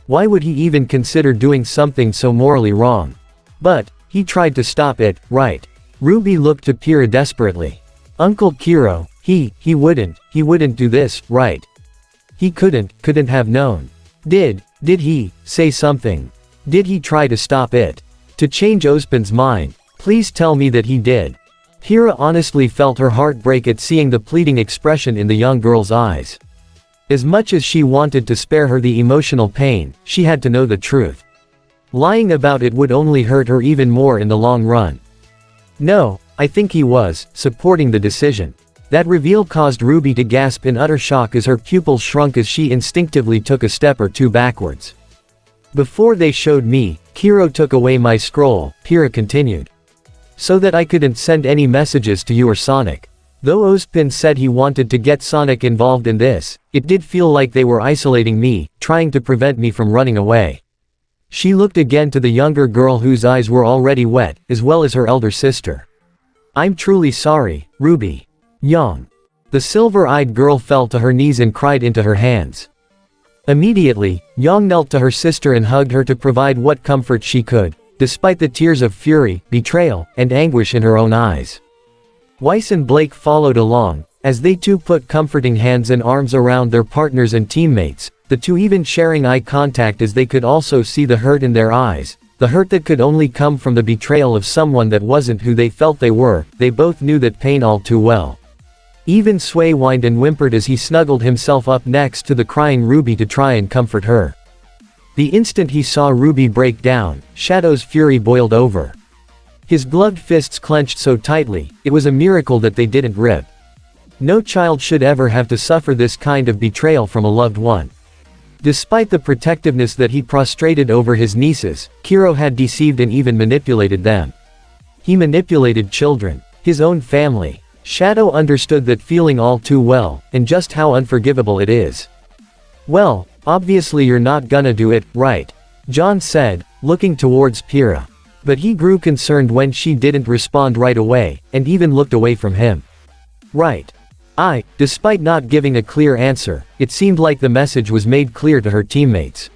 Why would he even consider doing something so morally wrong? But, he tried to stop it, right? RWBY looked to Pyrrha desperately. Uncle Kiro, he wouldn't do this, right? He couldn't have known. Did he say something? Did he try to stop it? To change Ozpin's mind? Please tell me that he did. Pyrrha honestly felt her heart break at seeing the pleading expression in the young girl's eyes. As much as she wanted to spare her the emotional pain, she had to know the truth. Lying about it would only hurt her even more in the long run. No, I think he was, supporting the decision. That reveal caused RWBY to gasp in utter shock as her pupils shrunk as she instinctively took a step or two backwards. Before they showed me, Kiro took away my scroll, Pyrrha continued. So that I couldn't send any messages to you or Sonic. Though Ozpin said he wanted to get Sonic involved in this, it did feel like they were isolating me, trying to prevent me from running away. She looked again to the younger girl whose eyes were already wet, as well as her elder sister. I'm truly sorry, RWBY. Yang. The silver-eyed girl fell to her knees and cried into her hands. Immediately, Yang knelt to her sister and hugged her to provide what comfort she could, despite the tears of fury, betrayal, and anguish in her own eyes. Weiss and Blake followed along, as they too put comforting hands and arms around their partners and teammates, the two even sharing eye contact as they could also see the hurt in their eyes, the hurt that could only come from the betrayal of someone that wasn't who they felt they were. They both knew that pain all too well. Even Sway whined and whimpered as he snuggled himself up next to the crying RWBY to try and comfort her. The instant he saw RWBY break down, Shadow's fury boiled over. His gloved fists clenched so tightly, it was a miracle that they didn't rip. No child should ever have to suffer this kind of betrayal from a loved one. Despite the protectiveness that he prostrated over his nieces, Kiro had deceived and even manipulated them. He manipulated children, his own family. Shadow understood that feeling all too well, and just how unforgivable it is. Well, obviously you're not gonna do it, right? John said, looking towards Pyrrha. But he grew concerned when she didn't respond right away, and even looked away from him. Right. Despite not giving a clear answer, it seemed like the message was made clear to her teammates.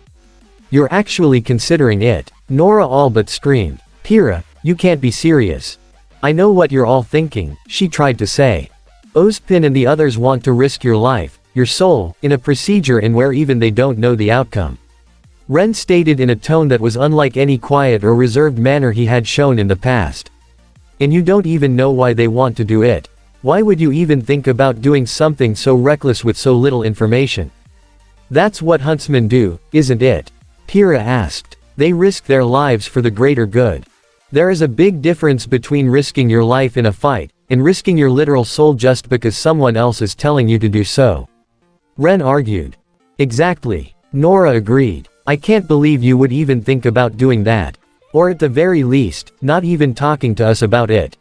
You're actually considering it, Nora all but screamed. Pyrrha, you can't be serious. I know what you're all thinking, she tried to say. Ozpin and the others want to risk your life, your soul, in a procedure in where even they don't know the outcome. Ren stated in a tone that was unlike any quiet or reserved manner he had shown in the past. And you don't even know why they want to do it. Why would you even think about doing something so reckless with so little information? That's what huntsmen do, isn't it? Pyrrha asked. They risk their lives for the greater good. There is a big difference between risking your life in a fight, and risking your literal soul just because someone else is telling you to do so. Ren argued. Exactly. Nora agreed. I can't believe you would even think about doing that. Or at the very least, not even talking to us about it.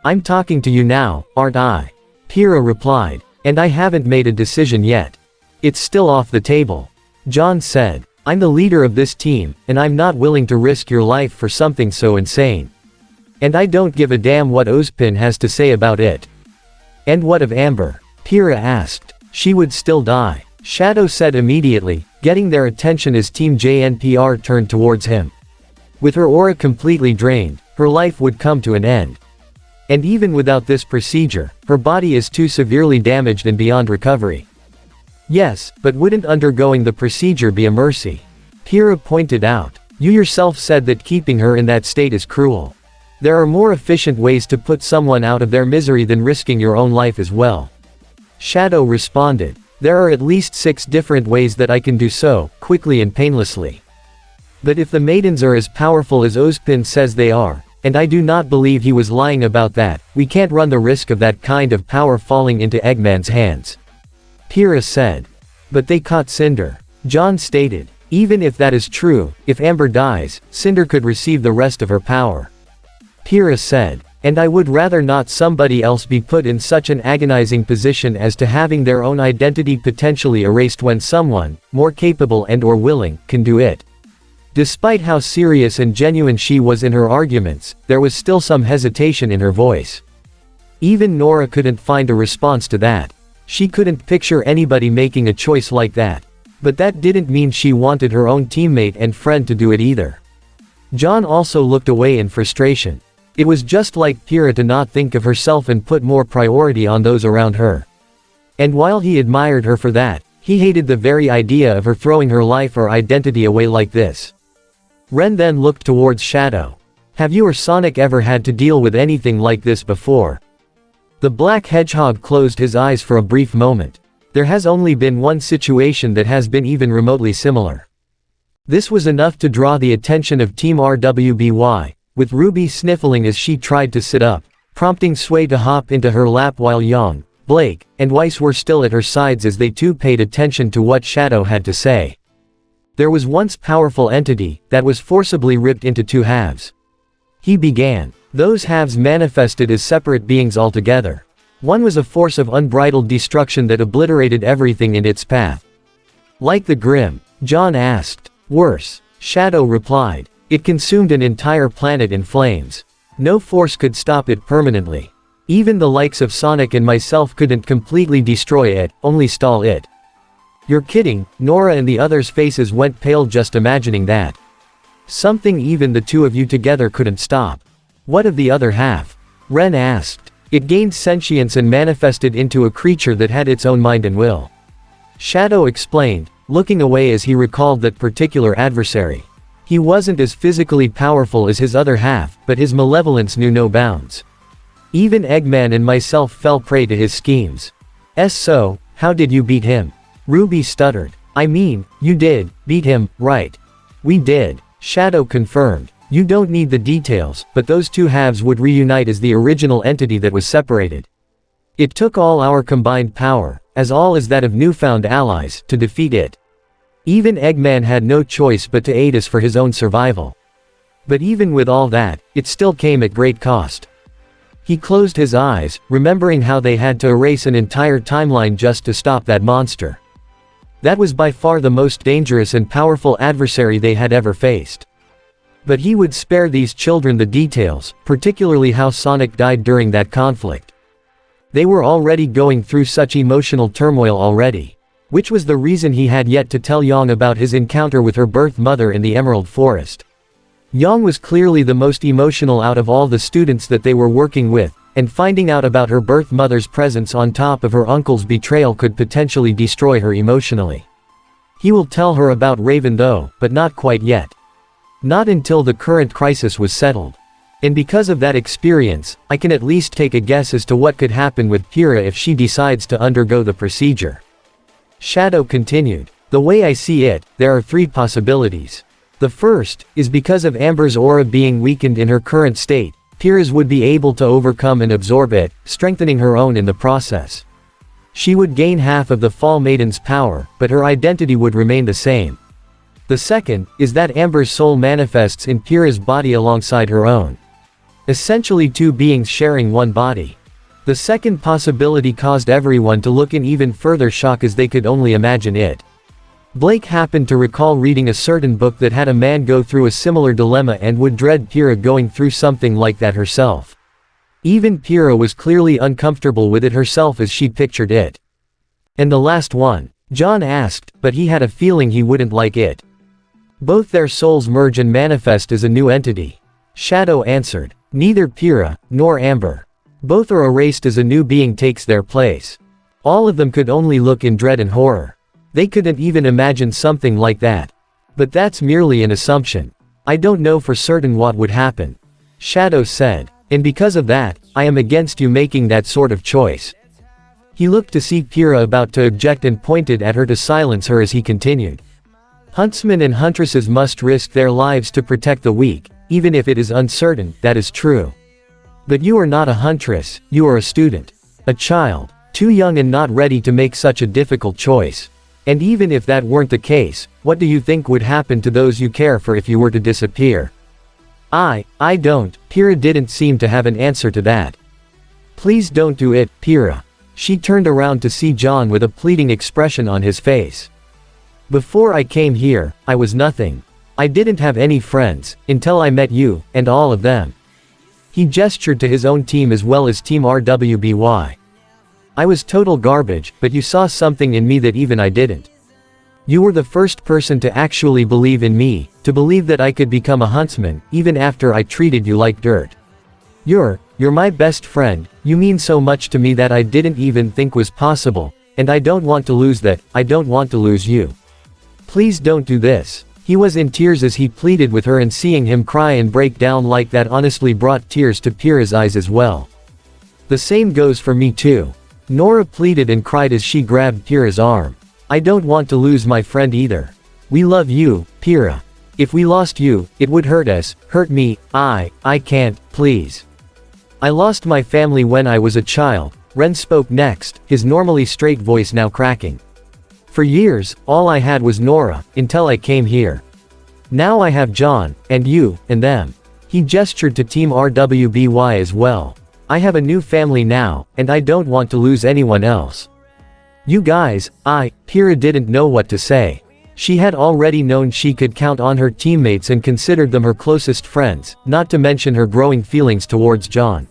I'm talking to you now, aren't I? Pyrrha replied. And I haven't made a decision yet. It's still off the table. John said. I'm the leader of this team, and I'm not willing to risk your life for something so insane. And I don't give a damn what Ozpin has to say about it. And what of Amber? Pyrrha asked. She would still die. Shadow said immediately, getting their attention as Team JNPR turned towards him. With her aura completely drained, her life would come to an end. And even without this procedure, her body is too severely damaged and beyond recovery. Yes, but wouldn't undergoing the procedure be a mercy? Pyrrha pointed out. You yourself said that keeping her in that state is cruel. There are more efficient ways to put someone out of their misery than risking your own life as well. Shadow responded. There are at least 6 different ways that I can do so, quickly and painlessly. But if the maidens are as powerful as Ozpin says they are, and I do not believe he was lying about that, we can't run the risk of that kind of power falling into Eggman's hands. Pyrrha said. But they caught Cinder. John stated. Even if that is true, if Amber dies, Cinder could receive the rest of her power. Pyrrha said. And I would rather not somebody else be put in such an agonizing position as to having their own identity potentially erased when someone, more capable and or willing, can do it. Despite how serious and genuine she was in her arguments, there was still some hesitation in her voice. Even Nora couldn't find a response to that. She couldn't picture anybody making a choice like that. But that didn't mean she wanted her own teammate and friend to do it either. John also looked away in frustration. It was just like Pyrrha to not think of herself and put more priority on those around her. And while he admired her for that, he hated the very idea of her throwing her life or identity away like this. Ren then looked towards Shadow. Have you or Sonic ever had to deal with anything like this before? The black hedgehog closed his eyes for a brief moment. There has only been one situation that has been even remotely similar. This was enough to draw the attention of Team RWBY, with Ruby sniffling as she tried to sit up, prompting Sway to hop into her lap while Young, Blake, and Weiss were still at her sides as they too paid attention to what Shadow had to say. There was once powerful entity that was forcibly ripped into 2 halves. He began. Those halves manifested as separate beings altogether. One was a force of unbridled destruction that obliterated everything in its path. Like the Grim? John asked. Worse. Shadow replied. It consumed an entire planet in flames. No force could stop it permanently. Even the likes of Sonic and myself couldn't completely destroy it, only stall it. You're kidding. Nora and the others' faces went pale just imagining that. Something even the 2 of you together couldn't stop. What of the other half? Ren asked. It gained sentience and manifested into a creature that had its own mind and will. Shadow explained, looking away as he recalled that particular adversary. He wasn't as physically powerful as his other half, but his malevolence knew no bounds. Even Eggman and myself fell prey to his schemes. So, how did you beat him? Ruby stuttered. I mean, you did, beat him, right? We did. Shadow confirmed. You don't need the details, but those 2 halves would reunite as the original entity that was separated. It took all our combined power, as all as that of newfound allies, to defeat it. Even Eggman had no choice but to aid us for his own survival. But even with all that, it still came at great cost. He closed his eyes, remembering how they had to erase an entire timeline just to stop that monster. That was by far the most dangerous and powerful adversary they had ever faced. But he would spare these children the details, particularly how Sonic died during that conflict. They were already going through such emotional turmoil already. Which was the reason he had yet to tell Yang about his encounter with her birth mother in the Emerald Forest. Yang was clearly the most emotional out of all the students that they were working with, and finding out about her birth mother's presence on top of her uncle's betrayal could potentially destroy her emotionally. He will tell her about Raven though, but not quite yet. Not until the current crisis was settled. And because of that experience, I can at least take a guess as to what could happen with Pyrrha if she decides to undergo the procedure. Shadow continued. The way I see it, there are 3 possibilities. The first, is because of Amber's aura being weakened in her current state, Pyrrha's would be able to overcome and absorb it, strengthening her own in the process. She would gain half of the Fall Maiden's power, but her identity would remain the same. The second, is that Amber's soul manifests in Pyrrha's body alongside her own. Essentially two beings sharing one body. The second possibility caused everyone to look in even further shock as they could only imagine it. Blake happened to recall reading a certain book that had a man go through a similar dilemma and would dread Pyrrha going through something like that herself. Even Pyrrha was clearly uncomfortable with it herself as she pictured it. And the last one? John asked, but he had a feeling he wouldn't like it. Both their souls merge and manifest as a new entity. Shadow answered. Neither Pyrrha, nor Amber. Both are erased as a new being takes their place. All of them could only look in dread and horror. They couldn't even imagine something like that. But that's merely an assumption. I don't know for certain what would happen. Shadow said. And because of that, I am against you making that sort of choice. He looked to see Pyrrha about to object and pointed at her to silence her as he continued. Huntsmen and huntresses must risk their lives to protect the weak, even if it is uncertain, that is true. But you are not a huntress, you are a student. A child. Too young and not ready to make such a difficult choice. And even if that weren't the case, what do you think would happen to those you care for if you were to disappear? I don't. Pyrrha didn't seem to have an answer to that. Please don't do it, Pyrrha. She turned around to see John with a pleading expression on his face. Before I came here, I was nothing. I didn't have any friends, until I met you, and all of them. He gestured to his own team as well as Team RWBY. I was total garbage, but you saw something in me that even I didn't. You were the first person to actually believe in me, to believe that I could become a huntsman, even after I treated you like dirt. You're my best friend, you mean so much to me that I didn't even think was possible, and I don't want to lose that, I don't want to lose you. Please don't do this. He was in tears as he pleaded with her, and seeing him cry and break down like that honestly brought tears to Pyrrha's eyes as well. The same goes for me too. Nora pleaded and cried as she grabbed Pyrrha's arm. I don't want to lose my friend either. We love you, Pyrrha. If we lost you, it would hurt us, hurt me, I can't, please. I lost my family when I was a child, Ren spoke next, his normally straight voice now cracking. For years, all I had was Nora, until I came here. Now I have John, and you, and them. He gestured to Team RWBY as well. I have a new family now, and I don't want to lose anyone else. You guys, Pyrrha didn't know what to say. She had already known she could count on her teammates and considered them her closest friends, not to mention her growing feelings towards John.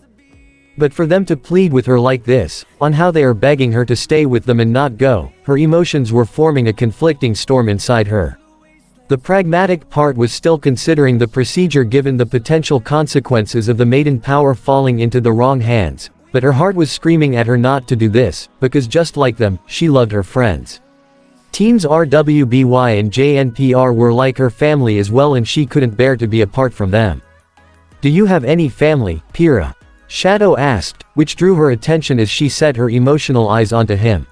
But for them to plead with her like this, on how they are begging her to stay with them and not go, her emotions were forming a conflicting storm inside her. The pragmatic part was still considering the procedure given the potential consequences of the maiden power falling into the wrong hands, but her heart was screaming at her not to do this, because just like them, she loved her friends. Teams RWBY and JNPR were like her family as well, and she couldn't bear to be apart from them. Do you have any family, Pyrrha? Shadow asked, which drew her attention as she set her emotional eyes onto him.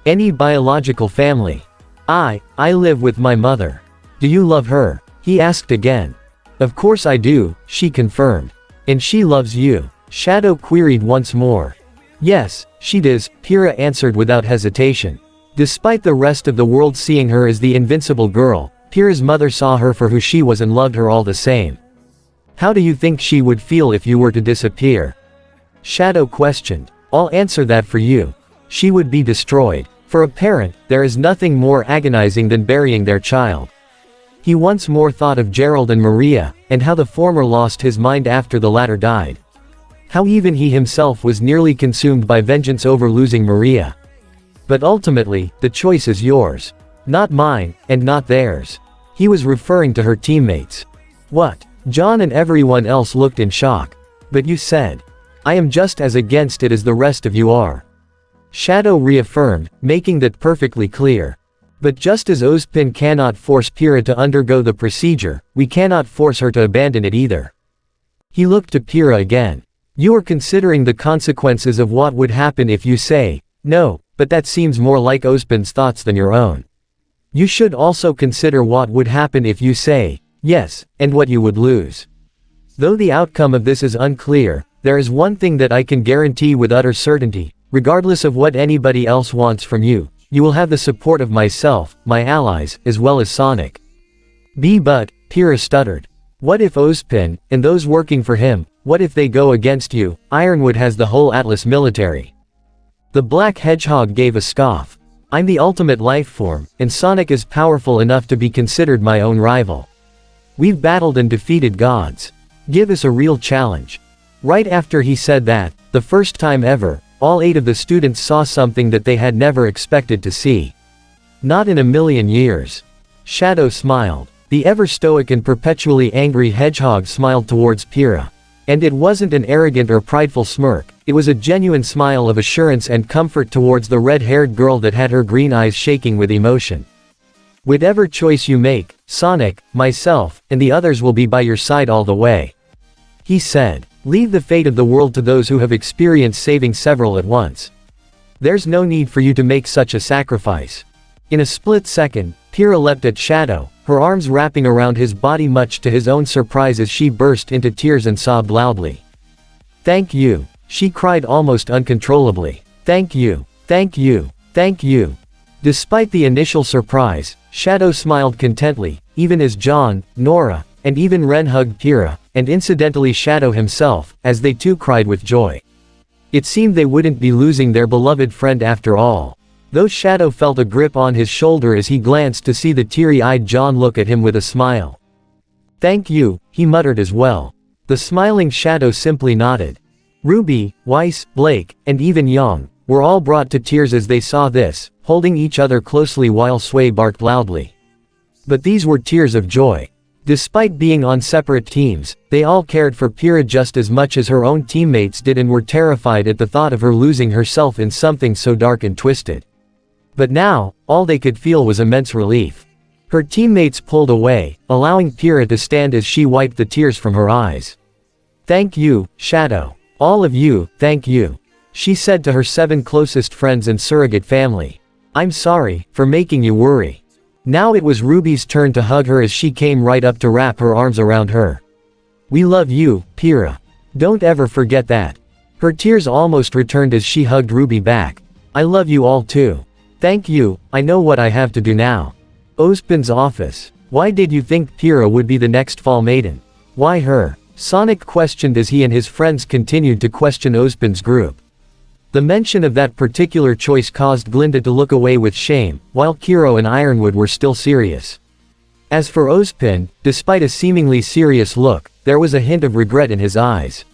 Any biological family? I live with my mother. Do you love her? He asked again. Of course I do, she confirmed. And she loves you? Shadow queried once more. Yes, she does, Pyrrha answered without hesitation. Despite the rest of the world seeing her as the invincible girl, Pyrrha's mother saw her for who she was and loved her all the same. How do you think she would feel if you were to disappear? Shadow questioned. I'll answer that for you. She would be destroyed. For a parent, there is nothing more agonizing than burying their child. He once more thought of Gerald and Maria, and how the former lost his mind after the latter died. How even he himself was nearly consumed by vengeance over losing Maria. But ultimately, the choice is yours. Not mine, and not theirs. He was referring to her teammates. What? John and everyone else looked in shock. But you said. I am just as against it as the rest of you are. Shadow reaffirmed, making that perfectly clear. But just as Ozpin cannot force Pyrrha to undergo the procedure, we cannot force her to abandon it either. He looked to Pyrrha again. You are considering the consequences of what would happen if you say, no, but that seems more like Ozpin's thoughts than your own. You should also consider what would happen if you say, Yes, and what you would lose. Though the outcome of this is unclear, there is one thing that I can guarantee with utter certainty, regardless of what anybody else wants from you, you will have the support of myself, my allies, as well as Sonic. But, Pyrrha stuttered. What if Ozpin, and those working for him, what if they go against you? Ironwood has the whole Atlas military. The Black Hedgehog gave a scoff. I'm the ultimate life form, and Sonic is powerful enough to be considered my own rival. We've battled and defeated gods. Give us a real challenge. Right after he said that, the first time ever, all 8 of the students saw something that they had never expected to see. Not in a million years. Shadow smiled. The ever-stoic and perpetually angry hedgehog smiled towards Pyrrha. And it wasn't an arrogant or prideful smirk, it was a genuine smile of assurance and comfort towards the red-haired girl that had her green eyes shaking with emotion. Whatever choice you make, Sonic, myself, and the others will be by your side all the way. He said, leave the fate of the world to those who have experienced saving several at once. There's no need for you to make such a sacrifice. In a split second, Pyrrha leapt at Shadow, her arms wrapping around his body much to his own surprise as she burst into tears and sobbed loudly. Thank you, she cried almost uncontrollably. Thank you, thank you, thank you. Despite the initial surprise, Shadow smiled contently, even as John, Nora, and even Ren hugged Pyrrha, and incidentally Shadow himself, as they too cried with joy. It seemed they wouldn't be losing their beloved friend after all. Though Shadow felt a grip on his shoulder as he glanced to see the teary-eyed John look at him with a smile. Thank you, he muttered as well. The smiling Shadow simply nodded. Ruby, Weiss, Blake, and even Young, were all brought to tears as they saw this, holding each other closely while Sway barked loudly. But these were tears of joy. Despite being on separate teams, they all cared for Pyrrha just as much as her own teammates did and were terrified at the thought of her losing herself in something so dark and twisted. But now, all they could feel was immense relief. Her teammates pulled away, allowing Pyrrha to stand as she wiped the tears from her eyes. Thank you, Shadow. All of you, thank you. She said to her 7 closest friends and surrogate family. I'm sorry, for making you worry. Now it was Ruby's turn to hug her as she came right up to wrap her arms around her. We love you, Pyrrha. Don't ever forget that. Her tears almost returned as she hugged Ruby back. I love you all too. Thank you, I know what I have to do now. Ozpin's office. Why did you think Pyrrha would be the next Fall Maiden? Why her? Sonic questioned as he and his friends continued to question Ozpin's group. The mention of that particular choice caused Glinda to look away with shame, while Kiro and Ironwood were still serious. As for Ozpin, despite a seemingly serious look, there was a hint of regret in his eyes.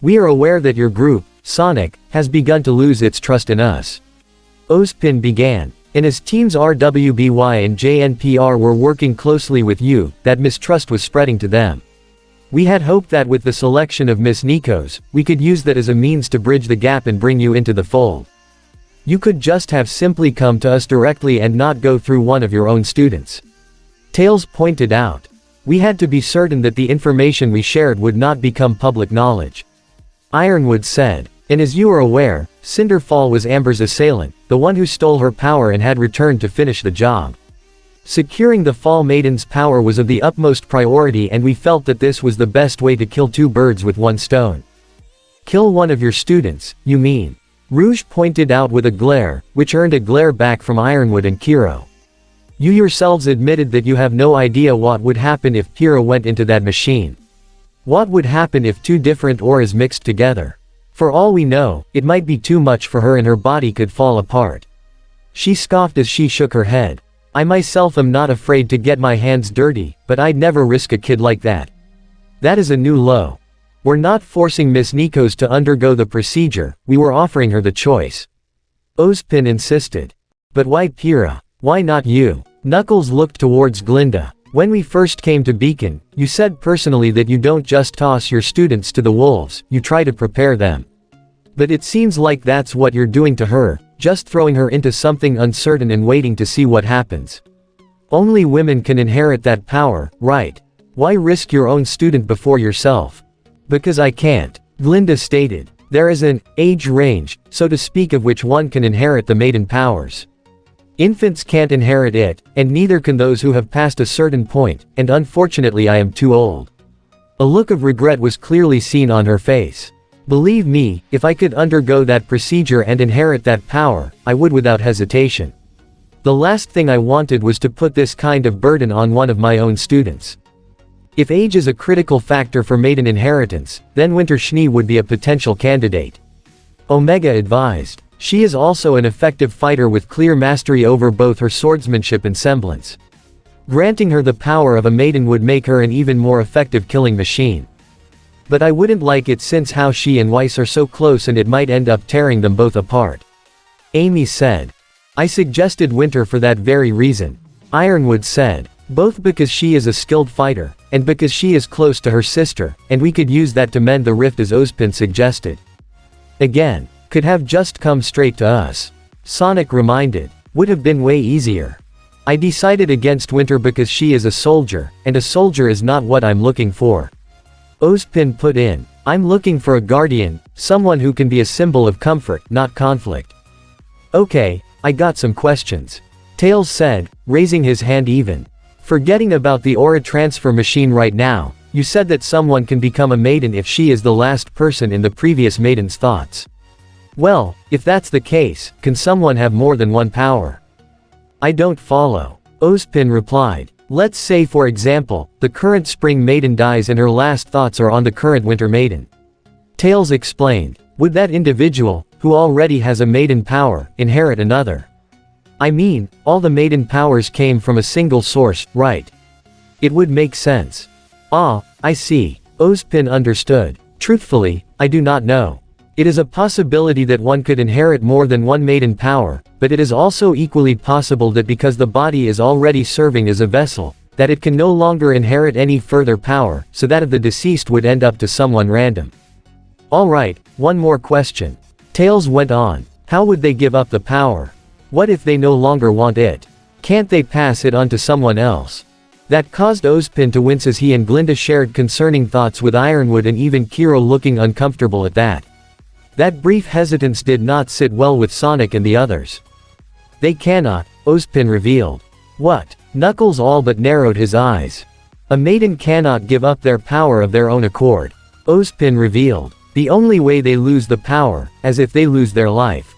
We are aware that your group, Sonic, has begun to lose its trust in us. Ozpin began. And as teams RWBY and JNPR were working closely with you, that mistrust was spreading to them. We had hoped that with the selection of Miss Nikos, we could use that as a means to bridge the gap and bring you into the fold. You could just have simply come to us directly and not go through one of your own students. Tails pointed out. We had to be certain that the information we shared would not become public knowledge. Ironwood said. And as you are aware, Cinderfall was Amber's assailant, the one who stole her power and had returned to finish the job. Securing the Fall Maiden's power was of the utmost priority and we felt that this was the best way to kill 2 birds with 1 stone. Kill one of your students, you mean? Rouge pointed out with a glare, which earned a glare back from Ironwood and Kiro. You yourselves admitted that you have no idea what would happen if Pyrrha went into that machine. What would happen if 2 different auras mixed together? For all we know, it might be too much for her and her body could fall apart. She scoffed as she shook her head. I myself am not afraid to get my hands dirty, but I'd never risk a kid like that. That is a new low. We're not forcing Miss Nikos to undergo the procedure, we were offering her the choice. Ozpin insisted. But why Pyrrha? Why not you? Knuckles looked towards Glinda. When we first came to Beacon, you said personally that you don't just toss your students to the wolves, you try to prepare them. But it seems like that's what you're doing to her, just throwing her into something uncertain and waiting to see what happens. Only women can inherit that power, right? Why risk your own student before yourself? Because I can't, Glinda stated. There is an age range, so to speak, of which one can inherit the maiden powers. Infants can't inherit it, and neither can those who have passed a certain point, and unfortunately I am too old. A look of regret was clearly seen on her face. Believe me, if I could undergo that procedure and inherit that power, I would without hesitation. The last thing I wanted was to put this kind of burden on one of my own students. If age is a critical factor for maiden inheritance, then Winter Schnee would be a potential candidate. Omega advised. She is also an effective fighter with clear mastery over both her swordsmanship and semblance. Granting her the power of a maiden would make her an even more effective killing machine. But I wouldn't like it since how she and Weiss are so close and it might end up tearing them both apart. Amy said. I suggested Winter for that very reason. Ironwood said. Both because she is a skilled fighter, and because she is close to her sister, and we could use that to mend the rift as Ozpin suggested. Again. Could have just come straight to us. Sonic reminded. Would have been way easier. I decided against Winter because she is a soldier, and a soldier is not what I'm looking for. Ozpin put in. I'm looking for a guardian, someone who can be a symbol of comfort, not conflict. Okay, I got some questions. Tails said, raising his hand even. Forgetting about the aura transfer machine right now, you said that someone can become a maiden if she is the last person in the previous maiden's thoughts. Well, if that's the case, can someone have more than one power? I don't follow. Ozpin replied. Let's say for example, the current Spring Maiden dies and her last thoughts are on the current Winter Maiden. Tails explained. Would that individual, who already has a maiden power, inherit another? I mean, all the maiden powers came from a single source, right? It would make sense. Ah, I see. Ozpin understood. Truthfully, I do not know. It is a possibility that one could inherit more than one maiden power, but it is also equally possible that because the body is already serving as a vessel, that it can no longer inherit any further power, so that of the deceased would end up to someone random. Alright, one more question. Tails went on. How would they give up the power? What if they no longer want it? Can't they pass it on to someone else? That caused Ozpin to wince as he and Glinda shared concerning thoughts with Ironwood and even Kiro looking uncomfortable at that. That brief hesitance did not sit well with Sonic and the others. They cannot, Ozpin revealed. What? Knuckles all but narrowed his eyes. A maiden cannot give up their power of their own accord. Ozpin revealed. The only way they lose the power, as if they lose their life.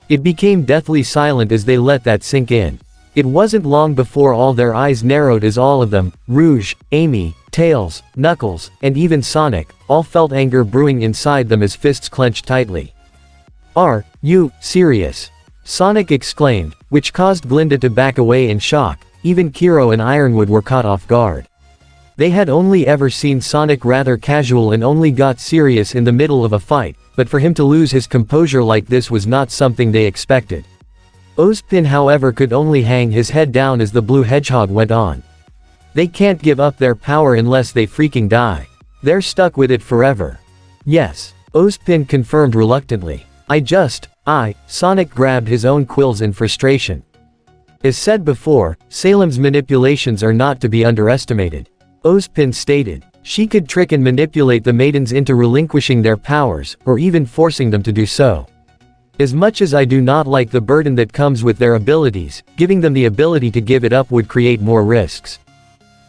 It became deathly silent as they let that sink in. It wasn't long before all their eyes narrowed as all of them, Rouge, Amy, Tails, Knuckles, and even Sonic, all felt anger brewing inside them as fists clenched tightly. Are you serious? Sonic exclaimed, which caused Glinda to back away in shock. Even Kiro and Ironwood were caught off guard. They had only ever seen Sonic rather casual and only got serious in the middle of a fight, but for him to lose his composure like this was not something they expected. Ozpin however could only hang his head down as the blue hedgehog went on. They can't give up their power unless they freaking die. They're stuck with it forever. Yes, Ozpin confirmed reluctantly. Sonic grabbed his own quills in frustration. As said before, Salem's manipulations are not to be underestimated. Ozpin stated. She could trick and manipulate the maidens into relinquishing their powers, or even forcing them to do so. As much as I do not like the burden that comes with their abilities, giving them the ability to give it up would create more risks.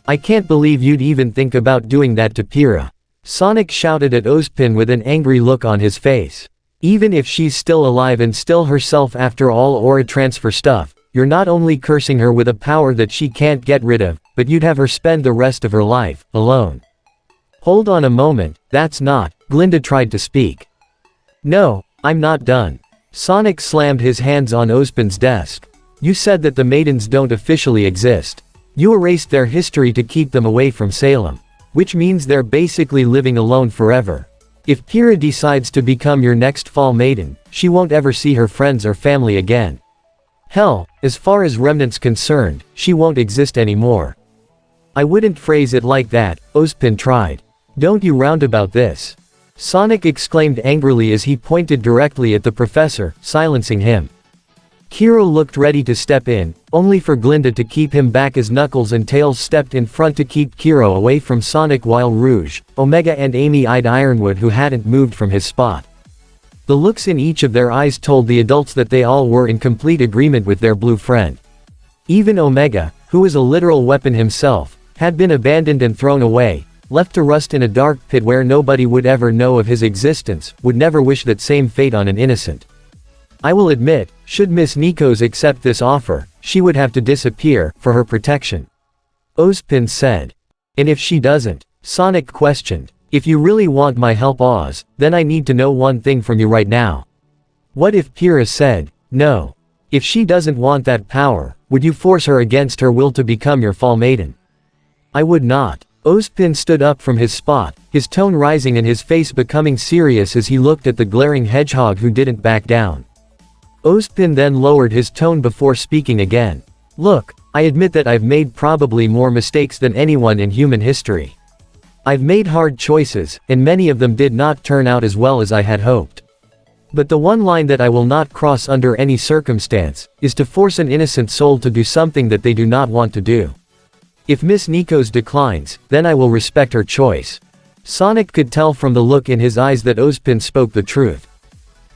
I can't believe you'd even think about doing that to Pyrrha. Sonic shouted at Ozpin with an angry look on his face. Even if she's still alive and still herself after all aura transfer stuff, you're not only cursing her with a power that she can't get rid of, but you'd have her spend the rest of her life, alone. Hold on a moment, that's not, Glinda tried to speak. No, I'm not done. Sonic slammed his hands on Ozpin's desk. You said that the maidens don't officially exist. You erased their history to keep them away from Salem. Which means they're basically living alone forever. If Pyrrha decides to become your next fall maiden, she won't ever see her friends or family again. Hell, as far as Remnant's concerned, she won't exist anymore. I wouldn't phrase it like that, Ozpin tried. Don't you roundabout this. Sonic exclaimed angrily as he pointed directly at the professor, silencing him. Kiro looked ready to step in, only for Glinda to keep him back as Knuckles and Tails stepped in front to keep Kiro away from Sonic while Rouge, Omega and Amy eyed Ironwood who hadn't moved from his spot. The looks in each of their eyes told the adults that they all were in complete agreement with their blue friend. Even Omega, who is a literal weapon himself, had been abandoned and thrown away, left to rust in a dark pit where nobody would ever know of his existence, would never wish that same fate on an innocent. I will admit, should Miss Nikos accept this offer, she would have to disappear, for her protection. Ozpin said. And if she doesn't? Sonic questioned. If you really want my help Oz, then I need to know one thing from you right now. What if Pyrrha said, no? If she doesn't want that power, would you force her against her will to become your fall maiden? I would not. Ozpin stood up from his spot, his tone rising and his face becoming serious as he looked at the glaring hedgehog who didn't back down. Ozpin then lowered his tone before speaking again. Look, I admit that I've made probably more mistakes than anyone in human history. I've made hard choices, and many of them did not turn out as well as I had hoped. But the one line that I will not cross under any circumstance, is to force an innocent soul to do something that they do not want to do. If Miss Nikos declines, then I will respect her choice. Sonic could tell from the look in his eyes that Ozpin spoke the truth.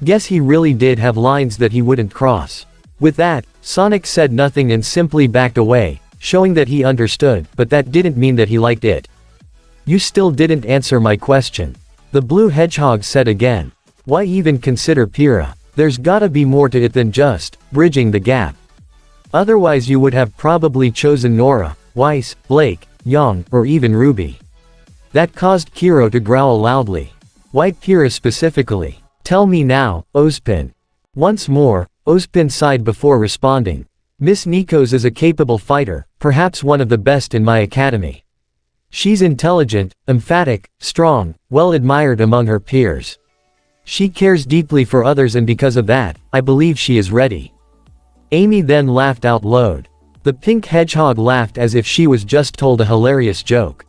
Guess he really did have lines that he wouldn't cross. With that, Sonic said nothing and simply backed away, showing that he understood, but that didn't mean that he liked it. You still didn't answer my question. The blue hedgehog said again. Why even consider Pyrrha? There's gotta be more to it than just bridging the gap. Otherwise you would have probably chosen Nora, Weiss, Blake, Young, or even RWBY. That caused Kiro to growl loudly. Why Pyrrha specifically? Tell me now, Ozpin. Once more, Ozpin sighed before responding. Miss Nikos is a capable fighter, perhaps one of the best in my academy. She's intelligent, emphatic, strong, well admired among her peers. She cares deeply for others and because of that, I believe she is ready. Amy then laughed out loud. The pink hedgehog laughed as if she was just told a hilarious joke.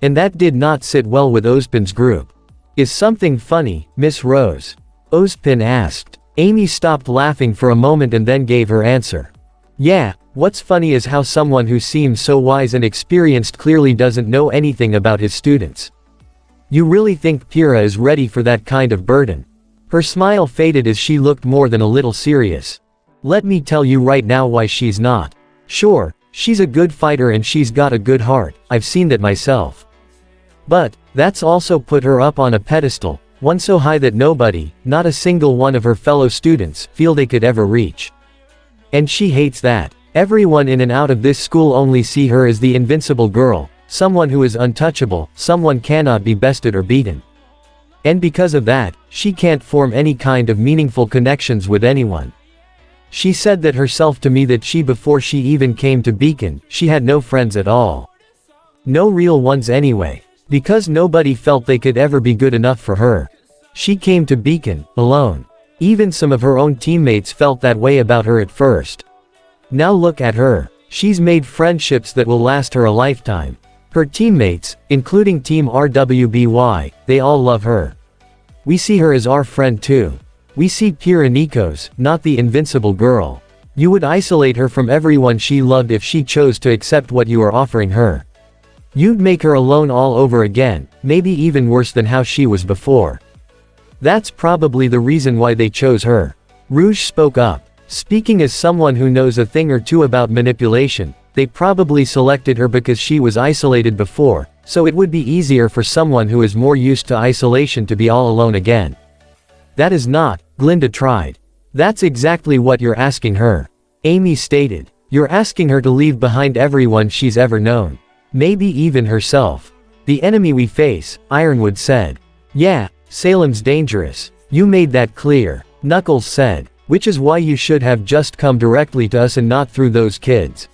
And that did not sit well with Ozpin's group. Is something funny, Miss Rose? Ozpin asked. Amy stopped laughing for a moment and then gave her answer. Yeah, what's funny is how someone who seems so wise and experienced clearly doesn't know anything about his students. You really think Pyrrha is ready for that kind of burden? Her smile faded as she looked more than a little serious. Let me tell you right now why she's not. Sure, she's a good fighter and she's got a good heart, I've seen that myself. But, that's also put her up on a pedestal, one so high that nobody, not a single one of her fellow students, feel they could ever reach. And she hates that. Everyone in and out of this school only see her as the invincible girl, someone who is untouchable, someone cannot be bested or beaten. And because of that, she can't form any kind of meaningful connections with anyone. She said that herself to me that before she even came to Beacon, she had no friends at all. No real ones anyway. Because nobody felt they could ever be good enough for her. She came to Beacon, alone. Even some of her own teammates felt that way about her at first. Now look at her. She's made friendships that will last her a lifetime. Her teammates, including Team RWBY, they all love her. We see her as our friend too. We see Pyrrha Nikos, not the invincible girl. You would isolate her from everyone she loved if she chose to accept what you are offering her. You'd make her alone all over again, maybe even worse than how she was before. That's probably the reason why they chose her. Rouge spoke up. Speaking as someone who knows a thing or two about manipulation, they probably selected her because she was isolated before, so it would be easier for someone who is more used to isolation to be all alone again. That is not, Glinda tried. That's exactly what you're asking her. Amy stated. You're asking her to leave behind everyone she's ever known. Maybe even herself. The enemy we face, Ironwood said. Yeah, Salem's dangerous. You made that clear, Knuckles said. Which is why you should have just come directly to us and not through those kids.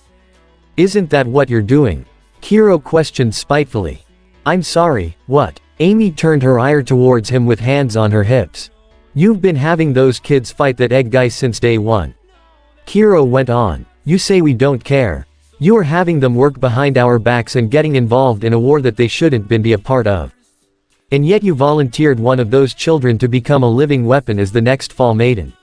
Isn't that what you're doing? Kiro questioned spitefully. I'm sorry, what? Amy turned her ire towards him with hands on her hips. You've been having those kids fight that egg guy since day one. Kiro went on. You say we don't care. You are having them work behind our backs and getting involved in a war that they shouldn't be a part of. And yet you volunteered one of those children to become a living weapon as the next Fall Maiden.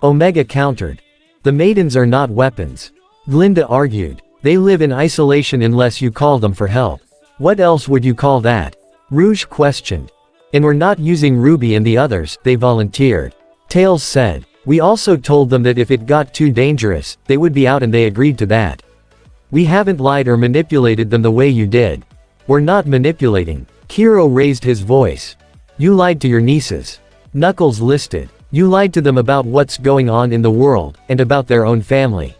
Omega countered. The maidens are not weapons. Glinda argued. They live in isolation unless you call them for help. What else would you call that? Rouge questioned. And we're not using RWBY and the others, they volunteered. Tails said. We also told them that if it got too dangerous, they would be out and they agreed to that. We haven't lied or manipulated them the way you did. We're not manipulating. Kiro raised his voice. You lied to your nieces. Knuckles listed. You lied to them about what's going on in the world, and about their own family.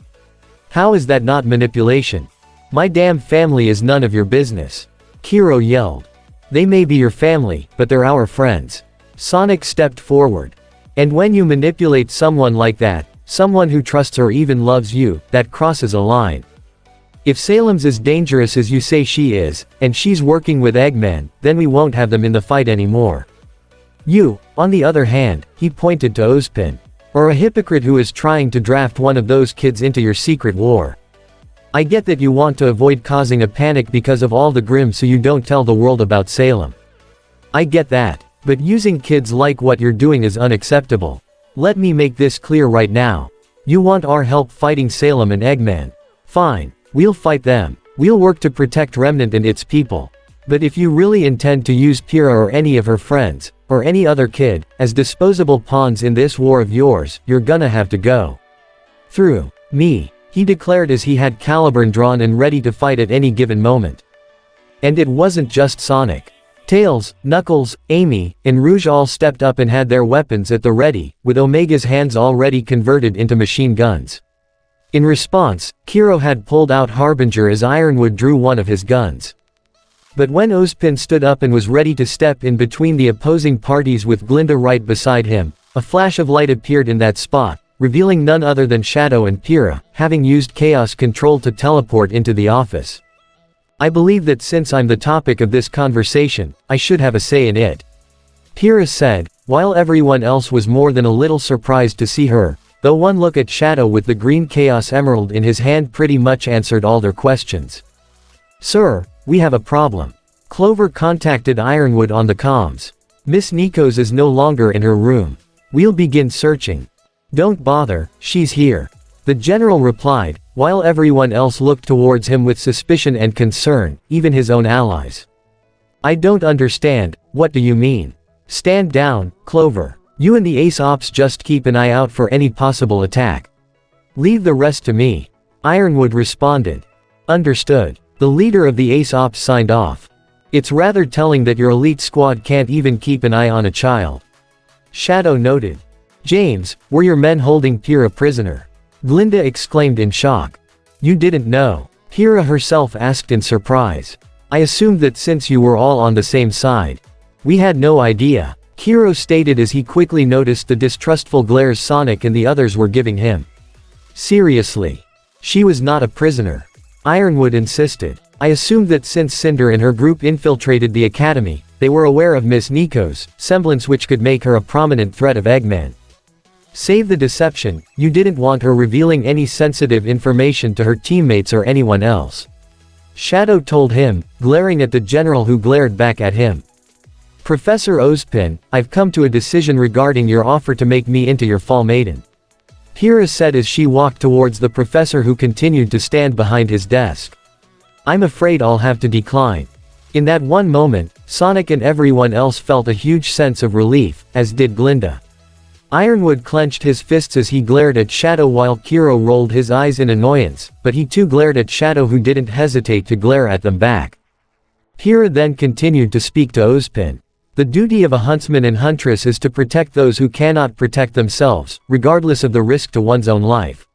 How is that not manipulation? My damn family is none of your business. Kiro yelled. They may be your family, but they're our friends. Sonic stepped forward. And when you manipulate someone like that, someone who trusts or even loves you, that crosses a line. If Salem's as dangerous as you say she is, and she's working with Eggman, then we won't have them in the fight anymore. You, on the other hand, he pointed to Ozpin. Or a hypocrite who is trying to draft one of those kids into your secret war. I get that you want to avoid causing a panic because of all the Grimm so you don't tell the world about Salem. I get that. But using kids like what you're doing is unacceptable. Let me make this clear right now. You want our help fighting Salem and Eggman. Fine. We'll fight them. We'll work to protect Remnant and its people. But if you really intend to use Pyrrha or any of her friends, or any other kid, as disposable pawns in this war of yours, you're gonna have to go through me, he declared as he had Caliburn drawn and ready to fight at any given moment. And it wasn't just Sonic. Tails, Knuckles, Amy, and Rouge all stepped up and had their weapons at the ready, with Omega's hands already converted into machine guns. In response, Kiro had pulled out Harbinger as Ironwood drew one of his guns. But when Ozpin stood up and was ready to step in between the opposing parties with Glinda right beside him, a flash of light appeared in that spot, revealing none other than Shadow and Pyrrha, having used Chaos Control to teleport into the office. I believe that since I'm the topic of this conversation, I should have a say in it. Pyrrha said, while everyone else was more than a little surprised to see her, though one look at Shadow with the green Chaos Emerald in his hand pretty much answered all their questions. Sir, we have a problem. Clover contacted Ironwood on the comms. Miss Nikos is no longer in her room. We'll begin searching. Don't bother, she's here. The general replied, while everyone else looked towards him with suspicion and concern, even his own allies. I don't understand, what do you mean? Stand down, Clover. You and the Ace Ops just keep an eye out for any possible attack. Leave the rest to me. Ironwood responded. Understood. The leader of the Ace Ops signed off. It's rather telling that your elite squad can't even keep an eye on a child. Shadow noted. James, were your men holding Pyrrha prisoner? Glinda exclaimed in shock. You didn't know? Pyrrha herself asked in surprise. I assumed that since you were all on the same side. We had no idea, Kiro stated as he quickly noticed the distrustful glares Sonic and the others were giving him. Seriously. She was not a prisoner. Ironwood insisted. I assumed that since Cinder and her group infiltrated the academy, they were aware of Miss Nikos' semblance which could make her a prominent threat of Eggman. Save the deception, you didn't want her revealing any sensitive information to her teammates or anyone else. Shadow told him, glaring at the general who glared back at him. Professor Ozpin, I've come to a decision regarding your offer to make me into your fall maiden. Pyrrha said as she walked towards the professor who continued to stand behind his desk. I'm afraid I'll have to decline. In that one moment, Sonic and everyone else felt a huge sense of relief, as did Glinda. Ironwood clenched his fists as he glared at Shadow while Kiro rolled his eyes in annoyance, but he too glared at Shadow who didn't hesitate to glare at them back. Pyrrha then continued to speak to Ozpin. The duty of a huntsman and huntress is to protect those who cannot protect themselves, regardless of the risk to one's own life.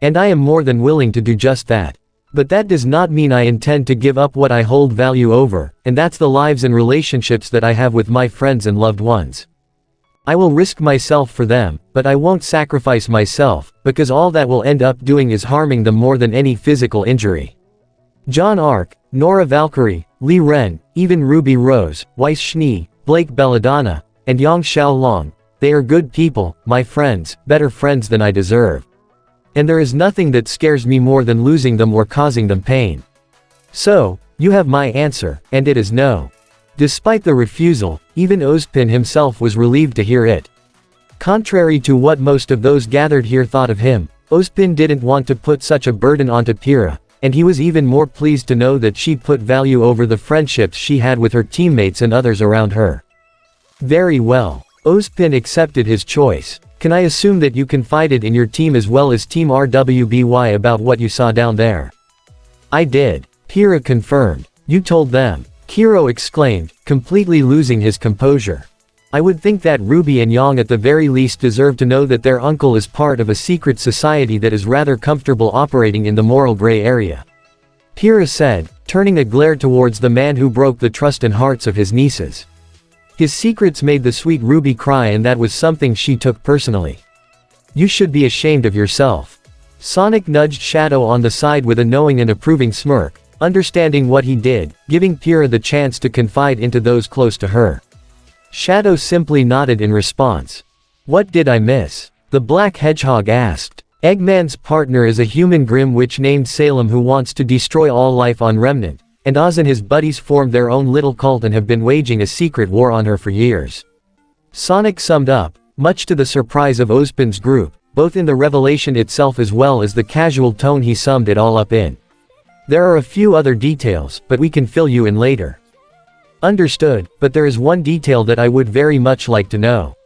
And I am more than willing to do just that. But that does not mean I intend to give up what I hold value over, and that's the lives and relationships that I have with my friends and loved ones. I will risk myself for them, but I won't sacrifice myself, because all that will end up doing is harming them more than any physical injury. John Ark, Nora Valkyrie, Lee Ren, even Ruby Rose, Weiss Schnee, Blake Belladonna, and Yang Xiaolong, they are good people, my friends, better friends than I deserve. And there is nothing that scares me more than losing them or causing them pain. So, you have my answer, and it is no. Despite the refusal, even Ozpin himself was relieved to hear it. Contrary to what most of those gathered here thought of him, Ozpin didn't want to put such a burden onto Pyrrha, and he was even more pleased to know that she put value over the friendships she had with her teammates and others around her. Very well. Ozpin accepted his choice. Can I assume that you confided in your team as well as Team RWBY about what you saw down there? I did. Pyrrha confirmed. You told them. Kiro exclaimed, completely losing his composure. I would think that Ruby and Yang at the very least deserve to know that their uncle is part of a secret society that is rather comfortable operating in the moral gray area. Pyrrha said, turning a glare towards the man who broke the trust and hearts of his nieces. His secrets made the sweet Ruby cry, and that was something she took personally. You should be ashamed of yourself. Sonic nudged Shadow on the side with a knowing and approving smirk, understanding what he did, giving Pyrrha the chance to confide into those close to her. Shadow simply nodded in response. What did I miss? The Black Hedgehog asked. Eggman's partner is a human grim witch named Salem who wants to destroy all life on Remnant, and Oz and his buddies formed their own little cult and have been waging a secret war on her for years. Sonic summed up, much to the surprise of Ozpin's group, both in the revelation itself as well as the casual tone he summed it all up in. There are a few other details, but we can fill you in later. Understood, but there is one detail that I would very much like to know.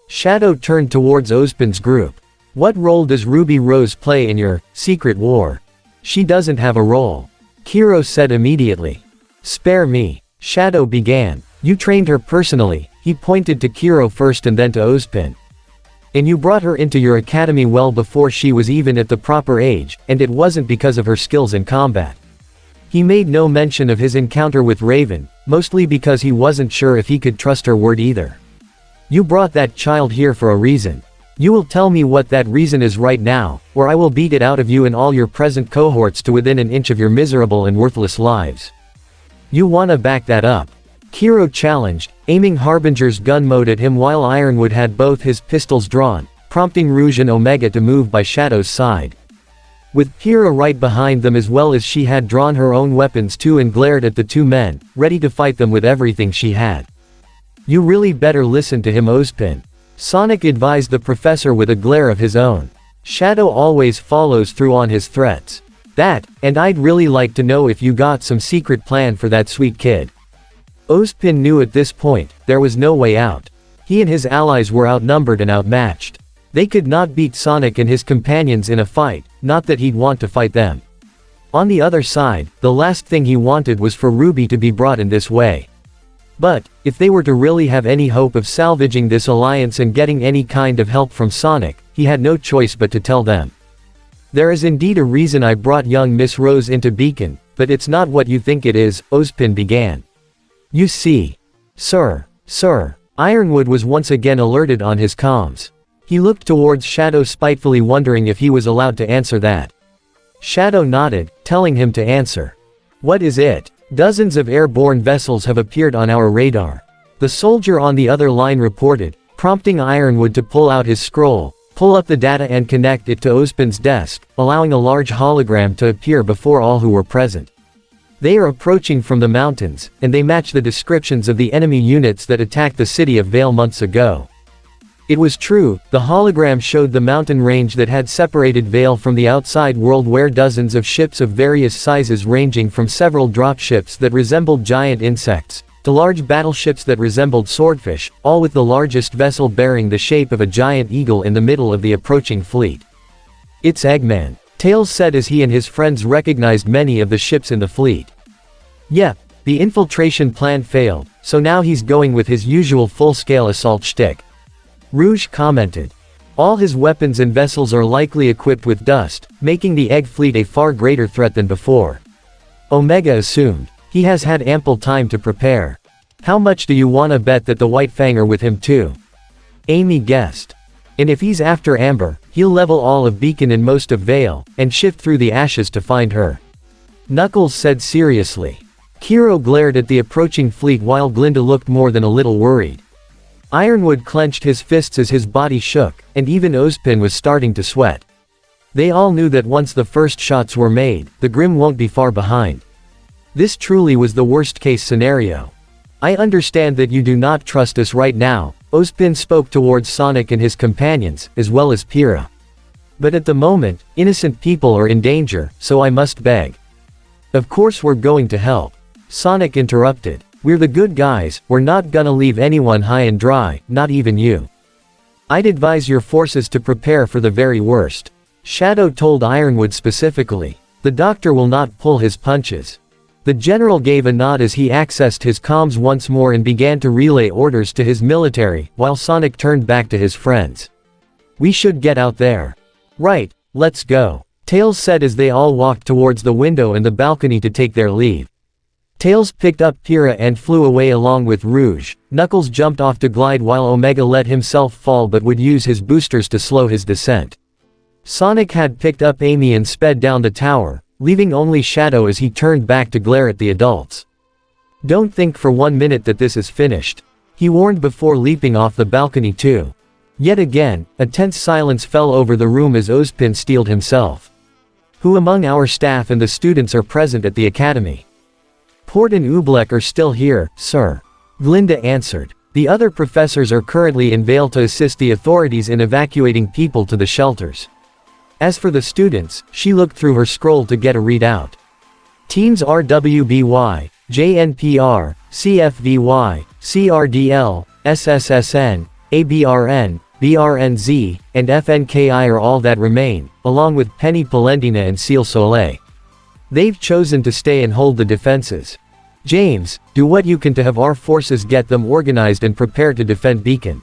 Shadow turned towards Ozpin's group. What role does Ruby Rose play in your secret war? She doesn't have a role. Kiro said immediately. Spare me. Shadow began. You trained her personally. He pointed to Kiro first and then to Ozpin. And you brought her into your academy well before she was even at the proper age, and it wasn't because of her skills in combat. He made no mention of his encounter with Raven, mostly because he wasn't sure if he could trust her word either. You brought that child here for a reason. You will tell me what that reason is right now, or I will beat it out of you and all your present cohorts to within an inch of your miserable and worthless lives. You wanna back that up? Kiro challenged, aiming Harbinger's gun mode at him while Ironwood had both his pistols drawn, prompting Rouge and Omega to move by Shadow's side. With Pyrrha right behind them as well as she had drawn her own weapons too and glared at the two men, ready to fight them with everything she had. You really better listen to him, Ozpin. Sonic advised the professor with a glare of his own. Shadow always follows through on his threats. That, and I'd really like to know if you got some secret plan for that sweet kid. Ozpin knew at this point, there was no way out. He and his allies were outnumbered and outmatched. They could not beat Sonic and his companions in a fight, not that he'd want to fight them. On the other side, the last thing he wanted was for Ruby to be brought in this way. But, if they were to really have any hope of salvaging this alliance and getting any kind of help from Sonic, he had no choice but to tell them. There is indeed a reason I brought young Miss Rose into Beacon, but it's not what you think it is, Ozpin began. You see. Sir. Ironwood was once again alerted on his comms. He looked towards Shadow spitefully, wondering if he was allowed to answer that. Shadow nodded, telling him to answer. What is it? Dozens of airborne vessels have appeared on our radar. The soldier on the other line reported, prompting Ironwood to pull out his scroll, pull up the data and connect it to Ozpin's desk, allowing a large hologram to appear before all who were present. They are approaching from the mountains, and they match the descriptions of the enemy units that attacked the city of Vale months ago. It was true, the hologram showed the mountain range that had separated Vale from the outside world, where dozens of ships of various sizes ranging from several dropships that resembled giant insects, to large battleships that resembled swordfish, all with the largest vessel bearing the shape of a giant eagle in the middle of the approaching fleet. It's Eggman, Tails said as he and his friends recognized many of the ships in the fleet. Yep, the infiltration plan failed, so now he's going with his usual full-scale assault shtick. Rouge commented. All his weapons and vessels are likely equipped with dust, making the Egg Fleet a far greater threat than before. Omega assumed. He has had ample time to prepare. How much do you wanna bet that the White Fang are with him too? Amy guessed. And if he's after Amber, he'll level all of Beacon and most of Vale, and shift through the ashes to find her. Knuckles said seriously. Kiro glared at the approaching fleet while Glinda looked more than a little worried. Ironwood clenched his fists as his body shook, and even Ozpin was starting to sweat. They all knew that once the first shots were made, the Grim won't be far behind. This truly was the worst-case scenario. I understand that you do not trust us right now, Ozpin spoke towards Sonic and his companions, as well as Pyrrha. But at the moment, innocent people are in danger, so I must beg. Of course we're going to help. Sonic interrupted. We're the good guys, we're not gonna leave anyone high and dry, not even you. I'd advise your forces to prepare for the very worst. Shadow told Ironwood specifically. The doctor will not pull his punches. The general gave a nod as he accessed his comms once more and began to relay orders to his military, while Sonic turned back to his friends. We should get out there. Right, let's go. Tails said as they all walked towards the window and the balcony to take their leave. Tails picked up Pyrrha and flew away along with Rouge. Knuckles jumped off to glide while Omega let himself fall but would use his boosters to slow his descent. Sonic had picked up Amy and sped down the tower, leaving only Shadow as he turned back to glare at the adults. Don't think for 1 minute that this is finished, he warned before leaping off the balcony too. Yet again, a tense silence fell over the room as Ozpin steeled himself. Who among our staff and the students are present at the academy? Port and Oobleck are still here, sir. Glinda answered. The other professors are currently in Vale to assist the authorities in evacuating people to the shelters. As for the students, she looked through her scroll to get a readout. Teams RWBY, JNPR, CFVY, CRDL, SSSN, ABRN, BRNZ, and FNKI are all that remain, along with Penny Polendina and Seal Soleil. They've chosen to stay and hold the defenses. James, do what you can to have our forces get them organized and prepared to defend Beacon.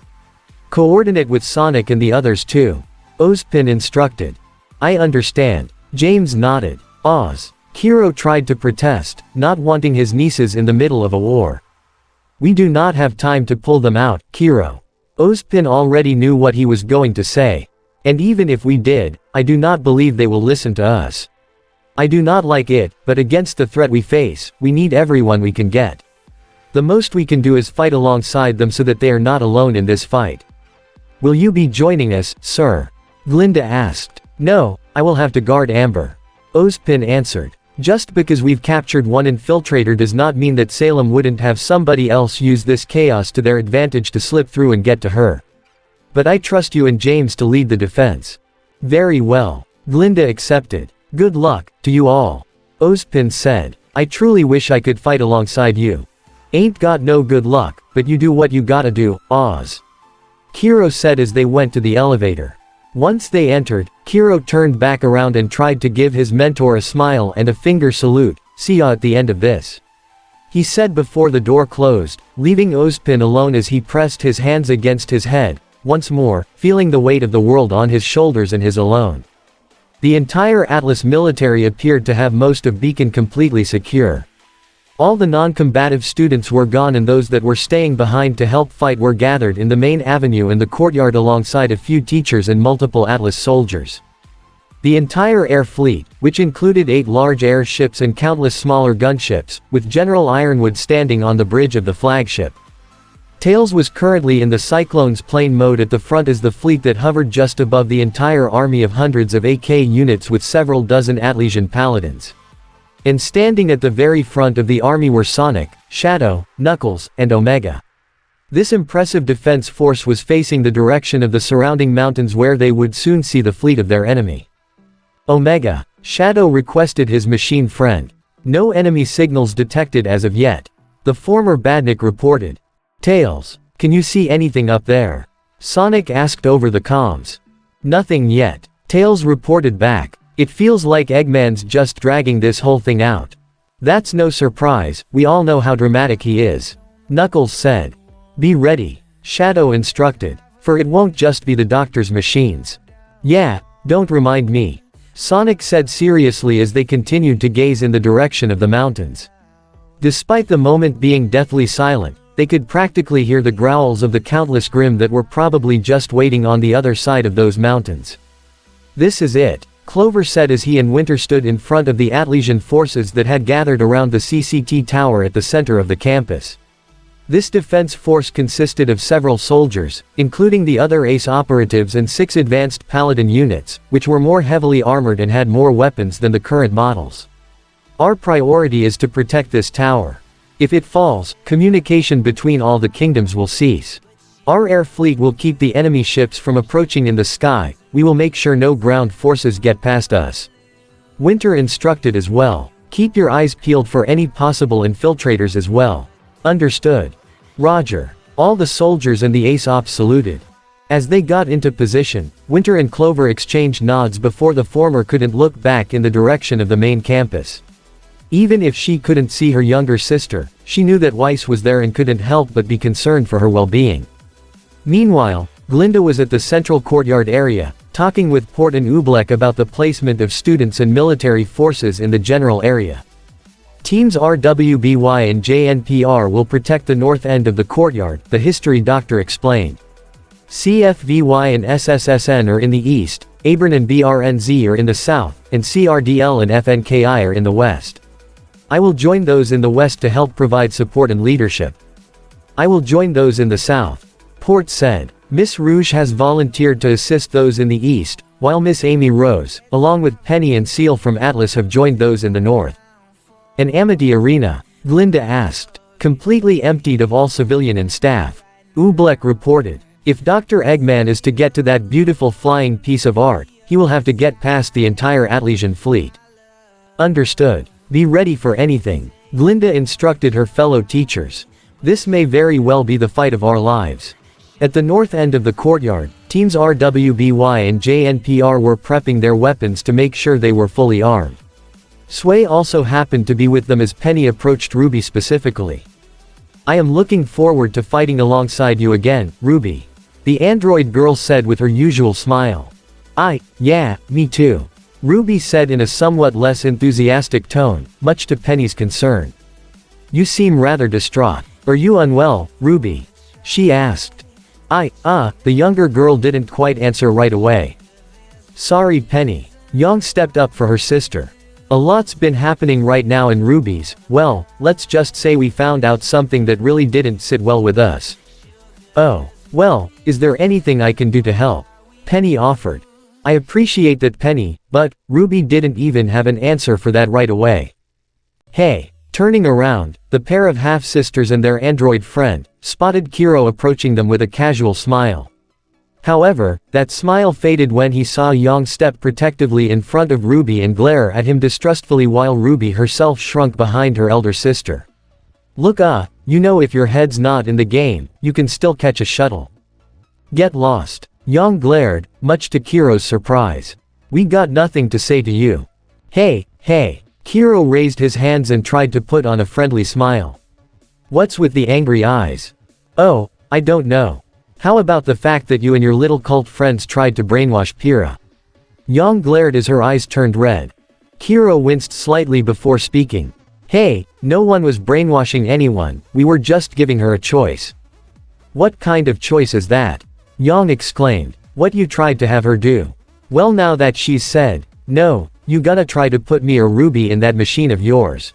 Coordinate with Sonic and the others too. Ozpin instructed. I understand. James nodded. Oz. Kiro tried to protest, not wanting his nieces in the middle of a war. We do not have time to pull them out, Kiro. Ozpin already knew what he was going to say. And even if we did, I do not believe they will listen to us. I do not like it, but against the threat we face, we need everyone we can get. The most we can do is fight alongside them so that they are not alone in this fight. Will you be joining us, sir? Glinda asked. No, I will have to guard Amber. Ozpin answered. Just because we've captured one infiltrator does not mean that Salem wouldn't have somebody else use this chaos to their advantage to slip through and get to her. But I trust you and James to lead the defense. Very well. Glinda accepted. Good luck, to you all. Ozpin said. I truly wish I could fight alongside you. Ain't got no good luck, but you do what you gotta do, Oz. Kiro said as they went to the elevator. Once they entered, Kiro turned back around and tried to give his mentor a smile and a finger salute. See ya at the end of this. He said before the door closed, leaving Ozpin alone as he pressed his hands against his head, once more, feeling the weight of the world on his shoulders and his alone. The entire Atlas military appeared to have most of Beacon completely secure. All the non-combative students were gone and those that were staying behind to help fight were gathered in the main avenue and the courtyard alongside a few teachers and multiple Atlas soldiers. The entire air fleet, which included 8 large airships and countless smaller gunships, with General Ironwood standing on the bridge of the flagship. Tails was currently in the Cyclone's plane mode at the front as the fleet that hovered just above the entire army of hundreds of AK units with several dozen Atlesian paladins. And standing at the very front of the army were Sonic, Shadow, Knuckles, and Omega. This impressive defense force was facing the direction of the surrounding mountains where they would soon see the fleet of their enemy. Omega. Shadow requested his machine friend. No enemy signals detected as of yet. The former Badnik reported. Tails, can you see anything up there? Sonic asked over the comms. Nothing yet. Tails reported back. It feels like Eggman's just dragging this whole thing out. That's no surprise, we all know how dramatic he is. Knuckles said. Be ready. Shadow instructed. For it won't just be the doctor's machines. Yeah, don't remind me. Sonic said seriously as they continued to gaze in the direction of the mountains. Despite the moment being deathly silent, they could practically hear the growls of the countless Grimm that were probably just waiting on the other side of those mountains. This is it, Clover said as he and Winter stood in front of the Atlesian forces that had gathered around the CCT tower at the center of the campus. This defense force consisted of several soldiers, including the other ace operatives and 6 advanced paladin units, which were more heavily armored and had more weapons than the current models. Our priority is to protect this tower. If it falls, communication between all the kingdoms will cease. Our air fleet will keep the enemy ships from approaching in the sky, we will make sure no ground forces get past us. Winter instructed as well. Keep your eyes peeled for any possible infiltrators as well. Understood. Roger. All the soldiers and the ace ops saluted. As they got into position, Winter and Clover exchanged nods before the former couldn't look back in the direction of the main campus. Even if she couldn't see her younger sister, she knew that Weiss was there and couldn't help but be concerned for her well-being. Meanwhile, Glinda was at the central courtyard area, talking with Port and Oobleck about the placement of students and military forces in the general area. Teams RWBY and JNPR will protect the north end of the courtyard, the history doctor explained. CFVY and SSSN are in the east, ABRN and BRNZ are in the south, and CRDL and FNKI are in the west. I will join those in the west to help provide support and leadership. I will join those in the south. Port said. Miss Rouge has volunteered to assist those in the east, while Miss Amy Rose, along with Penny and Seal from Atlas have joined those in the north. An Amity Arena? Glinda asked. Completely emptied of all civilian and staff. Oobleck reported. If Dr. Eggman is to get to that beautiful flying piece of art, he will have to get past the entire Atlasian fleet. Understood. Be ready for anything. Glinda instructed her fellow teachers. This may very well be the fight of our lives. At the north end of the courtyard, teams RWBY and JNPR were prepping their weapons to make sure they were fully armed. Sway also happened to be with them as Penny approached RWBY specifically. I am looking forward to fighting alongside you again, RWBY. The android girl said with her usual smile. Yeah, me too. RWBY said in a somewhat less enthusiastic tone, much to Penny's concern. You seem rather distraught. Are you unwell, RWBY? She asked. The younger girl didn't quite answer right away. Sorry, Penny. Yang stepped up for her sister. A lot's been happening right now in RWBY's, well, let's just say we found out something that really didn't sit well with us. Oh, well, is there anything I can do to help? Penny offered. I appreciate that, Penny, but RWBY didn't even have an answer for that right away. Hey. Turning around, the pair of half-sisters and their android friend spotted Kiro approaching them with a casual smile. However, that smile faded when he saw Yang step protectively in front of RWBY and glare at him distrustfully while RWBY herself shrunk behind her elder sister. Look, you know, if your head's not in the game, you can still catch a shuttle. Get lost. Yang glared, much to Kiro's surprise. We got nothing to say to you. Hey. Kiro raised his hands and tried to put on a friendly smile. What's with the angry eyes? Oh, I don't know. How about the fact that you and your little cult friends tried to brainwash Pyrrha? Yang glared as her eyes turned red. Kiro winced slightly before speaking. Hey, no one was brainwashing anyone, we were just giving her a choice. What kind of choice is that? Yang exclaimed. What you tried to have her do? Well, now that she's said, no, you gotta try to put me or RWBY in that machine of yours.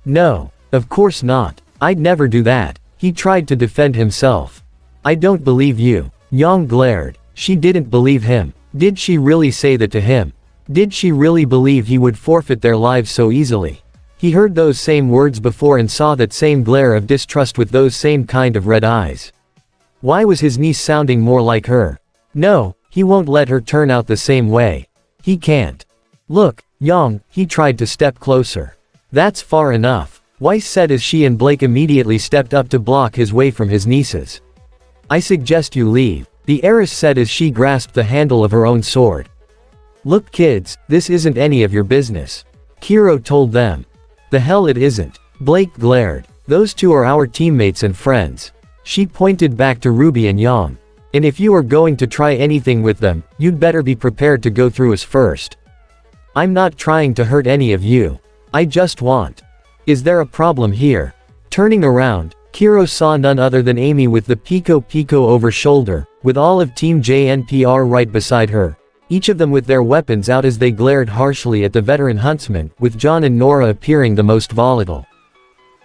No, of course not. I'd never do that. He tried to defend himself. I don't believe you. Yang glared. She didn't believe him. Did she really say that to him? Did she really believe he would forfeit their lives so easily? He heard those same words before and saw that same glare of distrust with those same kind of red eyes. Why was his niece sounding more like her? No, he won't let her turn out the same way. He can't. Look, Yang, he tried to step closer. That's far enough, Weiss said as she and Blake immediately stepped up to block his way from his nieces. I suggest you leave, the heiress said as she grasped the handle of her own sword. Look, kids, this isn't any of your business. Kiro told them. The hell it isn't. Blake glared. Those two are our teammates and friends. She pointed back to RWBY and Yang. And if you are going to try anything with them, you'd better be prepared to go through us first. I'm not trying to hurt any of you. I just want. Is there a problem here? Turning around, Kiro saw none other than Amy with the Pico over shoulder, with all of Team JNPR right beside her. Each of them with their weapons out as they glared harshly at the veteran huntsman, with John and Nora appearing the most volatile.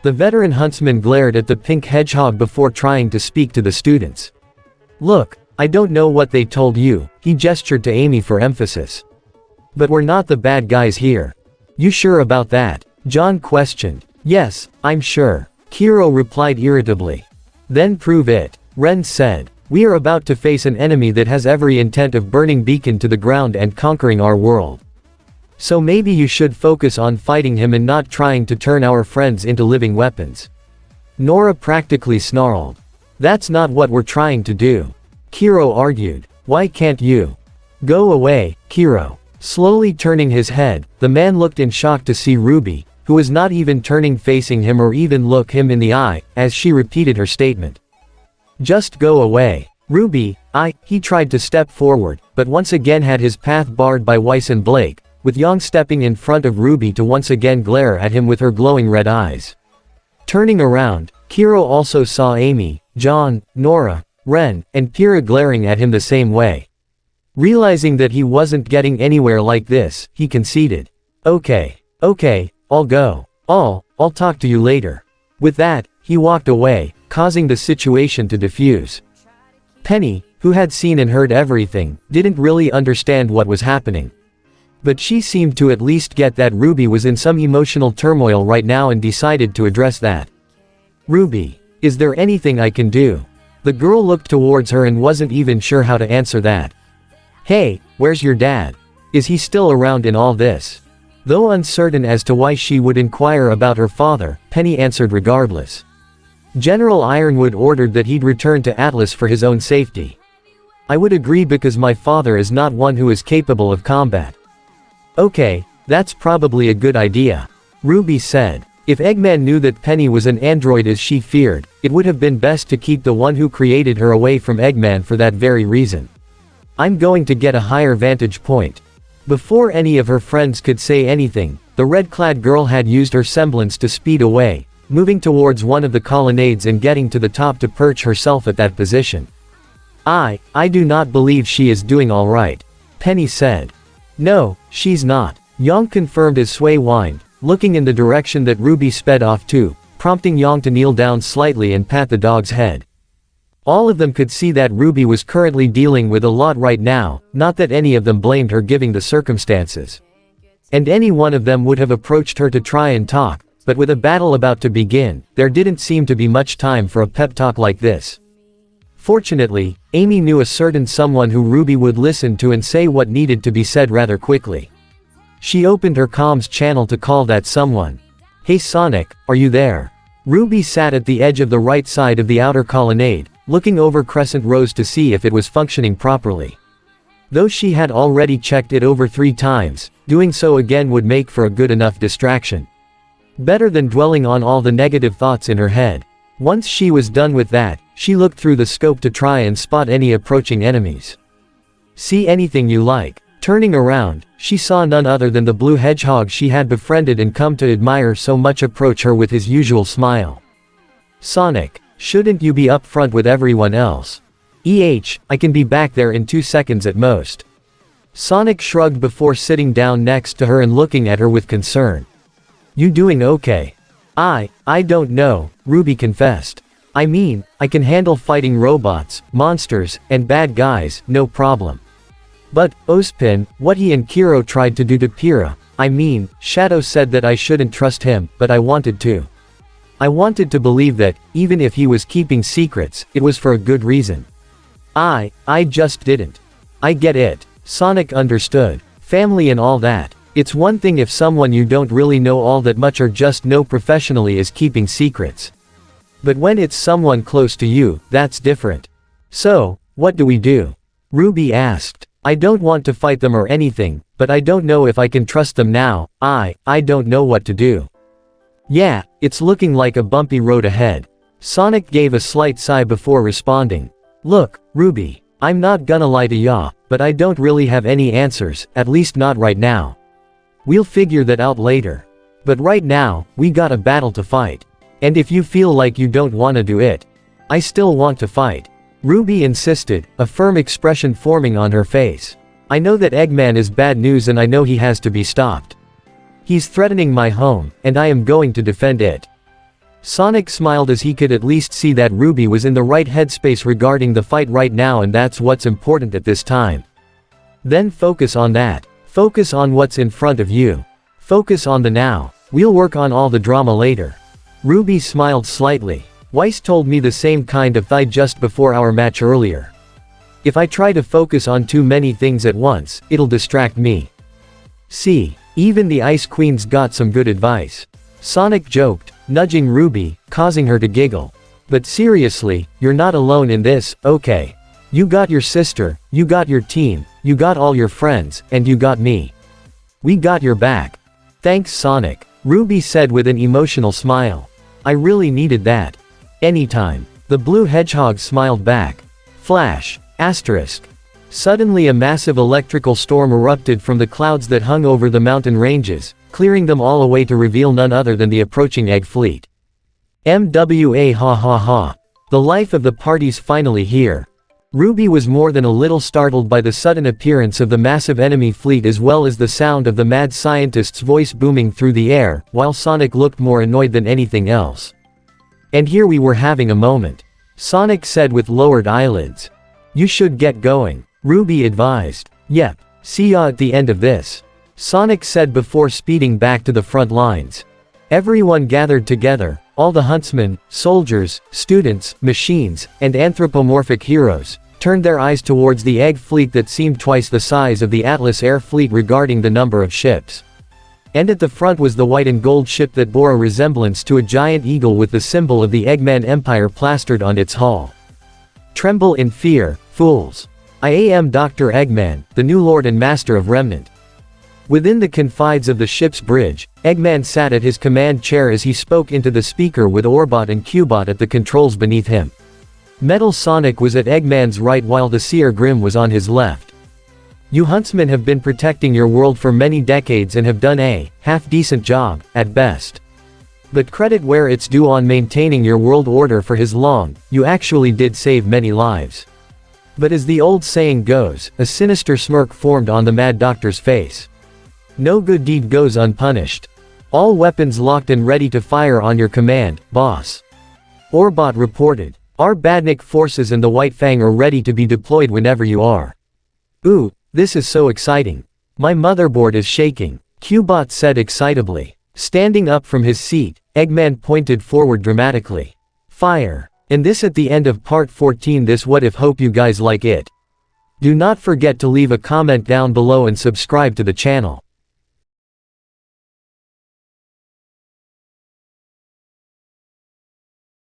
The veteran huntsman glared at the pink hedgehog before trying to speak to the students. Look, I don't know what they told you, he gestured to Amy for emphasis. But we're not the bad guys here. You sure about that? John questioned. Yes, I'm sure. Kiro replied irritably. Then prove it. Ren said. We are about to face an enemy that has every intent of burning Beacon to the ground and conquering our world. So maybe you should focus on fighting him and not trying to turn our friends into living weapons. Nora practically snarled. That's not what we're trying to do. Kiro argued. Why can't you? Go away, Kiro. Slowly turning his head, the man looked in shock to see RWBY, who was not even turning facing him or even look him in the eye, as she repeated her statement. Just go away. RWBY, he tried to step forward, but once again had his path barred by Weiss and Blake, with Yang stepping in front of RWBY to once again glare at him with her glowing red eyes. Turning around, Kiro also saw Amy, John, Nora, Ren, and Kira glaring at him the same way. Realizing that he wasn't getting anywhere like this, he conceded. Okay, I'll go. I'll talk to you later. With that, he walked away, causing the situation to diffuse. Penny, who had seen and heard everything, didn't really understand what was happening. But she seemed to at least get that RWBY was in some emotional turmoil right now and decided to address that. RWBY, is there anything I can do? The girl looked towards her and wasn't even sure how to answer that. Hey, where's your dad? Is he still around in all this? Though uncertain as to why she would inquire about her father, Penny answered regardless. General Ironwood ordered that he'd return to Atlas for his own safety. I would agree because my father is not one who is capable of combat. Okay, that's probably a good idea. RWBY said. If Eggman knew that Penny was an android as she feared, it would have been best to keep the one who created her away from Eggman for that very reason. I'm going to get a higher vantage point. Before any of her friends could say anything, the red-clad girl had used her semblance to speed away, moving towards one of the colonnades and getting to the top to perch herself at that position. I do not believe she is doing all right, Penny said. No, she's not, Yang confirmed as Sui whined, looking in the direction that RWBY sped off to, prompting Yang to kneel down slightly and pat the dog's head. All of them could see that RWBY was currently dealing with a lot right now, not that any of them blamed her given the circumstances. And any one of them would have approached her to try and talk, but with a battle about to begin, there didn't seem to be much time for a pep talk like this. Fortunately, Amy knew a certain someone who RWBY would listen to and say what needed to be said rather quickly. She opened her comms channel to call that someone. Hey Sonic, are you there? RWBY sat at the edge of the right side of the outer colonnade, looking over Crescent Rose to see if it was functioning properly. Though she had already checked it over 3 times, doing so again would make for a good enough distraction. Better than dwelling on all the negative thoughts in her head. Once she was done with that, she looked through the scope to try and spot any approaching enemies. See anything you like. Turning around, she saw none other than the blue hedgehog she had befriended and come to admire so much approach her with his usual smile. Sonic, shouldn't you be up front with everyone else? I can be back there in 2 seconds at most. Sonic shrugged before sitting down next to her and looking at her with concern. You doing okay? I don't know, RWBY confessed. I mean, I can handle fighting robots, monsters, and bad guys, no problem. But, Ozpin, what he and Kiro tried to do to Pyrrha, Shadow said that I shouldn't trust him, but I wanted to. I wanted to believe that, even if he was keeping secrets, it was for a good reason. I just didn't. I get it. Sonic understood. Family and all that. It's one thing if someone you don't really know all that much or just know professionally is keeping secrets. But when it's someone close to you, that's different. So, what do we do? RWBY asked. I don't want to fight them or anything, but I don't know if I can trust them now. I don't know what to do. Yeah, it's looking like a bumpy road ahead. Sonic gave a slight sigh before responding. Look, RWBY, I'm not gonna lie to ya, but I don't really have any answers, at least not right now. We'll figure that out later. But right now, we got a battle to fight. And if you feel like you don't wanna do it, I still want to fight. RWBY insisted, a firm expression forming on her face. I know that Eggman is bad news and I know he has to be stopped. He's threatening my home, and I am going to defend it. Sonic smiled as he could at least see that RWBY was in the right headspace regarding the fight right now, and that's what's important at this time. Then focus on that. Focus on what's in front of you. Focus on the now. We'll work on all the drama later. RWBY smiled slightly. Weiss told me the same kind of thing just before our match earlier. If I try to focus on too many things at once, it'll distract me. See, even the Ice Queen's got some good advice. Sonic joked, nudging RWBY, causing her to giggle. But seriously, you're not alone in this, okay? You got your sister, you got your team, you got all your friends, and you got me. We got your back. Thanks Sonic, RWBY said with an emotional smile. I really needed that. Anytime. The blue hedgehog smiled back. Flash. Asterisk. Suddenly a massive electrical storm erupted from the clouds that hung over the mountain ranges, clearing them all away to reveal none other than the approaching egg fleet. MWA ha ha ha. The life of the party's finally here. RWBY was more than a little startled by the sudden appearance of the massive enemy fleet as well as the sound of the mad scientist's voice booming through the air, while Sonic looked more annoyed than anything else. And here we were having a moment. Sonic said with lowered eyelids. You should get going, RWBY advised. Yep, see ya at the end of this, Sonic said before speeding back to the front lines. Everyone gathered together, all the huntsmen, soldiers, students, machines, and anthropomorphic heroes, turned their eyes towards the egg fleet that seemed twice the size of the Atlas Air Fleet regarding the number of ships. And at the front was the white and gold ship that bore a resemblance to a giant eagle with the symbol of the Eggman Empire plastered on its hull. Tremble in fear, fools. I am Dr. Eggman, the new Lord and Master of Remnant. Within the confines of the ship's bridge, Eggman sat at his command chair as he spoke into the speaker with Orbot and Cubot at the controls beneath him. Metal Sonic was at Eggman's right while the Seer Grim was on his left. You huntsmen have been protecting your world for many decades and have done a half-decent job, at best. But credit where it's due on maintaining your world order for his long, you actually did save many lives. But as the old saying goes, a sinister smirk formed on the Mad Doctor's face. No good deed goes unpunished. All weapons locked and ready to fire on your command, boss. Orbot reported. Our Badnik forces and the White Fang are ready to be deployed whenever you are. Ooh, this is so exciting. My motherboard is shaking, Cubot said excitably. Standing up from his seat, Eggman pointed forward dramatically. Fire. And this at the end of part 14 this what if. Hope you guys like it. Do not forget to leave a comment down below and subscribe to the channel.